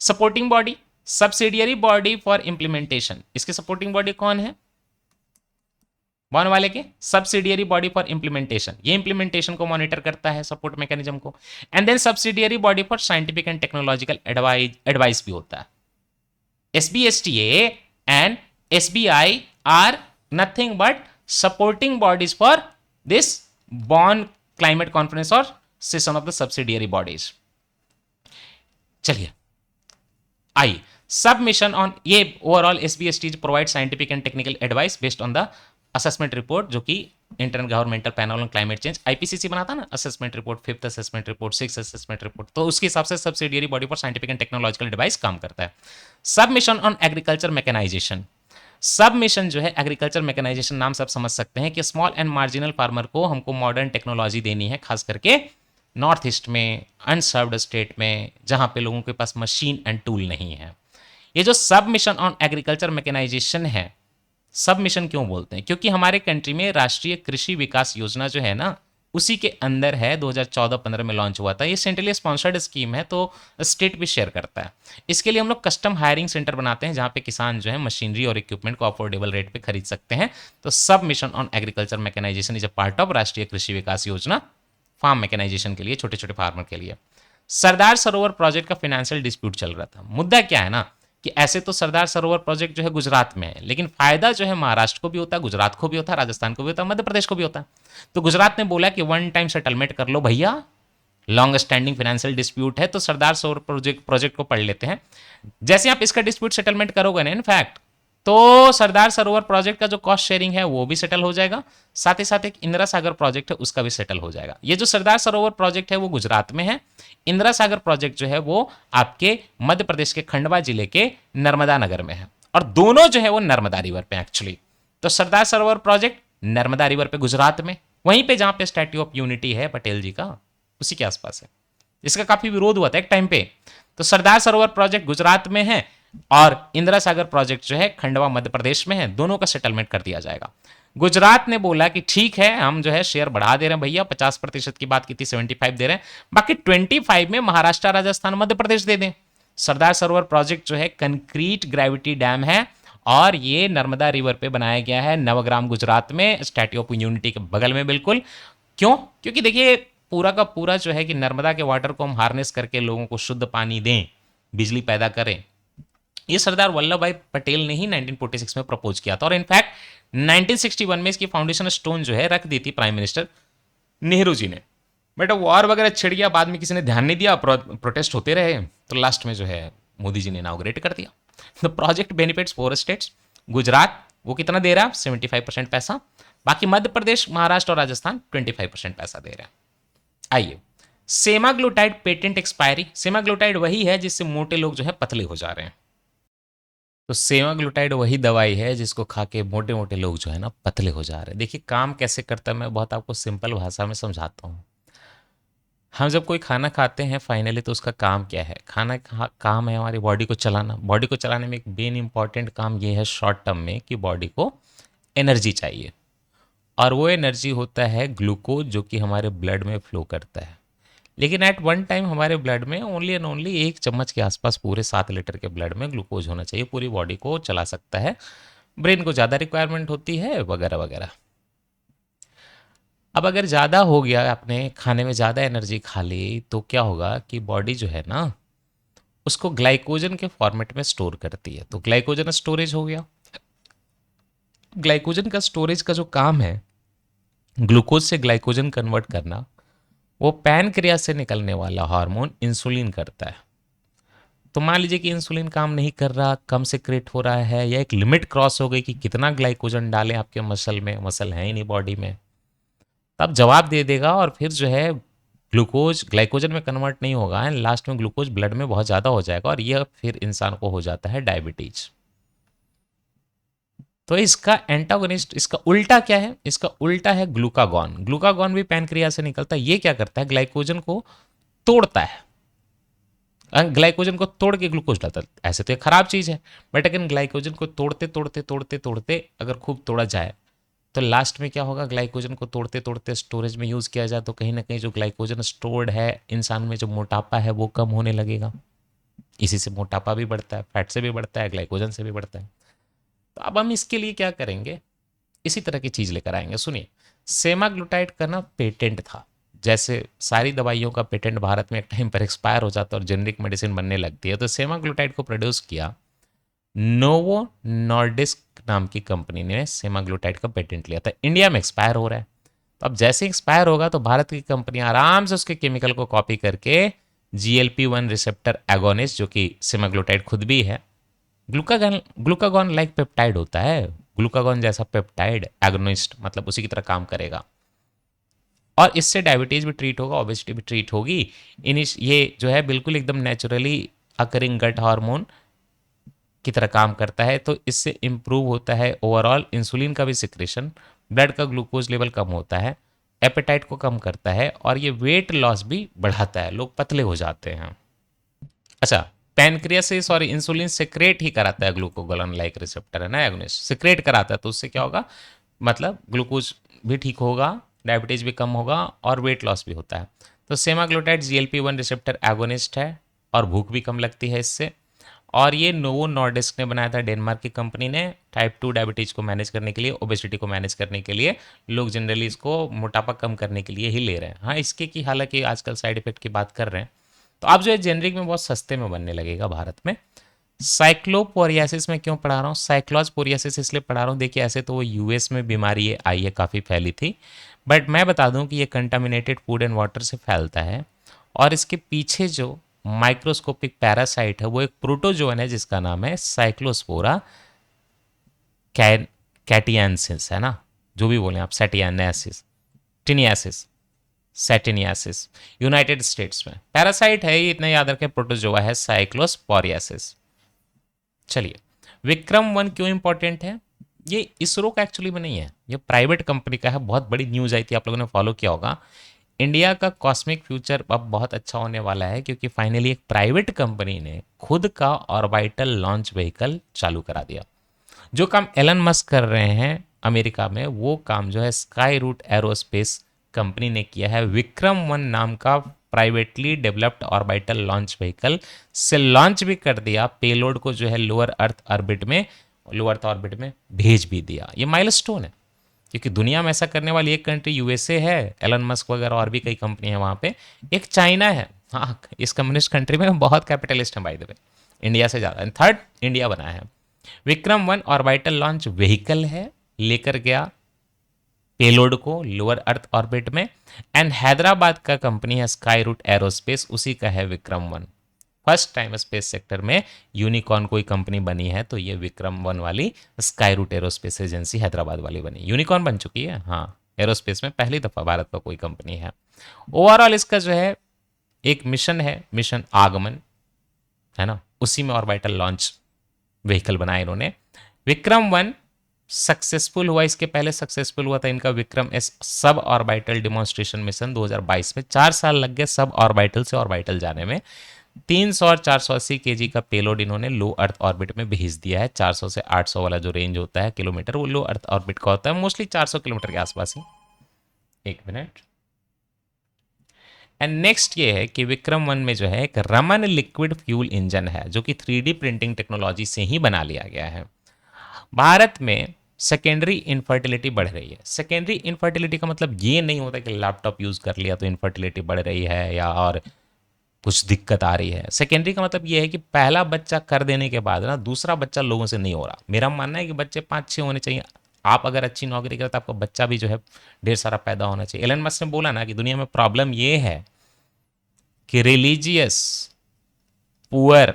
supporting body subsidiary body for implementation, इसके सपोर्टिंग बॉडी कौन है? बॉन वाले के सब्सिडियरी बॉडी फॉर इंप्लीमेंटेशन, ये इंप्लीमेंटेशन को मॉनिटर करता है, सपोर्ट मैकेनिज्म को। And then subsidiary body for scientific and technological advice भी होता है। SBSTA and SBI are nothing but supporting bodies for this Bonn climate conference और session of the subsidiary bodies. चलिए आई सबमिशन ऑन ये overall एसबीएसटी provide scientific and technical advice based on the assessment report, जो कि inter governmental panel on climate change IPCC बनाता ना, assessment report, fifth assessment report, six assessment report, तो उसके हिसाब से subsidiary body for scientific and technological advice काम करता है। सबमिशन ऑन एग्रीकल्चर मैकेनाइजेशन, सब मिशन जो है एग्रीकल्चर मैकेनाइजेशन नाम से आप समझ सकते हैं कि स्मॉल एंड मार्जिनल फार्मर को हमको मॉडर्न टेक्नोलॉजी देनी है, खास करके नॉर्थ ईस्ट में, अनसर्व्ड स्टेट में, जहां पे लोगों के पास मशीन एंड टूल नहीं है। ये जो सब मिशन ऑन एग्रीकल्चर मैकेनाइजेशन है, सब मिशन क्यों बोलते हैं? क्योंकि हमारे कंट्री में राष्ट्रीय कृषि विकास योजना जो है ना, उसी के अंदर है, 2014-15 में लॉन्च हुआ था। ये सेंट्रली स्पॉन्सर्ड स्कीम है, तो स्टेट भी शेयर करता है। इसके लिए हम लोग कस्टम हायरिंग सेंटर बनाते हैं, जहाँ पे किसान जो है मशीनरी और इक्विपमेंट को अफोर्डेबल रेट पे खरीद सकते हैं। तो सब mission on agriculture mechanisation is a part of Rashtriya Krishi विकास योजना, फार्म मैकेनाइजेशन के लिए, छोटे छोटे फार्मर के लिए। सरदार सरोवर प्रोजेक्ट का फाइनेंशियल डिस्प्यूट चल रहा था। मुद्दा क्या है ना कि ऐसे तो सरदार सरोवर प्रोजेक्ट जो है गुजरात में है, लेकिन फायदा जो है महाराष्ट्र को भी होता है, गुजरात को भी होता है, राजस्थान को भी होता है, मध्य प्रदेश को भी होता है। तो गुजरात ने बोला कि वन टाइम सेटलमेंट कर लो भैया, लॉन्ग स्टैंडिंग फाइनेंशियल डिस्प्यूट है, तो सरदार सरोवर प्रोजेक्ट को पढ़ लेते हैं। जैसे आप इसका डिस्प्यूट सेटलमेंट करोगे ना इनफैक्ट, तो सरदार सरोवर प्रोजेक्ट का जो कॉस्ट शेयरिंग है वो भी सेटल हो जाएगा, साथ ही साथ एक इंदिरा सागर प्रोजेक्ट है उसका भी सेटल हो जाएगा। ये जो सरदार सरोवर प्रोजेक्ट है वो गुजरात में है, इंदिरा सागर प्रोजेक्ट जो है वो आपके मध्य प्रदेश के खंडवा जिले के नर्मदा नगर में है, और दोनों जो है वो नर्मदा रिवर पे एक्चुअली। तो सरदार सरोवर प्रोजेक्ट नर्मदा रिवर पे गुजरात में, वहीं पे जहां पे स्टैट्यू ऑफ यूनिटी है पटेल जी का, उसी के आसपास है। इसका काफी विरोध हुआ था एक टाइम पे। तो सरदार सरोवर प्रोजेक्ट गुजरात में है और इंदिरा सागर प्रोजेक्ट जो है खंडवा मध्य प्रदेश में है, दोनों का सेटलमेंट कर दिया जाएगा। गुजरात ने बोला कि ठीक है, हम जो है शेयर बढ़ा दे रहे हैं भैया, 50% की बात की थी, 75 दे रहे हैं, बाकी 25 में महाराष्ट्र, राजस्थान, मध्य प्रदेश दे दें। सरदार सरोवर प्रोजेक्ट जो है कंक्रीट ग्रेविटी डैम है, और ये नर्मदा रिवर पे बनाया गया है, नवग्राम गुजरात में, स्टैट्यू ऑफ यूनिटी के बगल में बिल्कुल। क्यों? क्योंकि देखिए पूरा का पूरा जो है कि नर्मदा के वाटर को हम हार्नेस करके लोगों को शुद्ध पानी दें, बिजली पैदा करें, ये सरदार वल्लभ भाई पटेल ने ही 1946 में प्रपोज किया था। और इनफैक्ट 1961 में इसकी फाउंडेशन स्टोन जो है रख दी थी प्राइम मिनिस्टर नेहरू जी ने। बट वॉर वगैरह छिड़ गया, बाद में किसी ने ध्यान नहीं दिया, प्रोटेस्ट होते रहे, तो लास्ट में जो है मोदी जी ने इनॉग्रेट कर दिया। The project benefits 4 states. Gujarat वो कितना दे रहा है? 75% पैसा। बाकी मध्य प्रदेश, महाराष्ट्र और राजस्थान 25% पैसा दे रहा है। आइए, सेमाग्लूटाइड पेटेंट एक्सपायरी। सेमाग्लूटाइड वही है जिससे मोटे लोग जो है पतले हो जा रहे हैं। तो सेमाग्लूटाइड वही दवाई है जिसको खा के मोटे मोटे लोग जो है ना पतले हो जा रहे हैं। देखिए काम कैसे करता है, मैं बहुत आपको सिंपल भाषा में समझाता हूँ। हम जब कोई खाना खाते हैं फाइनली, तो उसका काम क्या है? खाना काम है हमारी बॉडी को चलाना। बॉडी को चलाने में एक मेन इंपॉर्टेंट काम ये है शॉर्ट टर्म में कि बॉडी को एनर्जी चाहिए, और वो एनर्जी होता है ग्लूकोज, जो कि हमारे ब्लड में फ्लो करता है। लेकिन एट वन टाइम हमारे ब्लड में ओनली एंड ओनली 1 चम्मच के आसपास पूरे 7 लीटर के ब्लड में ग्लूकोज होना चाहिए, पूरी बॉडी को चला सकता है। ब्रेन को ज़्यादा रिक्वायरमेंट होती है वगैरह वगैरह। अब अगर ज़्यादा हो गया, आपने खाने में ज़्यादा एनर्जी खा ली, तो क्या होगा कि बॉडी जो है ना उसको ग्लाइकोजन के फॉर्मेट में स्टोर करती है। तो ग्लाइकोजन स्टोरेज हो गया। ग्लाइकोजन का स्टोरेज का जो काम है ग्लूकोज से ग्लाइकोजन कन्वर्ट करना, वो पैनक्रियास से निकलने वाला हार्मोन इंसुलिन करता है। तो मान लीजिए कि इंसुलिन काम नहीं कर रहा, कम सेक्रेट हो रहा है, या एक लिमिट क्रॉस हो गई कि कितना ग्लाइकोजन डालें आपके मसल में, मसल है ही नहीं बॉडी में, तब जवाब दे देगा, और फिर जो है ग्लूकोज ग्लाइकोजन में कन्वर्ट नहीं होगा एंड लास्ट में ग्लूकोज ब्लड में बहुत ज़्यादा हो जाएगा, और यह फिर इंसान को हो जाता है डायबिटीज। तो इसका एंटागोनिस्ट, इसका उल्टा क्या है? इसका उल्टा है ग्लूकागॉन। ग्लूकागॉन भी पैनक्रियास से निकलता है। ये क्या करता है? ग्लाइकोजन को तोड़ता है, ग्लाइकोजन को तोड़ के ग्लूकोज डालता है। ऐसे तो एक खराब चीज है, बट अगर ग्लाइकोजन को तोड़ते तोड़ते तोड़ते तोड़ते अगर खूब तोड़ा जाए, तो लास्ट में क्या होगा? ग्लाइकोजन को तोड़ते तोड़ते स्टोरेज में यूज किया जाए, तो कहीं ना कहीं जो ग्लाइकोजन स्टोर्ड है इंसान में, जो मोटापा है वो कम होने लगेगा। इसी से मोटापा भी बढ़ता है, फैट से भी बढ़ता है, ग्लाइकोजन से भी बढ़ता है। तो अब हम इसके लिए क्या करेंगे? इसी तरह की चीज लेकर आएंगे। सुनिए, सेमाग्लूटाइड का ना पेटेंट था। जैसे सारी दवाइयों का पेटेंट भारत में एक टाइम पर एक्सपायर हो जाता है और जेनरिक मेडिसिन बनने लगती है, तो सेमाग्लूटाइड को प्रोड्यूस किया नोवो नॉर्डिस्क नाम की कंपनी ने। सेमाग्लूटाइड का पेटेंट लिया था, इंडिया में एक्सपायर हो रहा है। तो अब जैसे एक्सपायर होगा तो भारत की कंपनी आराम से उसके केमिकल को कॉपी करके GLP-1 रिसेप्टर एगोनिस्ट, जो कि सेमाग्लोटाइड खुद भी है, ग्लूकागॉन ग्लूकागॉन लाइक पेप्टाइड होता है, ग्लूकागॉन जैसा पेप्टाइड एगोनिस्ट, मतलब उसी की तरह काम करेगा, और इससे डायबिटीज भी ट्रीट होगा, ओबेसिटी भी ट्रीट होगी। ये जो है बिल्कुल एकदम नेचुरली अकरिंग गट हार्मोन की तरह काम करता है, तो इससे इम्प्रूव होता है ओवरऑल इंसुलिन का भी सिक्रेशन, ब्लड का ग्लूकोज लेवल कम होता है, एपेटाइट को कम करता है, और ये वेट लॉस भी बढ़ाता है, लोग पतले हो जाते हैं। अच्छा, पैनक्रियासिस और इंसुलिन सिक्रेट ही कराता है ग्लूकोगोलन लाइक रिसेप्टर, है ना, एगोनिस्ट सिक्रेट कराता है, तो उससे क्या होगा, मतलब ग्लूकोज भी ठीक होगा, डायबिटीज भी कम होगा, और वेट लॉस भी होता है। तो सेमाग्लोटाइड GLP-1 रिसेप्टर एगोनिस्ट है, और भूख भी कम लगती है इससे। और ये नोवो नॉर्डिस्क ने बनाया था, डेनमार्क की कंपनी ने, टाइप 2 डायबिटीज को मैनेज करने के लिए, ओबेसिटी को मैनेज करने के लिए, लोग जनरली इसको मोटापा कम करने के लिए ही ले रहे हैं। हाँ, इसके की हालांकि आजकल साइड इफेक्ट की बात कर रहे हैं, तो अब जो है जेनरिक में बहुत सस्ते में बनने लगेगा भारत में। साइक्लोपोरियासिस में क्यों पढ़ा रहा हूँ, साइक्लोपोरियासिस इसलिए पढ़ा रहा हूँ, देखिए ऐसे तो वो यूएस में बीमारी ये आई है, काफ़ी फैली थी, बट मैं बता दूं कि ये कंटामिनेटेड फूड एंड वाटर से फैलता है, और इसके पीछे जो माइक्रोस्कोपिक पैरासाइट है वो एक प्रोटोजोन है जिसका नाम है साइक्लोस्पोरा कैटियंसिस, है ना, जो भी बोलें आप, सेटियानेसिस, टिनियासिस, सेटिनियासिस, यूनाइटेड स्टेट्स में पैरासाइट है, ये इतना याद रखें, प्रोटोजोआ है साइक्लोस्पोरियासिस। चलिए, विक्रम 1 क्यों इंपॉर्टेंट है, ये इसरो का एक्चुअली में नहीं है, ये प्राइवेट कंपनी का है, बहुत बड़ी न्यूज आई थी, आप लोगों ने फॉलो किया होगा। इंडिया का कॉस्मिक फ्यूचर अब बहुत अच्छा होने वाला है, क्योंकि फाइनली एक प्राइवेट कंपनी ने खुद का ऑर्बिटल लॉन्च व्हीकल चालू करा दिया। जो काम एलन मस्क कर रहे हैं अमेरिका में, वो काम जो है स्काई रूट एरोस्पेस कंपनी ने किया है, विक्रम 1 नाम का privately developed orbital launch vehicle से लॉन्च भी कर दिया, पेलोड को जो है लोअर अर्थ ऑर्बिट में भेज भी दिया। ये माइलस्टोन है, क्योंकि दुनिया में ऐसा करने वाली एक कंट्री यूएसए है, एलन मस्क वगैरह और भी कई कंपनी है वहाँ पे, एक चाइना है, हाँ, इस कम्युनिस्ट कंट्री में बहुत कैपिटलिस्ट है बाय द वे, इंडिया से ज़्यादा, थर्ड इंडिया बना है। विक्रम 1 ऑर्बिटल लॉन्च व्हीकल है, लेकर गया पेलोड को लोअर अर्थ ऑर्बिट में, एंड हैदराबाद का कंपनी है स्काई रूट एरोस्पेस, उसी का है Vikram 1। First time space sector में यूनिकॉर्न कोई कंपनी बनी है, तो ये विक्रम 1 वाली Skyroot Aerospace agency Hyderabad वाली बनी, यूनिकॉर्न बन चुकी है, हाँ, एरोस्पेस में पहली दफा भारत का कोई कंपनी है। ओवरऑल इसका जो है एक मिशन है, मिशन आगमन, है ना, उसी में ऑर्बिटल लॉन्च व्हीकल बनाया इन्होंने। विक्रम 1 सक्सेसफुल हुआ, इसके पहले सक्सेसफुल हुआ था इनका विक्रम-S सब ऑर्बिटल डिमॉन्स्ट्रेशन मिशन 2022 में, 4 साल लग गए सब ऑर्बिटल से ऑर्बिटल जाने में। 300 और 480 केजी का पेलोड इन्होंने लो अर्थ ऑर्बिट में भेज दिया है। 400 से 800 वाला जो रेंज होता है किलोमीटर, वो लो अर्थ ऑर्बिट का होता है, मोस्टली 400 किलोमीटर के आसपास ही। एक मिनट। एंड नेक्स्ट ये है कि विक्रम 1 में जो है एक रमन लिक्विड फ्यूल इंजन है, जो कि 3D प्रिंटिंग टेक्नोलॉजी से ही बना लिया गया है। भारत में सेकेंडरी इनफर्टिलिटी बढ़ रही है। सेकेंडरी इनफर्टिलिटी का मतलब ये नहीं होता कि लैपटॉप यूज़ कर लिया तो इनफर्टिलिटी बढ़ रही है या और कुछ दिक्कत आ रही है। सेकेंडरी का मतलब ये है कि पहला बच्चा कर देने के बाद ना दूसरा बच्चा लोगों से नहीं हो रहा। मेरा मानना है कि बच्चे 5-6 होने चाहिए। आप अगर अच्छी नौकरी करें तो आपका बच्चा भी जो है ढेर सारा पैदा होना चाहिए। एलन मस्क ने बोला ना कि दुनिया में प्रॉब्लम ये है कि रिलीजियस, पुअर,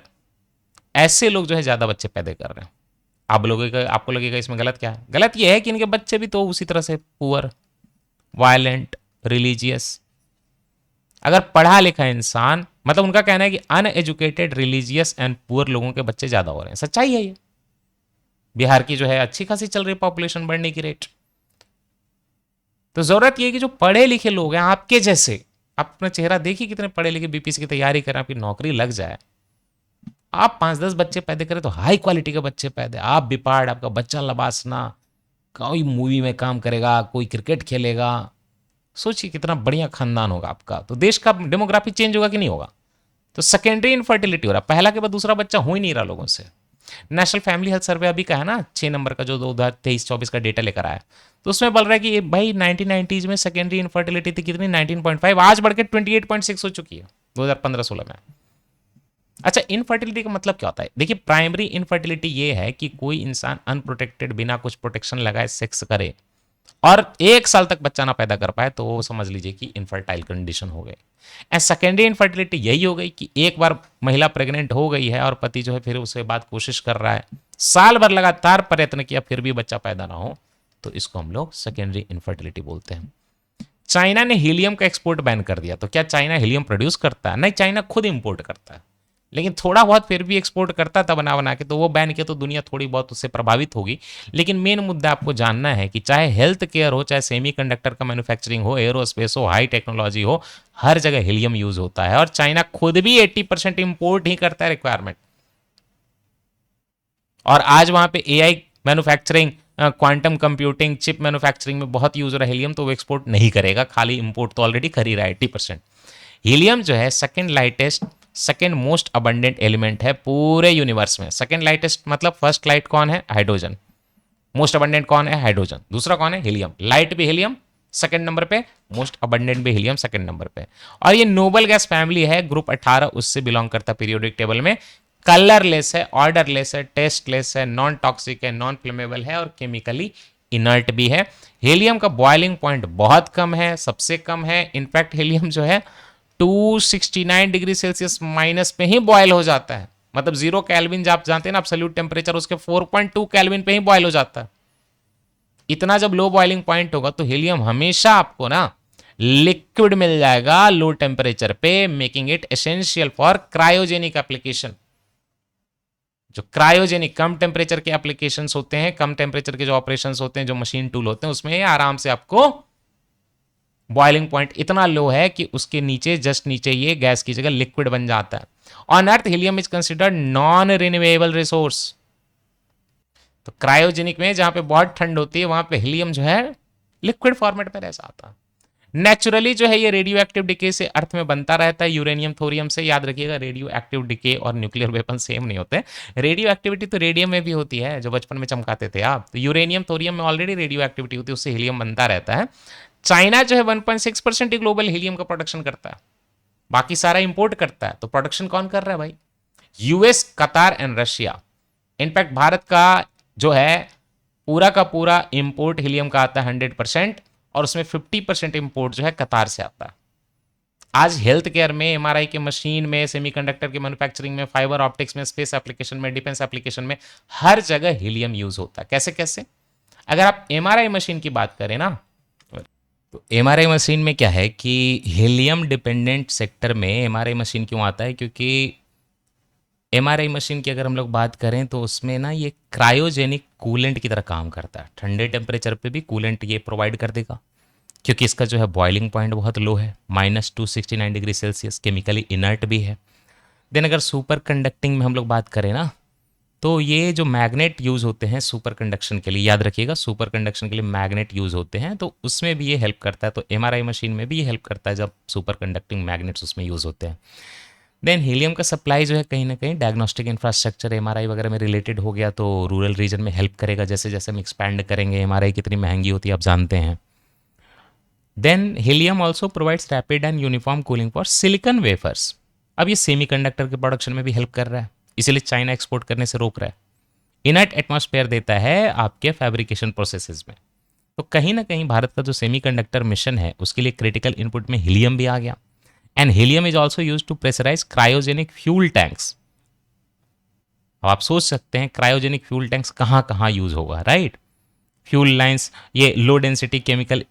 ऐसे लोग जो है ज़्यादा बच्चे पैदा कर रहे हैं। आपको लगेगा इसमें गलत क्या है? गलत ये है कि इनके बच्चे भी तो उसी तरह से पुअर, वायलेंट, रिलीजियस। अगर पढ़ा लिखा इंसान, मतलब उनका कहना है कि अनएजुकेटेड, रिलीजियस एंड पुअर लोगों के बच्चे ज़्यादा हो रहे हैं। सच्चाई है ये। बिहार की जो है अच्छी खासी चल रही पॉपुलेशन बढ़ने की रेट। तो ज़रूरत ये है कि जो पढ़े लिखे लोग हैं आपके जैसे, आप अपना चेहरा देखिए कितने पढ़े लिखे बीपीएससी की तैयारी करें, आपकी नौकरी लग जाए, आप 5-10 बच्चे पैदा करें तो हाई क्वालिटी के बच्चे पैदा। आप बिपार्ड, आपका बच्चा लबासना, कोई मूवी में काम करेगा, कोई क्रिकेट खेलेगा, सोचिए कितना बढ़िया खानदान होगा आपका। तो देश का डेमोग्राफी चेंज होगा कि नहीं होगा? तो सेकेंडरी इनफर्टिलिटी हो रहा है, पहला के बाद दूसरा बच्चा हो ही नहीं रहा लोगों से। नेशनल फैमिली हेल्थ सर्वे अभी का है ना, 6 नंबर का, जो 2023-24 का डेटा लेकर आया, तो उसमें बोल रहा है कि भाई 1990s में सेकेंडरी इनफर्टिलिटी थी कितनी, 19.5, आज बढ़ के 28.6 हो चुकी है 2015-16 में। अच्छा, इनफर्टिलिटी का मतलब क्या होता है? देखिए, प्राइमरी इनफर्टिलिटी ये है कि कोई इंसान अनप्रोटेक्टेड, बिना कुछ प्रोटेक्शन लगाए सेक्स करे और 1 साल तक बच्चा ना पैदा कर पाए तो वो समझ लीजिए कि इनफर्टाइल कंडीशन हो गई। एंड सेकेंडरी इनफर्टिलिटी यही हो गई कि एक बार महिला प्रेग्नेंट हो गई है और पति जो है फिर उसके बाद कोशिश कर रहा है, साल भर लगातार प्रयत्न किया फिर भी बच्चा पैदा ना हो, तो इसको हम लोग सेकेंडरी इनफर्टिलिटी बोलते हैं। चाइना ने हीलियम का एक्सपोर्ट बैन कर दिया, तो क्या चाइना हीलियम प्रोड्यूस करता है? नहीं, चाइना खुद इंपोर्ट करता है, लेकिन थोड़ा बहुत फिर भी एक्सपोर्ट करता था बना बना के, तो वो बैन किया तो दुनिया थोड़ी बहुत उससे प्रभावित होगी। लेकिन मेन मुद्दा आपको जानना है कि चाहे हेल्थ केयर हो, चाहे सेमीकंडक्टर का मैन्युफैक्चरिंग हो, एरोस्पेस हो, हाई टेक्नोलॉजी हो, हर जगह हीलियम यूज होता है। और चाइना खुद भी 80% इंपोर्ट ही करता है रिक्वायरमेंट। और आज वहां पे AI manufacturing, quantum computing, chip manufacturing में बहुत यूज हो रहा है हीलियम, तो वो एक्सपोर्ट नहीं करेगा, खाली इंपोर्ट तो ऑलरेडी कर ही रहा है 80%। हीलियम जो है second lightest, second most abundant element है पूरे यूनिवर्स में। सेकंड लाइटेस्ट मतलब फर्स्ट लाइट कौन है? हाइड्रोजन। मोस्ट अबंडेंट कौन है? हाइड्रोजन। दूसरा कौन है? हीलियम। लाइट भी हीलियम सेकंड नंबर पे, मोस्ट अबंडेंट भी हीलियम सेकंड नंबर पे। और ये नोबल गैस फैमिली है, ग्रुप 18 उससे बिलोंग करता है पीरियोडिक टेबल में। कलरलेस है, ऑर्डरलेस है, टेस्टलेस है, नॉन टॉक्सिक है, नॉन फ्लेमेबल है और केमिकली इनर्ट भी है। हीलियम का बॉइलिंग पॉइंट बहुत कम है, सबसे कम है। इनफैक्ट हीलियम जो है 269 डिग्री सेल्सियस माइनस पे ही बॉयल हो जाता है। मतलब 0 केल्विन, आप जानते हैं ना एब्सोल्यूट टेम्परेचर, उसके 4.2 केल्विन पे ही बॉयल हो जाता है। इतना जब लो बॉइलिंग पॉइंट होगा तो हीलियम हमेशा आपको ना लिक्विड मिल जाएगा लो टेम्परेचर पे, making it essential for cryogenic application. जो क्रायोजेनिक कम टेम्परेचर के एप्लीकेशंस होते हैं, कम टेम्परेचर के जो ऑपरेशंस होते हैं, जो मशीन टूल होते हैं, उसमें आराम से आपको बॉइलिंग पॉइंट इतना लो है कि उसके नीचे, जस्ट नीचे, ये गैस की जगह लिक्विड बन जाता है। On earth helium is considered non renewable resource. तो क्रायोजेनिक में जहां पे बहुत ठंड होती है वहां पे हीलियम जो है लिक्विड फॉर्मेट में रह जाता है। नेचुरली जो है ये रेडियो एक्टिव डिके से अर्थ में बनता रहता है, यूरेनियम थोरियम से। याद रखिएगा, रेडियो एक्टिव डिके और न्यूक्लियर वेपन सेम नहीं होते। रेडियो एक्टिविटी तो रेडियम में भी होती है, जो बचपन में चमकाते थे आप। तो यूरेनियम थोरियम में ऑलरेडी रेडियो एक्टिविटी होती है, उससे हीलियम बनता रहता है। चाइना जो है 1.6% ही ग्लोबल हीलियम का प्रोडक्शन करता है, बाकी सारा इंपोर्ट करता है। तो प्रोडक्शन कौन कर रहा है भाई? यूएस, कतार एंड रशिया। इनफैक्ट भारत का जो है पूरा का पूरा इंपोर्ट हीलियम का आता है 100%, और उसमें 50% इंपोर्ट जो है कतार से आता है। आज हेल्थ केयर में, एमआरआई के मशीन में, सेमीकंडक्टर के मैन्युफैक्चरिंग में, फाइबर ऑप्टिक्स में, स्पेस एप्लीकेशन में, डिफेंस एप्लीकेशन में, हर जगह हीलियम यूज होता है। कैसे कैसे? अगर आप एमआरआई मशीन की बात करें ना, तो एमआरआई मशीन में क्या है कि हीलियम डिपेंडेंट सेक्टर में एमआरआई मशीन क्यों आता है? क्योंकि एमआरआई मशीन की अगर हम लोग बात करें तो उसमें ना ये क्रायोजेनिक कूलेंट की तरह काम करता है। ठंडे टेम्परेचर पे भी कूलेंट ये प्रोवाइड कर देगा, क्योंकि इसका जो है बॉइलिंग पॉइंट बहुत लो है, -269 डिग्री सेल्सियस, केमिकली इनर्ट भी है। देन अगर सुपर कंडक्टिंग में हम लोग बात करें ना, तो ये जो मैग्नेट यूज़ होते हैं सुपर कंडक्शन के लिए, याद रखिएगा सुपर कंडक्शन के लिए मैग्नेट यूज़ होते हैं, तो उसमें भी ये हेल्प करता है। तो एमआरआई मशीन में भी ये हेल्प करता है जब सुपर कंडक्टिंग मैग्नेट्स उसमें यूज़ होते हैं। देन हीलियम का सप्लाई जो है कहीं ना कहीं डायग्नोस्टिक इंफ्रास्ट्रक्चर एमआरआई वगैरह में रिलेटेड हो गया, तो रूरल रीजन में हेल्प करेगा। जैसे जैसे हम एक्सपैंड करेंगे, एमआरआई कितनी महंगी होती है आप जानते हैं। Then helium also provides rapid and uniform cooling for silicon wafers. अब ये सेमीकंडक्टर के प्रोडक्शन में भी हेल्प कर रहा है, इसीलिए चाइना एक्सपोर्ट करने से रोक रहा है। इनर्ट एटमॉस्फेयर देता है आपके फैब्रिकेशन प्रोसेसेस में। तो कहीं ना कहीं भारत का जो सेमीकंडक्टर मिशन है उसके लिए क्रिटिकल इनपुट में हीलियम भी आ गया। And helium is also used to pressurise cryogenic fuel tanks. अब आप सोच सकते हैं क्रायोजेनिक फ्यूल टैंक्स कहाँ कहाँ यूज होगा, राइट? फ्यूल लाइंस, ये लो डेंसिटी केमिकल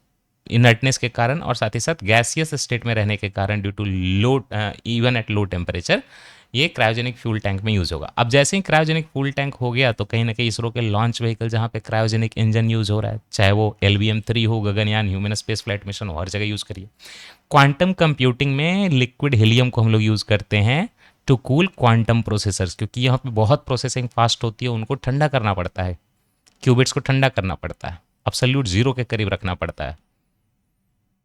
इनर्टनेस के कारण और साथ ही साथ गैसियस स्टेट में रहने के कारण, due to low, even at low temperature, ये क्रायोजेनिक फ्यूल टैंक में यूज होगा। अब जैसे ही क्रायोजेनिक फ्यूल टैंक हो गया तो कहीं ना कहीं इसरो के लॉन्च व्हीकल जहाँ पे क्रायोजेनिक इंजन यूज हो रहा है, चाहे वो LVM-3 हो, Gaganyaan, human space flight mission हो, हर जगह यूज करिए। क्वांटम कंप्यूटिंग में लिक्विड हीलियम को हम लोग यूज करते हैं टू कूल क्वांटम प्रोसेसर्स, क्योंकि यहाँ पे बहुत प्रोसेसिंग फास्ट होती है, उनको ठंडा करना पड़ता है, क्यूबिट्स को ठंडा करना पड़ता है, एब्सोल्यूट जीरो के करीब रखना पड़ता है।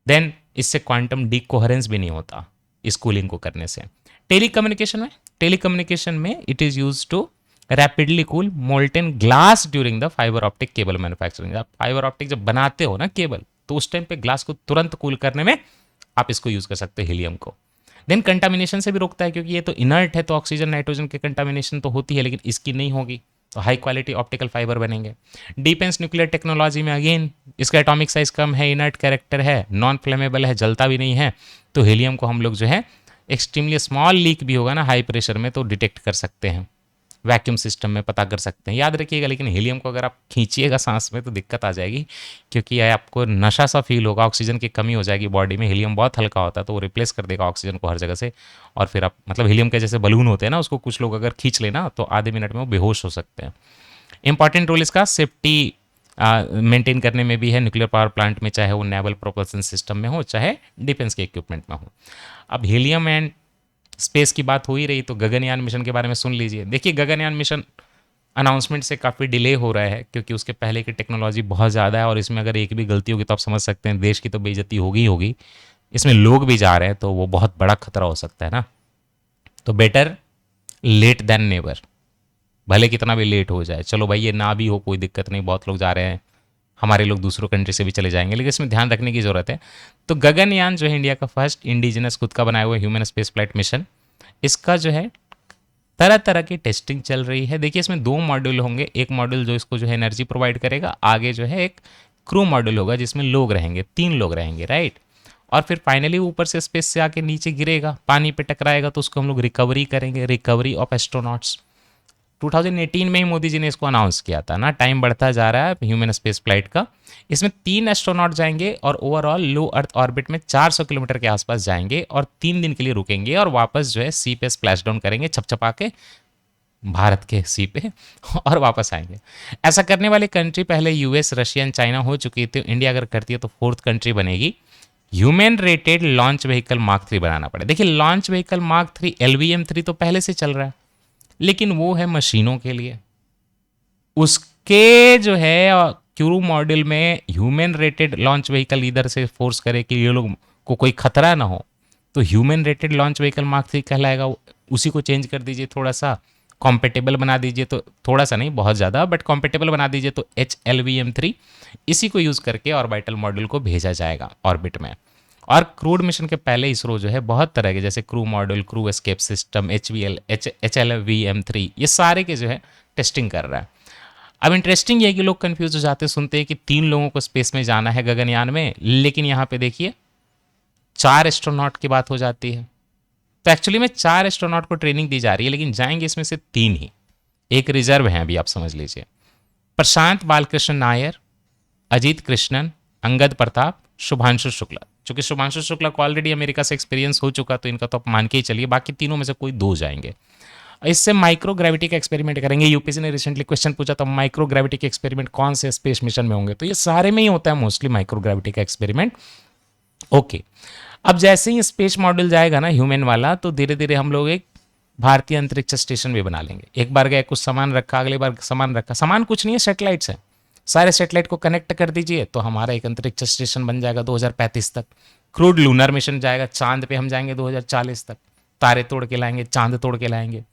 देन इससे क्वांटम डीकोहेरेंस भी नहीं होता इस कूलिंग को करने से। टेलीकम्युनिकेशन में it is used to rapidly cool molten glass during the fibre optic cable manufacturing. आप फाइबर ऑप्टिक जब बनाते हो ना केबल, तो उस टाइम पे ग्लास को तुरंत कूल करने में आप इसको यूज कर सकते हो हीलियम को। देन कंटामिनेशन से भी रोकता है, क्योंकि ये तो इनर्ट है, तो ऑक्सीजन नाइट्रोजन के कंटामिनेशन तो होती है लेकिन इसकी नहीं होगी। तो हाई क्वालिटी ऑप्टिकल फाइबर बनेंगे। डिफेंस न्यूक्लियर टेक्नोलॉजी में अगेन इसका एटॉमिक साइज कम है, इनर्ट कैरेक्टर है, नॉन फ्लेमेबल है, जलता भी नहीं है, तो हीलियम को हम लोग जो है एक्सट्रीमली स्मॉल लीक भी होगा ना हाई प्रेशर में तो डिटेक्ट कर सकते हैं, वैक्यूम सिस्टम में पता कर सकते हैं। याद रखिएगा, लेकिन हीलियम को अगर आप खींचिएगा सांस में तो दिक्कत आ जाएगी, क्योंकि ये आपको नशा सा फील होगा, ऑक्सीजन की कमी हो जाएगी बॉडी में। हीलियम बहुत हल्का होता है तो वो रिप्लेस कर देगा ऑक्सीजन को हर जगह से, और फिर आप मतलब हीलियम के जैसे बलून होते हैं ना, उसको कुछ लोग अगर खींच लेना तो आधे मिनट में वो बेहोश हो सकते हैं। इंपॉर्टेंट रोल इसका सेफ्टी मेंटेन करने में भी है, न्यूक्लियर पावर प्लांट में, चाहे वो नेवल प्रोपल्सन सिस्टम में हो चाहे डिफेंस के इक्विपमेंट में हो। अब हीलियम एंड स्पेस की बात हो ही रही तो गगनयान मिशन के बारे में सुन लीजिए। देखिए, गगनयान मिशन अनाउंसमेंट से काफ़ी डिले हो रहा है, क्योंकि उसके पहले की टेक्नोलॉजी बहुत ज़्यादा है, और इसमें अगर एक भी गलती होगी तो आप समझ सकते हैं देश की तो बेइज्जती होगी ही होगी। इसमें लोग भी जा रहे हैं तो वो बहुत बड़ा खतरा हो सकता है ना। तो बेटर लेट देन नेवर, भले कितना भी लेट हो जाए। चलो भाई, ये ना भी हो कोई दिक्कत नहीं, बहुत लोग जा रहे हैं, हमारे लोग दूसरों कंट्री से भी चले जाएंगे, लेकिन इसमें ध्यान रखने की ज़रूरत है। तो गगनयान जो है इंडिया का फर्स्ट इंडिजिनस खुद का बनाया हुआ ह्यूमन स्पेस फ्लाइट मिशन, इसका जो है तरह तरह की टेस्टिंग चल रही है। देखिए, इसमें 2 मॉड्यूल होंगे, एक मॉड्यूल जो इसको जो है एनर्जी प्रोवाइड करेगा, आगे जो है एक क्रू मॉड्यूल होगा जिसमें लोग रहेंगे, 3 लोग रहेंगे, राइट। और फिर फाइनली ऊपर से स्पेस से आके नीचे गिरेगा, पानी पे टकराएगा, तो उसको हम लोग रिकवरी करेंगे, रिकवरी ऑफ एस्ट्रोनॉट्स। 2018 में ही मोदी जी ने इसको अनाउंस किया था ना। टाइम बढ़ता जा रहा है ह्यूमन स्पेस फ्लाइट का। इसमें 3 एस्ट्रोनॉट जाएंगे और ओवरऑल लो अर्थ ऑर्बिट में 400 किलोमीटर के आसपास जाएंगे और 3 दिन के लिए रुकेंगे और वापस जो है सी पे स्प्लैश डाउन करेंगे छपछपा के भारत के सी पे और वापस आएंगे। ऐसा करने वाली कंट्री पहले यूएस, रशिया एंड चाइना हो चुकी थी। इंडिया अगर करती है तो 4th कंट्री बनेगी। Human rated launch vehicle mark 3 बनाना पड़े। देखिए, लॉन्च व्हीकल मार्क 3 LVM-3 तो पहले से चल रहा है, लेकिन वो है मशीनों के लिए। उसके जो है क्रू मॉड्यूल में ह्यूमन रेटेड लॉन्च व्हीकल इधर से फोर्स करे कि ये लोग को कोई खतरा ना हो, तो human rated launch vehicle mark 3 कहलाएगा। उसी को चेंज कर दीजिए, थोड़ा सा कॉम्पेटेबल बना दीजिए, तो थोड़ा सा नहीं बहुत ज़्यादा बट कॉम्पेटेबल बना दीजिए, तो HLVM-3 इसी को यूज़ करके ऑर्बिटल मॉड्यूल को भेजा जाएगा ऑर्बिट में। और क्रूड मिशन के पहले इसरो जो है बहुत तरह के, जैसे crew module, crew escape system, HLVM-3, ये सारे के जो है टेस्टिंग कर रहा है। अब इंटरेस्टिंग ये है कि लोग कंफ्यूज हो जाते हैं, सुनते हैं कि 3 लोगों को स्पेस में जाना है गगनयान में, लेकिन यहाँ पे देखिए 4 एस्ट्रोनॉट की बात हो जाती है। तो एक्चुअली में 4 एस्ट्रोनॉट को ट्रेनिंग दी जा रही है, लेकिन जाएंगे इसमें से 3 ही, एक रिजर्व है अभी, आप समझ लीजिए। प्रशांत बालकृष्ण नायर, अजीत कृष्णन, अंगद प्रताप, शुभांशु शुक्ला। चूंकि शुभांशु शुक्ला को ऑलरेडी अमेरिका से एक्सपीरियंस हो चुका, तो इनका तो आप मान के ही चलिए, बाकी तीनों में से कोई 2 जाएंगे। इससे माइक्रो ग्रेविटी का एक्सपेरिमेंट करेंगे। यूपीएससी ने रिसेंटली क्वेश्चन पूछा था, माइक्रो ग्रेविटी के एक्सपेरिमेंट कौन से स्पेस मिशन में होंगे, तो ये सारे में ही होता है मोस्टली माइक्रो ग्रेविटी का एक्सपेरिमेंट। ओके, अब जैसे ही स्पेस मॉड्यूल जाएगा ना ह्यूमन वाला, तो धीरे धीरे हम लोग एक भारतीय अंतरिक्ष स्टेशन भी बना लेंगे। एक बार गए, कुछ सामान रखा, अगली बार सामान रखा। सामान कुछ नहीं है, सैटेलाइट्स हैं। सारे सैटेलाइट को कनेक्ट कर दीजिए तो हमारा एक अंतरिक्ष स्टेशन बन जाएगा 2035 तक। क्रूड लूनर मिशन जाएगा, चांद पे हम जाएंगे 2040 तक। तारे तोड़ के लाएंगे, चांद तोड़ के लाएंगे।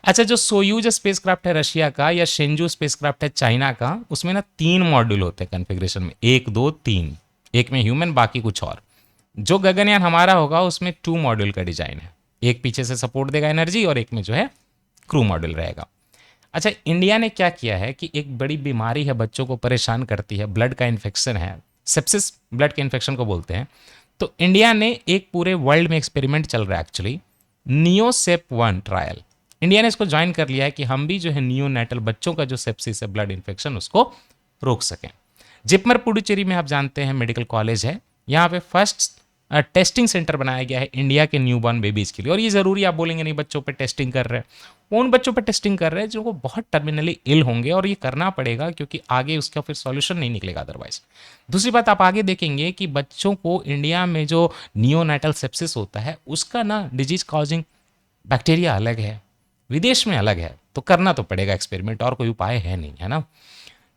अच्छा, जो सोयूज स्पेसक्राफ्ट है रशिया का, या शेंजू स्पेसक्राफ्ट है चाइना का, उसमें ना 3 मॉड्यूल होते हैं कन्फिग्रेशन में, 1 2 3। एक में ह्यूमन, बाकी कुछ और। जो गगनयान हमारा होगा उसमें 2 मॉड्यूल का डिजाइन है, एक पीछे से सपोर्ट देगा एनर्जी और एक में जो है क्रू मॉड्यूल रहेगा। अच्छा, इंडिया ने क्या किया है कि एक बड़ी बीमारी है, बच्चों को परेशान करती है, ब्लड का इन्फेक्शन है, सेप्सिस ब्लड के इन्फेक्शन को बोलते हैं। तो इंडिया ने एक पूरे वर्ल्ड में एक्सपेरिमेंट चल रहा है एक्चुअली, नियोसेप-1 ट्रायल। इंडिया ने इसको ज्वाइन कर लिया है कि हम भी जो है नियोनेटल बच्चों का जो सेप्सिस है, ब्लड इन्फेक्शन, उसको रोक सकें। जिपमर पुडुचेरी में आप जानते हैं मेडिकल कॉलेज है, यहाँ पे फर्स्ट टेस्टिंग सेंटर बनाया गया है इंडिया के न्यूबॉर्न बेबीज के लिए। और ये ज़रूरी, आप बोलेंगे नहीं बच्चों पे टेस्टिंग कर रहे हैं, वो उन बच्चों पे टेस्टिंग कर रहे हैं जो बहुत टर्मिनली इल होंगे, और ये करना पड़ेगा क्योंकि आगे उसका फिर सॉल्यूशन नहीं निकलेगा अदरवाइज। दूसरी बात, आप आगे देखेंगे कि बच्चों को इंडिया में जो नियोनेटल सेप्सिस होता है उसका ना डिजीज कॉजिंग बैक्टीरिया अलग है, विदेश में अलग है, तो करना तो पड़ेगा एक्सपेरिमेंट, और कोई उपाय है नहीं, है ना।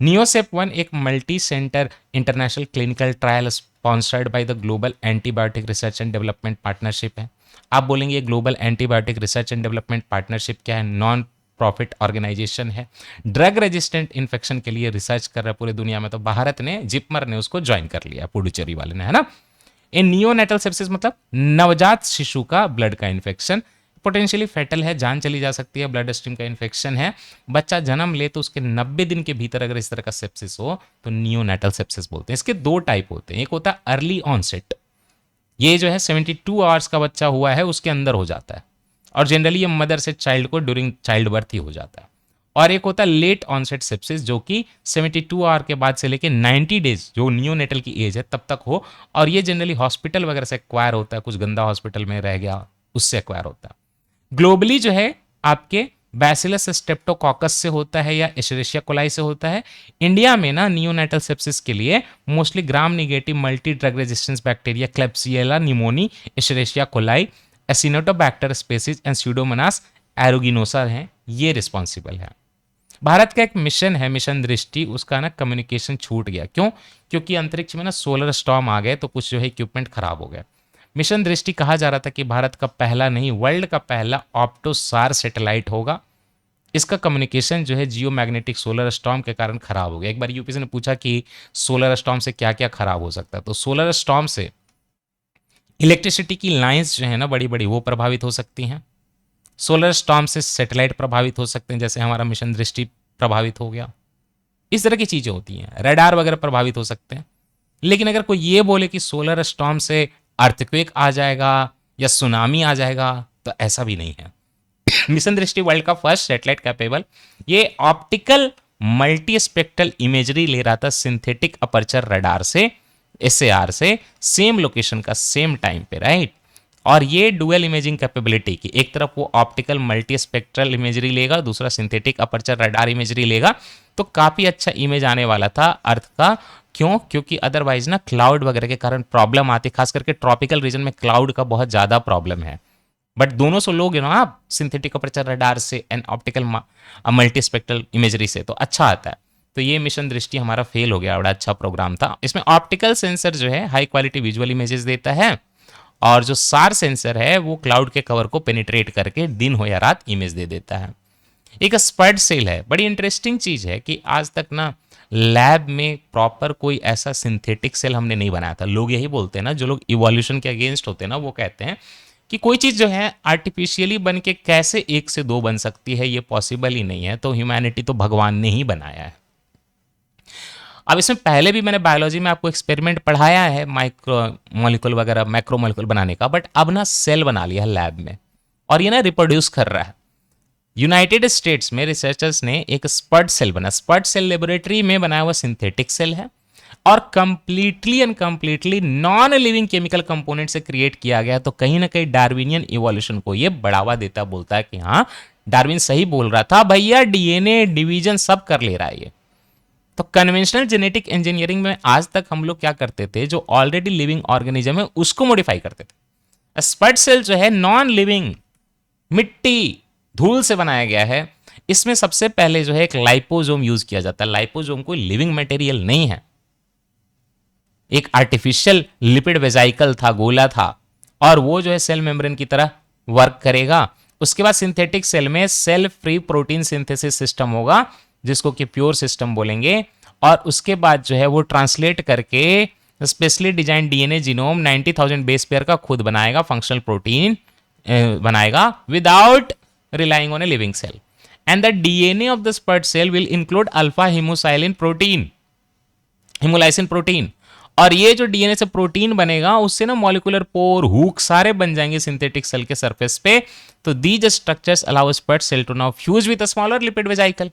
नियोसेप-1 एक multi centre international clinical trial sponsored by the global antibiotic research and development partnership है। आप बोलेंगे global antibiotic research and development partnership क्या है? नॉन प्रॉफिट ऑर्गेनाइजेशन है, ड्रग रेजिस्टेंट इन्फेक्शन के लिए रिसर्च कर रहा है पूरी दुनिया में। तो भारत ने, जिपमर ने उसको ज्वाइन कर लिया, पुडुचेरी वाले ने, है ना। इन नियोनेटल सेप्सिस मतलब नवजात शिशु का ब्लड का इन्फेक्शन, पोटेंशियली फैटल है, जान चली जा सकती है, ब्लड स्ट्रीम का इन्फेक्शन है। बच्चा जन्म ले तो उसके 90 दिन के भीतर अगर इस तरह का सेप्सिस हो तो नियोनेटल सेप्सिस बोलते हैं। इसके दो टाइप होते हैं, एक होता है अर्ली ऑनसेट, ये जो है 72 आवर्स का बच्चा हुआ है उसके अंदर हो जाता है, और जनरली ये मदर से चाइल्ड को ड्यूरिंग चाइल्ड बर्थ ही हो जाता है। और एक होता है लेट ऑनसेट सेप्सिस, जो कि 72 आवर के बाद से लेके 90 डेज जो नियोनेटल की एज है तब तक हो, और ये जनरली हॉस्पिटल वगैरह से एक्वायर होता है, कुछ गंदा हॉस्पिटल में रह गया उससे एक्वायर होता है। ग्लोबली जो है आपके बैसिलस स्ट्रेप्टोकॉकस से होता है या एशेरिशिया कोलाई से होता है। इंडिया में ना नियोनेटल सेप्सिस के लिए mostly gram negative multi drug resistance bacteria Klebsiella pneumoniae, Escherichia coli, Acinetobacter species and Pseudomonas aeruginosa हैं, ये रिस्पॉन्सिबल है। भारत का एक मिशन है, मिशन दृष्टि, उसका ना कम्युनिकेशन छूट गया। क्यों? क्योंकि अंतरिक्ष में ना सोलर स्टॉर्म आ गए तो कुछ जो है इक्विपमेंट खराब हो गए। मिशन दृष्टि कहा जा रहा था कि भारत का पहला नहीं, वर्ल्ड का पहला ऑप्टोसार सैटेलाइट होगा। इसका कम्युनिकेशन जो है जियो मैग्नेटिक सोलर स्टॉर्म के कारण खराब हो गया। एक बार यूपीएससी ने पूछा कि सोलर स्टॉर्म से क्या क्या खराब हो सकता है, तो सोलर स्टॉर्म से इलेक्ट्रिसिटी की लाइंस जो है ना बड़ी बड़ी वो प्रभावित हो सकती हैं। सोलर स्टॉर्म से सैटेलाइट प्रभावित हो सकते हैं, जैसे हमारा मिशन दृष्टि प्रभावित हो गया। इस तरह की चीजें होती हैं, रडार वगैरह प्रभावित हो सकते हैं। लेकिन अगर कोई ये बोले कि सोलर स्टॉर्म से अर्थक्वेक आ जाएगा या सुनामी आ जाएगा, तो ऐसा भी नहीं है। मिशन दृष्टि वर्ल्ड का फर्स्ट सैटेलाइट कैपेबल, ये ऑप्टिकल मल्टी स्पेक्ट्रल इमेजरी ले रहा था सिंथेटिक अपर्चर रडार से, एसएआर से, सेम लोकेशन का सेम टाइम पे, राइट। और ये डुअल इमेजिंग कैपेबिलिटी की, एक तरफ वो ऑप्टिकल मल्टी स्पेक्ट्रल इमेजरी लेगा, दूसरा सिंथेटिक अपर्चर रडार इमेजरी लेगा, तो काफी अच्छा इमेज आने वाला था अर्थ का। क्यों? क्योंकि अदरवाइज ना क्लाउड वगैरह के कारण प्रॉब्लम आती, खास करके ट्रॉपिकल रीजन में क्लाउड का बहुत ज्यादा प्रॉब्लम है। बट दोनों से लोग ना आप सिंथेटिक अपर्चर रडार से and optical multi spectral imagery से, तो अच्छा आता है। तो ये मिशन दृष्टि हमारा फेल हो गया, बड़ा अच्छा प्रोग्राम था। इसमें ऑप्टिकल सेंसर जो है हाई क्वालिटी विजुअल इमेजेस देता है, और जो सार सेंसर है वो क्लाउड के कवर को पेनिट्रेट करके दिन हो या रात इमेज दे देता है। एक स्पड सेल है, बड़ी इंटरेस्टिंग चीज है कि आज तक ना लैब में प्रॉपर कोई ऐसा सिंथेटिक सेल हमने नहीं बनाया था। लोग यही बोलते हैं ना, जो लोग इवोल्यूशन के अगेंस्ट होते हैं ना, वो कहते हैं कि कोई चीज जो है आर्टिफिशियली बन के कैसे 1 से 2 बन सकती है, ये पॉसिबल ही नहीं है। तो ह्यूमैनिटी तो भगवान ने ही बनाया है। अब इसमें पहले भी मैंने बायोलॉजी में आपको एक्सपेरिमेंट पढ़ाया है माइक्रो मॉलिक्यूल वगैरह, मैक्रो मॉलिक्यूल बनाने का, बट अब ना सेल बना लिया है लैब में, और ये ना रिप्रोड्यूस कर रहा है। यूनाइटेड स्टेट्स में रिसर्चर्स ने एक स्पड सेल बना, स्पड सेल लेबोरेटरी में बनाया हुआ सिंथेटिक सेल है, और completely and completely non living chemical component से क्रिएट किया गया। तो कहीं ना कहीं डार्विनियन इवोल्यूशन को ये बढ़ावा देता, बोलता है कि हाँ डार्विन सही बोल रहा था भैया, डीएनए डिवीजन सब कर ले रहा है ये। तो कन्वेंशनल जेनेटिक इंजीनियरिंग में आज तक हम लोग क्या करते थे, जो ऑलरेडी लिविंग ऑर्गेनिज्म है उसको मॉडिफाई करते थे। स्पड सेल जो है नॉन लिविंग, मिट्टी धूल से बनाया गया है। इसमें सबसे पहले जो है एक लाइपोसोम यूज किया जाता है। लाइपोसोम कोई लिविंग मटेरियल नहीं है, एक आर्टिफिशियल लिपिड वेजाइकल था, गोला था, और वो जो है सेल मेम्ब्रेन की तरह वर्क करेगा। उसके बाद सिंथेटिक सेल में cell free protein synthesis system होगा, जिसको कि प्योर सिस्टम बोलेंगे, और उसके बाद जो है वो ट्रांसलेट करके specially design DNA genome 90,000 base pair का खुद बनाएगा, फंक्शनल प्रोटीन बनाएगा without relying on a living cell. And the DNA of the spud cell will include alpha hemosyline protein, hemolysin protein. और ये जो डीएनए से प्रोटीन बनेगा उससे ना मॉलिक्यूलर पोर हुक सारे बन जाएंगे सिंथेटिक सेल के सरफेस पे। तो these structures allow SPUD cell to now fuse with a smaller lipid vesicle,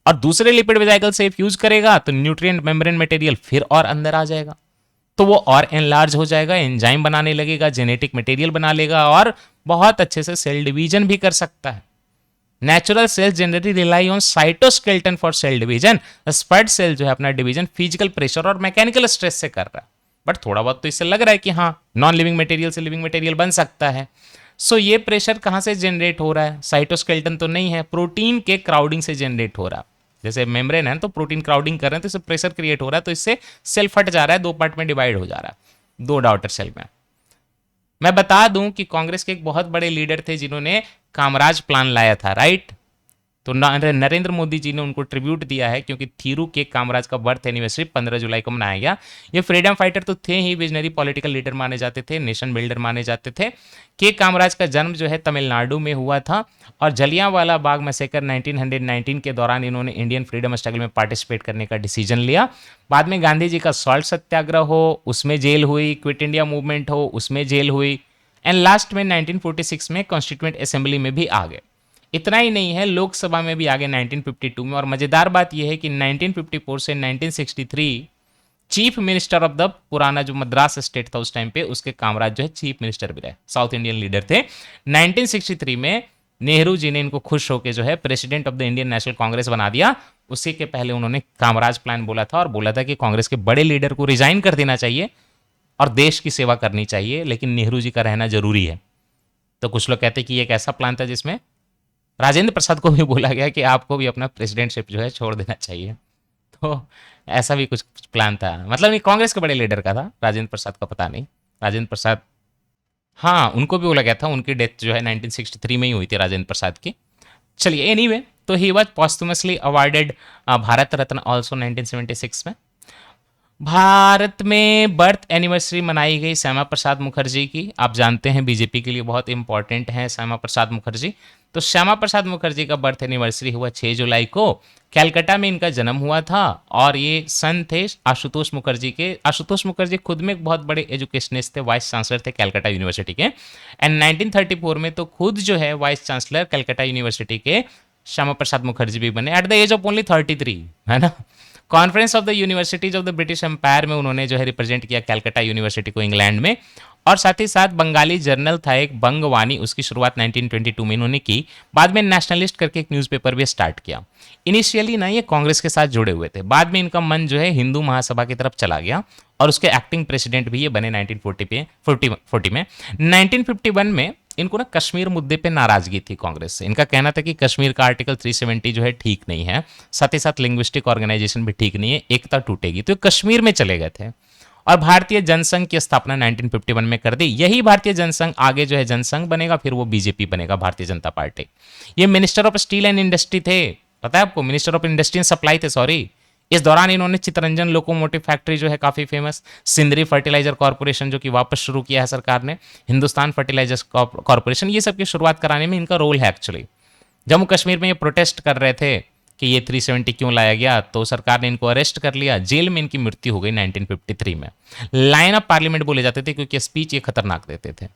और दूसरे लिपिड वेजाइकल से फ्यूज करेगा तो न्यूट्रिएंट मेम्ब्रेन मटेरियल फिर और अंदर आ जाएगा, तो वो और एनलार्ज हो जाएगा, एंजाइम बनाने लगेगा, जेनेटिक मटेरियल बना लेगा, और बहुत अच्छे से सेल डिवीजन भी कर सकता है। Natural cells generally rely on cytoskeleton for cell division. SPUD cell जो है अपना डिवीजन फिजिकल प्रेशर और मैकेनिकल स्ट्रेस से कर रहा है, बट थोड़ा बहुत तो इससे लग रहा है कि हाँ नॉन लिविंग मटेरियल से लिविंग मटेरियल बन सकता है। सो ये प्रेशर कहाँ से जनरेट हो रहा है? साइटोस्केलेटन तो नहीं है, प्रोटीन के क्राउडिंग से जनरेट हो रहा है। जैसे मेम्ब्रेन है तो प्रोटीन क्राउडिंग कर रहे हैं तो इससे प्रेशर क्रिएट हो रहा है, तो इससे सेल फट जा रहा है, 2 पार्ट में डिवाइड हो जा रहा है, 2 डॉटर सेल में। मैं बता दूं कि कांग्रेस के एक बहुत बड़े लीडर थे जिन्होंने कामराज प्लान लाया था, राइट। तो नरेंद्र मोदी जी ने उनको ट्रिब्यूट दिया है, क्योंकि थीरू के कामराज का बर्थ एनिवर्सरी 15 जुलाई को मनाया गया। ये फ्रीडम फाइटर तो थे ही, विजनरी पॉलिटिकल लीडर माने जाते थे, नेशन बिल्डर माने जाते थे। के कामराज का जन्म जो है तमिलनाडु में हुआ था, और जलियांवाला बाग मैसेकर 1919 के दौरान इन्होंने इंडियन फ्रीडम स्ट्रगल में पार्टिसिपेट करने का डिसीजन लिया। बाद में गांधी जी का सॉल्ट सत्याग्रह हो, उसमें जेल हुई, क्विट इंडिया मूवमेंट हो, उसमें जेल हुई, एंड लास्ट में 1946 में कॉन्स्टिट्यूएंट असेंबली में भी आ गए। इतना ही नहीं है, लोकसभा में भी आ गए 1952 में। और मजेदार बात यह है कि 1954 से 1963 चीफ मिनिस्टर ऑफ द पुराना जो मद्रास स्टेट था उस टाइम पे, उसके कामराज जो है चीफ मिनिस्टर भी रहे, साउथ इंडियन लीडर थे। 1963 में नेहरू जी ने इनको खुश होकर जो है president of the Indian national Congress बना दिया। उसी के पहले उन्होंने कामराज प्लान बोला था, और बोला था कि कांग्रेस के बड़े लीडर को रिजाइन कर देना चाहिए और देश की सेवा करनी चाहिए, लेकिन नेहरू जी का रहना जरूरी है। तो कुछ लोग कहते हैं कि एक ऐसा प्लान था जिसमें राजेंद्र प्रसाद को भी बोला गया कि आपको भी अपना प्रेसिडेंटशिप जो है छोड़ देना चाहिए। तो ऐसा भी कुछ प्लान था, मतलब ये कांग्रेस के बड़े लीडर का था, राजेंद्र प्रसाद का पता नहीं। राजेंद्र प्रसाद, हाँ, उनको भी बोला गया था। उनकी डेथ जो है 1963 में ही हुई थी राजेंद्र प्रसाद की। चलिए, एनीवे, तो he was posthumously awarded Bharat Ratna also 1976 में। भारत में बर्थ एनिवर्सरी मनाई गई श्यामा प्रसाद मुखर्जी की। आप जानते हैं बीजेपी के लिए बहुत इंपॉर्टेंट है श्यामा प्रसाद मुखर्जी। तो श्यामा प्रसाद मुखर्जी का बर्थ एनिवर्सरी हुआ 6 जुलाई को। कलकत्ता में इनका जन्म हुआ था, और ये सन थे आशुतोष मुखर्जी के। आशुतोष मुखर्जी खुद में एक बहुत बड़े एजुकेशनिस्ट थे, वाइस चांसलर थे कलकत्ता यूनिवर्सिटी के। एंड 1934 में तो खुद जो है वाइस चांसलर कलकत्ता यूनिवर्सिटी के श्यामा प्रसाद मुखर्जी भी बने, at the age of only 33, है ना। Conference of the universities of the British Empire में उन्होंने जो है रिप्रेजेंट किया कलकत्ता यूनिवर्सिटी को इंग्लैंड में। और साथ ही साथ बंगाली जर्नल था एक बंगवानी, उसकी शुरुआत 1922 में इन्होंने की। बाद में नेशनलिस्ट करके एक न्यूज़पेपर भी स्टार्ट किया। इनिशियली ना ये कांग्रेस के साथ जुड़े हुए थे, बाद में इनका मन जो है हिंदू महासभा की तरफ चला गया, और उसके एक्टिंग प्रेसिडेंट भी ये बने 1940 में। 1951 में इनको ना कश्मीर मुद्दे पे नाराजगी थी कांग्रेस से। इनका कहना था कि कश्मीर का आर्टिकल 370 जो है ठीक नहीं है, साथ ही साथ लिंग्विस्टिक ऑर्गेनाइजेशन भी ठीक नहीं है, एकता टूटेगी। तो कश्मीर में चले गए थे, और भारतीय जनसंघ की स्थापना 1951 में कर दी। यही भारतीय जनसंघ आगे जो है जनसंघ बनेगा, फिर वो बीजेपी बनेगा, भारतीय जनता पार्टी। ये minister of steel and industry थे, पता है आपको, minister of industry and supply थे, सॉरी। इस दौरान इन्होंने चितरंजन लोकोमोटिव फैक्ट्री जो है काफी फेमस, सिंदरी फर्टिलाइजर कॉर्पोरेशन जो कि वापस शुरू किया है सरकार ने, हिंदुस्तान फर्टिलाइजर्स कॉर्पोरेशन, ये सब की शुरुआत कराने में इनका रोल है एक्चुअली। जम्मू कश्मीर में ये प्रोटेस्ट कर रहे थे कि ये 370 क्यों लाया गया, तो सरकार ने इनको अरेस्ट कर लिया, जेल में इनकी मृत्यु हो गई 1953 में। लाइन ऑफ पार्लियामेंट बोले जाते थे क्योंकि स्पीच ये खतरनाक देते थे।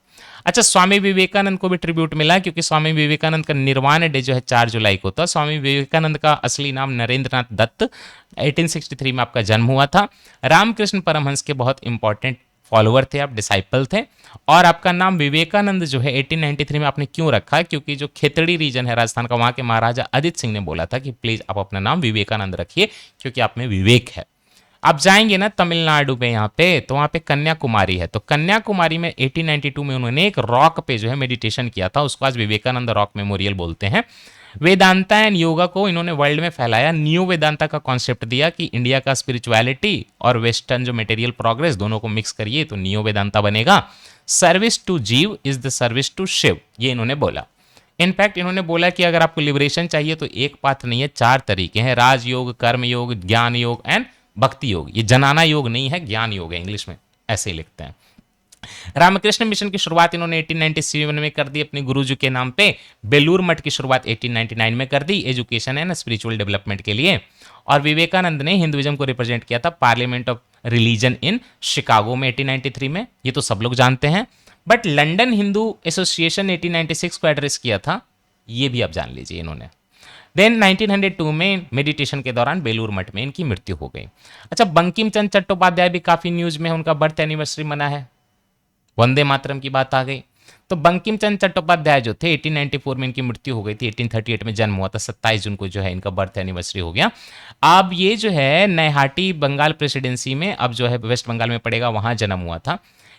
अच्छा, स्वामी विवेकानंद को भी ट्रिब्यूट मिला, क्योंकि स्वामी विवेकानंद का निर्वाण डे जो है 4 जुलाई को था। स्वामी विवेकानंद का असली नाम नरेंद्रनाथ दत्त, 1863 में आपका जन्म हुआ था। रामकृष्ण परमहंस के बहुत इंपॉर्टेंट फॉलोअर थे आप, डिसाइपल थे। और आपका नाम विवेकानंद जो है 1893 में आपने क्यों रखा, क्योंकि जो खेतड़ी रीजन है राजस्थान का, वहां के महाराजा अदित सिंह ने बोला था कि प्लीज आप अपना नाम विवेकानंद रखिए, क्योंकि आप में विवेक है। आप जाएंगे ना तमिलनाडु में यहाँ पे, तो वहाँ पे कन्याकुमारी है। तो कन्याकुमारी में 1892 में उन्होंने एक रॉक पे जो है मेडिटेशन किया था, उसको आज विवेकानंद रॉक मेमोरियल बोलते हैं। वेदांता एंड योगा को इन्होंने वर्ल्ड में फैलाया। न्यू वेदांता का कॉन्सेप्ट दिया कि इंडिया का स्पिरिचुअलिटी और वेस्टर्न जो मटेरियल प्रोग्रेस दोनों को मिक्स करिए तो न्यू वेदांता बनेगा। Service to jiva is the service to Shiva, ये इन्होंने बोला। इनफैक्ट इन्होंने बोला कि अगर आपको लिबरेशन चाहिए तो एक पाथ नहीं है, 4 तरीके हैं, राजयोग, कर्म योग, ज्ञान योग एंड भक्ति योग। ये जनाना योग नहीं है, ज्ञान योग है, इंग्लिश में ऐसे ही लिखते हैं। रामकृष्ण मिशन की शुरुआत इन्होंने 1897 में कर दी अपने गुरुजी के नाम पे। बेलूर मठ की शुरुआत 1899 में कर दी एजुकेशन एंड स्पिरिचुअल डेवलपमेंट के लिए। और विवेकानंद ने हिंदुइज्म को रिप्रेजेंट किया था parliament of religion in Chicago में 1893 में, ये तो सब लोग जानते हैं। बट लंदन हिंदू एसोसिएशन 1896 को एड्रेस किया था, ये भी आप जान लीजिए इन्होंने। देन 1902 में मेडिटेशन के दौरान बेलूर मठ में इनकी मृत्यु हो गई। अच्छा, बंकिम चंद्र चट्टोपाध्याय भी काफी न्यूज में, उनका बर्थ एनिवर्सरी मना है, वंदे मातरम की बात आ गई। तो बंकिम चंद्र चट्टोपाध्याय जो थे 1894 में इनकी मृत्यु हो गई थी, 1838 में जन्म हुआ था, 27 जून को जो है इनका बर्थ एनिवर्सरी हो गया। अब ये जो है नैहाटी बंगाल प्रेसिडेंसी में, अब जो है वेस्ट बंगाल में पड़ेगा, वहां जन्म हुआ था।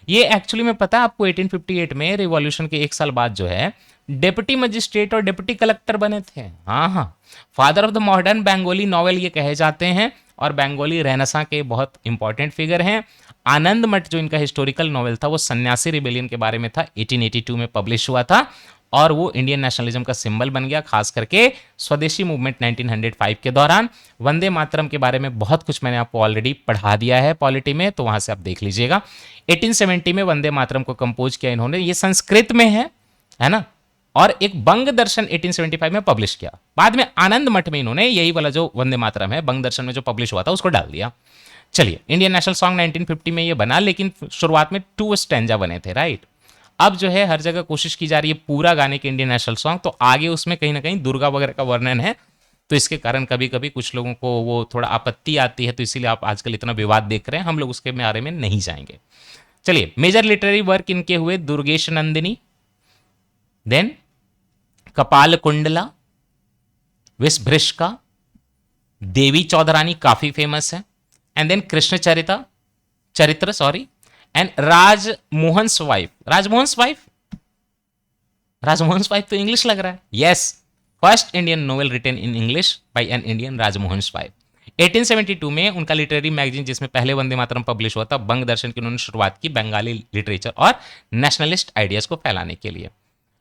ये एक्चुअली में पता है आपको 1858 में रिवॉल्यूशन के 1 साल बाद जो है डेप्यूटी मजिस्ट्रेट और डेप्यूटी कलेक्टर बने थे। हाँ, father of the modern Bengali novel ये कहे जाते हैं, और बंगाली रेनेसां के बहुत इंपॉर्टेंट फिगर हैं। आनंद मठ जो इनका हिस्टोरिकल नॉवेल था वो सन्यासी रिबेलियन के बारे में था, 1882 में पब्लिश हुआ था और वो इंडियन नेशनलिज्म का सिंबल बन गया, खास करके स्वदेशी मूवमेंट 1905 के दौरान। वंदे मातरम के बारे में बहुत कुछ मैंने आपको ऑलरेडी पढ़ा दिया है पॉलिटी में, तो वहां से आप देख लीजिएगा। 1870 में वंदे मातरम को कंपोज किया इन्होंने, ये संस्कृत में है ना, और एक बंग दर्शन 1875 में पब्लिश किया। बाद में आनंद मठ में इन्होंने यही वाला जो वंदे मातरम है बंग दर्शन में जो पब्लिश हुआ था उसको डाल दिया। चलिए, इंडियन नेशनल सॉन्ग 1950 में ये बना, लेकिन शुरुआत में 2 स्टैंजा बने थे, राइट। अब जो है हर जगह कोशिश की जा रही है पूरा गाने के इंडियन नेशनल सॉन्ग, तो आगे उसमें कहीं ना कहीं दुर्गा वगैरह का वर्णन है, तो इसके कारण कभी कभी कुछ लोगों को वो थोड़ा आपत्ति आती है, तो इसीलिए आप आजकल इतना विवाद देख रहे हैं, हम लोग उसके बारे में नहीं जाएंगे। चलिए, मेजर लिटरेरी वर्क इनके हुए दुर्गेश नंदिनी, देन कपाल कुंडला, विषभृष्का, देवी चौधरानी काफी फेमस है, and then Krishna Charitra sorry, and Rajmohan's wife तो इंग्लिश लग रहा है, yes, first Indian novel written in English by an Indian, Rajmohan's wife. 1872 में उनका लिटरेरी मैगजीन जिसमें पहले वंदे मातरम पब्लिश हुआ था, बंग दर्शन की उन्होंने शुरुआत की बंगाली लिटरेचर और नेशनलिस्ट आइडियाज को फैलाने के लिए।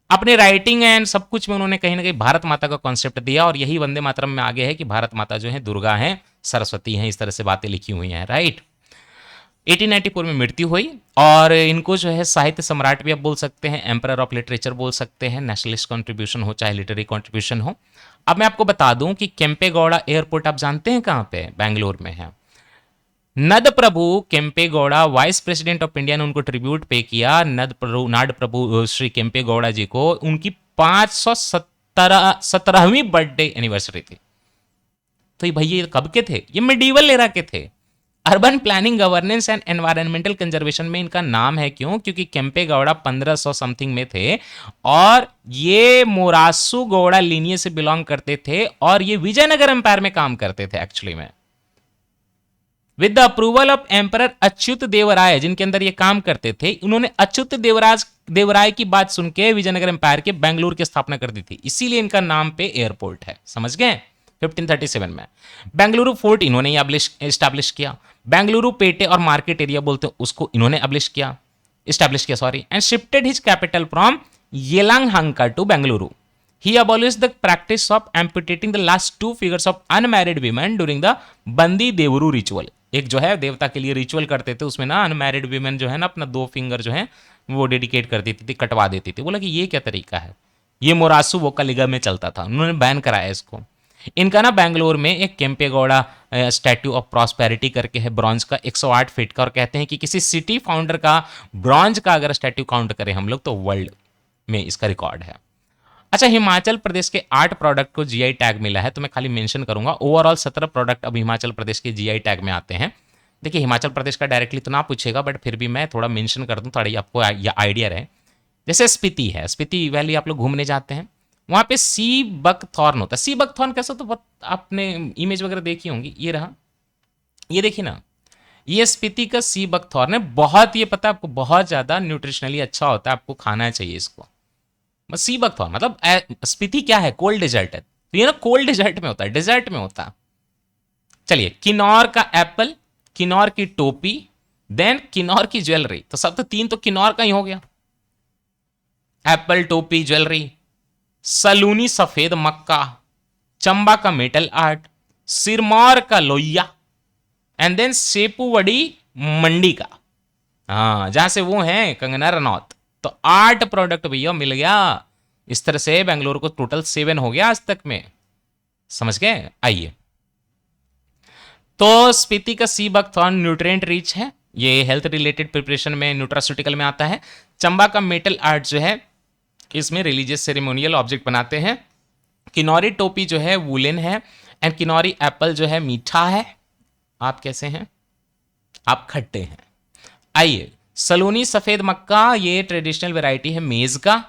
अपने राइटिंग एंड सब कुछ में उन्होंने कहीं ना कहीं भारत माता का कॉन्सेप्ट दिया, और यही वंदे मातरम में आगे है कि भारत माता जो है दुर्गा है, सरस्वती हैं, इस तरह से बातें लिखी हुई हैं, राइट। 1894 में मृत्यु हुई, और इनको जो है साहित्य सम्राट भी आप बोल सकते हैं, एम्परर ऑफ लिटरेचर बोल सकते हैं, नेशनलिस्ट कंट्रीब्यूशन हो चाहे लिटरेरी कंट्रीब्यूशन हो। अब मैं आपको बता दूं कि केम्पेगौड़ा एयरपोर्ट आप जानते हैं कहां पे, बैंगलोर में है। Nada Prabhu Kempegowda vice president of India ने उनको ट्रिब्यूट पे किया, नाड प्रभु श्री केम्पेगौड़ा जी को, उनकी 517वीं बर्थडे एनिवर्सरी थी। तो ये भैया कब के थे, ये मिडीवल एरा के थे। Urban planning, governance and environmental conservation में इनका नाम है, क्यों, क्योंकि केम्पेगौड़ा 1500 समथिंग में थे, और ये मोरासू गौड़ा लीनिये से बिलोंग करते थे, और ये विजयनगर एम्पायर में काम करते थे एक्चुअली में। With the approval of emperor Achyut Devaraya, जिनके अंदर ये काम करते थे, उन्होंने अच्युत देवराय की बात सुन के विजयनगर एम्पायर के बेंगलुरु की स्थापना कर दी थी, इसीलिए इनका नाम पे एयरपोर्ट है, समझ गए। 1537 में बेंगलुरु फोर्ट इन्होंने एस्टैब्लिश किया, बेंगलुरु पेटे और मार्केट एरिया बोलते हैं उसको इन्होंने एस्टैब्लिश किया sorry, and shifted his capital from Yelahanka to Bengaluru. He abolished the practice of amputating the last 2 fingers of unmarried women during the बंदी देवरू रिचुअल। एक जो है देवता के लिए रिचुअल करते थे, उसमें ना अनमैरिड वीमेन जो है ना अपना 2 फिंगर जो है वो डेडिकेट कर देती थी, कटवा देती थी। बोला कि ये क्या तरीका है, ये मोरासू वोकालिगा में चलता था, उन्होंने बैन कराया इसको। इनका ना बैंगलोर में एक केम्पेगौड़ा स्टैट्यू ऑफ प्रॉस्पेरिटी करके है, ब्रॉन्ज का, 108 फीट का, और कहते हैं कि किसी सिटी फाउंडर का ब्रॉन्ज का अगर स्टैट्यू काउंट करें हम लोग तो वर्ल्ड में इसका रिकॉर्ड है। अच्छा, हिमाचल प्रदेश के 8 प्रोडक्ट को जीआई टैग मिला है, तो मैं खाली मेंशन करूंगा। ओवरऑल 17 प्रोडक्ट अब हिमाचल प्रदेश के जीआई टैग में आते हैं। देखिए, हिमाचल प्रदेश का डायरेक्टली तो ना पूछेगा, बट फिर भी मैं थोड़ा मेंशन कर दूं, थोड़ी आपको आइडिया रहे। जैसे स्पीति है, स्पीति वैली आप लोग घूमने जाते हैं, वहां पे सी बकथॉर्न होता है। सी बकथॉर्न कैसा, तो आपने इमेज वगैरह देखी होंगी, ये रहा, ये देखिए ना, ये स्पीति का सी बकथॉर्न है। बहुत, ये पता है आपको, बहुत ज्यादा न्यूट्रिशनली अच्छा होता है, आपको खाना चाहिए इसको। सी बकथॉर्न मतलब स्पीति क्या है, कोल्ड डेजर्ट है, तो ये ना कोल्ड डेजर्ट में होता है, डेजर्ट में होता है। चलिए, किन्नौर का एप्पल, किन्नौर की टोपी, देन किन्नौर की ज्वेलरी, तो सब तो 3 तो किन्नौर का ही हो गया, एप्पल, टोपी, ज्वेलरी। सलूनी सफेद मक्का, चंबा का मेटल आर्ट, सिरमौर का लोहिया, एंड देन सेपुवड़ी मंडी का, हाँ, जहां से वो है कंगना रनौत। तो 8 प्रोडक्ट भैया मिल गया। इस तरह से बेंगलुरु को टोटल 7 हो गया आज तक में, समझ गए। आइए, तो स्पीति का सी बकथॉर्न न्यूट्रिएंट रिच है, ये हेल्थ रिलेटेड प्रिपरेशन में, न्यूट्रास्यूटिकल में आता है। चंबा का मेटल आर्ट जो है, इसमें रिलीजियस सेरेमोनियल ऑब्जेक्ट बनाते हैं। किन्नौरी टोपी जो है वुलन है, एंड किन्नौरी एप्पल जो है मीठा है। आप कैसे हैं, आप खट्टे हैं। आइए, सलोनी सफेद मक्का, ये ट्रेडिशनल वैरायटी है मेज का।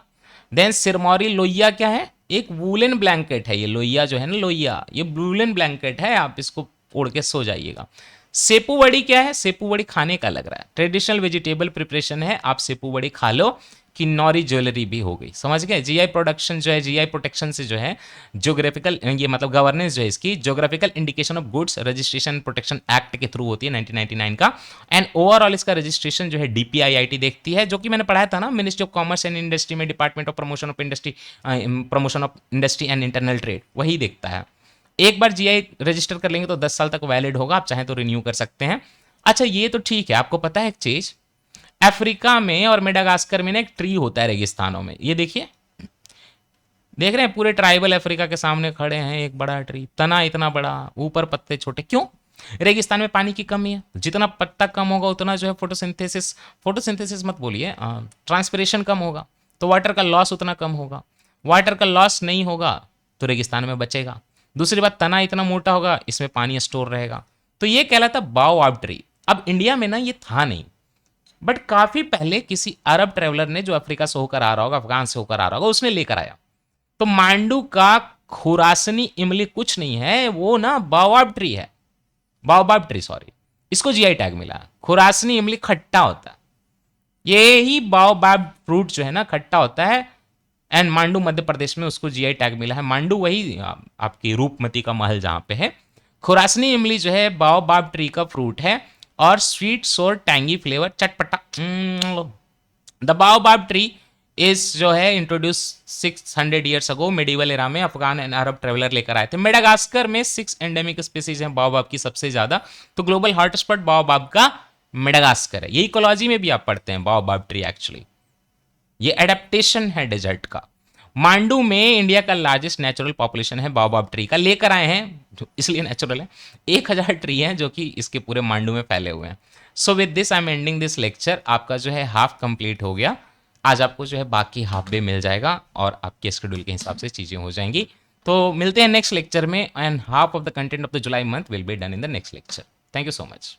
देन सिरमौरी लोहिया क्या है, एक वूलन ब्लैंकेट है, ये लोहिया जो है ना, लोहिया ये वूलन ब्लैंकेट है, आप इसको ओढ़ के सो जाइएगा। सेपुवड़ी क्या है, सेपुवड़ी खाने का लग रहा है, ट्रेडिशनल वेजिटेबल प्रिपरेशन है, आप सेपुवड़ी खा लो। किन्नौरी ज्वेलरी भी हो गई। समझ गए? जीआई प्रोडक्शन जो है, जीआई प्रोटेक्शन से जो है ज्योग्राफिकल, ये मतलब गवर्नेंस जो है इसकी geographical indication of goods registration protection act के थ्रू होती है 1999 का। एंड ओवरऑल इसका रजिस्ट्रेशन जो है डीपीआईआईटी देखती है, जो कि मैंने पढ़ाया था ना, ministry of commerce and industry में department of promotion of industry and internal trade, वही देखता है। एक बार जीआई रजिस्टर कर लेंगे तो 10 साल तक वैलिड होगा, आप चाहें तो रिन्यू कर सकते हैं। अच्छा ये तो ठीक है, आपको पता है एक चीज, अफ्रीका में और मेडागास्कर में ना एक ट्री होता है रेगिस्तानों में, ये देखिए, देख रहे हैं पूरे ट्राइबल अफ्रीका के सामने खड़े हैं, एक बड़ा ट्री, तना इतना बड़ा, ऊपर पत्ते छोटे, क्यों? रेगिस्तान में पानी की कमी है, जितना पत्ता कम होगा उतना जो है फोटोसिंथेसिस मत बोलिए, ट्रांसपिरेशन कम होगा, तो वाटर का लॉस उतना कम होगा। वाटर का लॉस नहीं होगा तो रेगिस्तान में बचेगा। दूसरी बात, तना इतना मोटा होगा, इसमें पानी स्टोर रहेगा। तो ये कहलाता बाओबाब ट्री। अब इंडिया में ना ये था नहीं, बट काफी पहले किसी अरब ट्रेवलर ने, जो अफ्रीका से होकर आ रहा होगा, अफगान से होकर आ रहा होगा, उसने लेकर आया। तो मांडू का खुरासनी इमली कुछ नहीं है, वो ना बाओबाब ट्री है, बाओबाब ट्री, सॉरी, इसको जीआई टैग मिला। खुरासनी इमली खट्टा होता है, ये ही बाओबाब फ्रूट जो है ना खट्टा होता है। एंड मांडू मध्य प्रदेश में उसको जीआई टैग मिला है। मांडू वही आपकी रूपमती का महल जहां पे है। खुरासनी इमली जो है बाओबाब ट्री का फ्रूट है और स्वीट सोर टैंगी फ्लेवर, चटपटा। द बाओबाब ट्री इस जो है introduce 600 years ago, medieval era में अफगान एंड अरब ट्रेवलर लेकर आए थे। मेडागास्कर में 6 एंडेमिक स्पीसीज हैं बाओबाब की सबसे ज्यादा, तो ग्लोबल हॉटस्पॉट बाओबाब का मेडागास्कर है। ये इकोलॉजी में भी आप पढ़ते हैं बाओबाब ट्री एक्चुअली, ये एडेप्टेशन है डेजर्ट का। मांडू में इंडिया का लार्जेस्ट नेचुरल पॉपुलेशन है बाओबाब ट्री का, लेकर आए हैं इसलिए नेचुरल है। 1000 ट्री हैं जो कि इसके पूरे मांडू में फैले हुए हैं। So with this I am ending this lecture. आपका जो है हाफ कंप्लीट हो गया। आज आपको जो है बाकी हाफ डे मिल जाएगा और आपके शेड्यूल के हिसाब से चीज़ें हो जाएंगी। तो मिलते हैं नेक्स्ट लेक्चर में, and half of the content of the July month will be done in the next lecture. Thank you so much.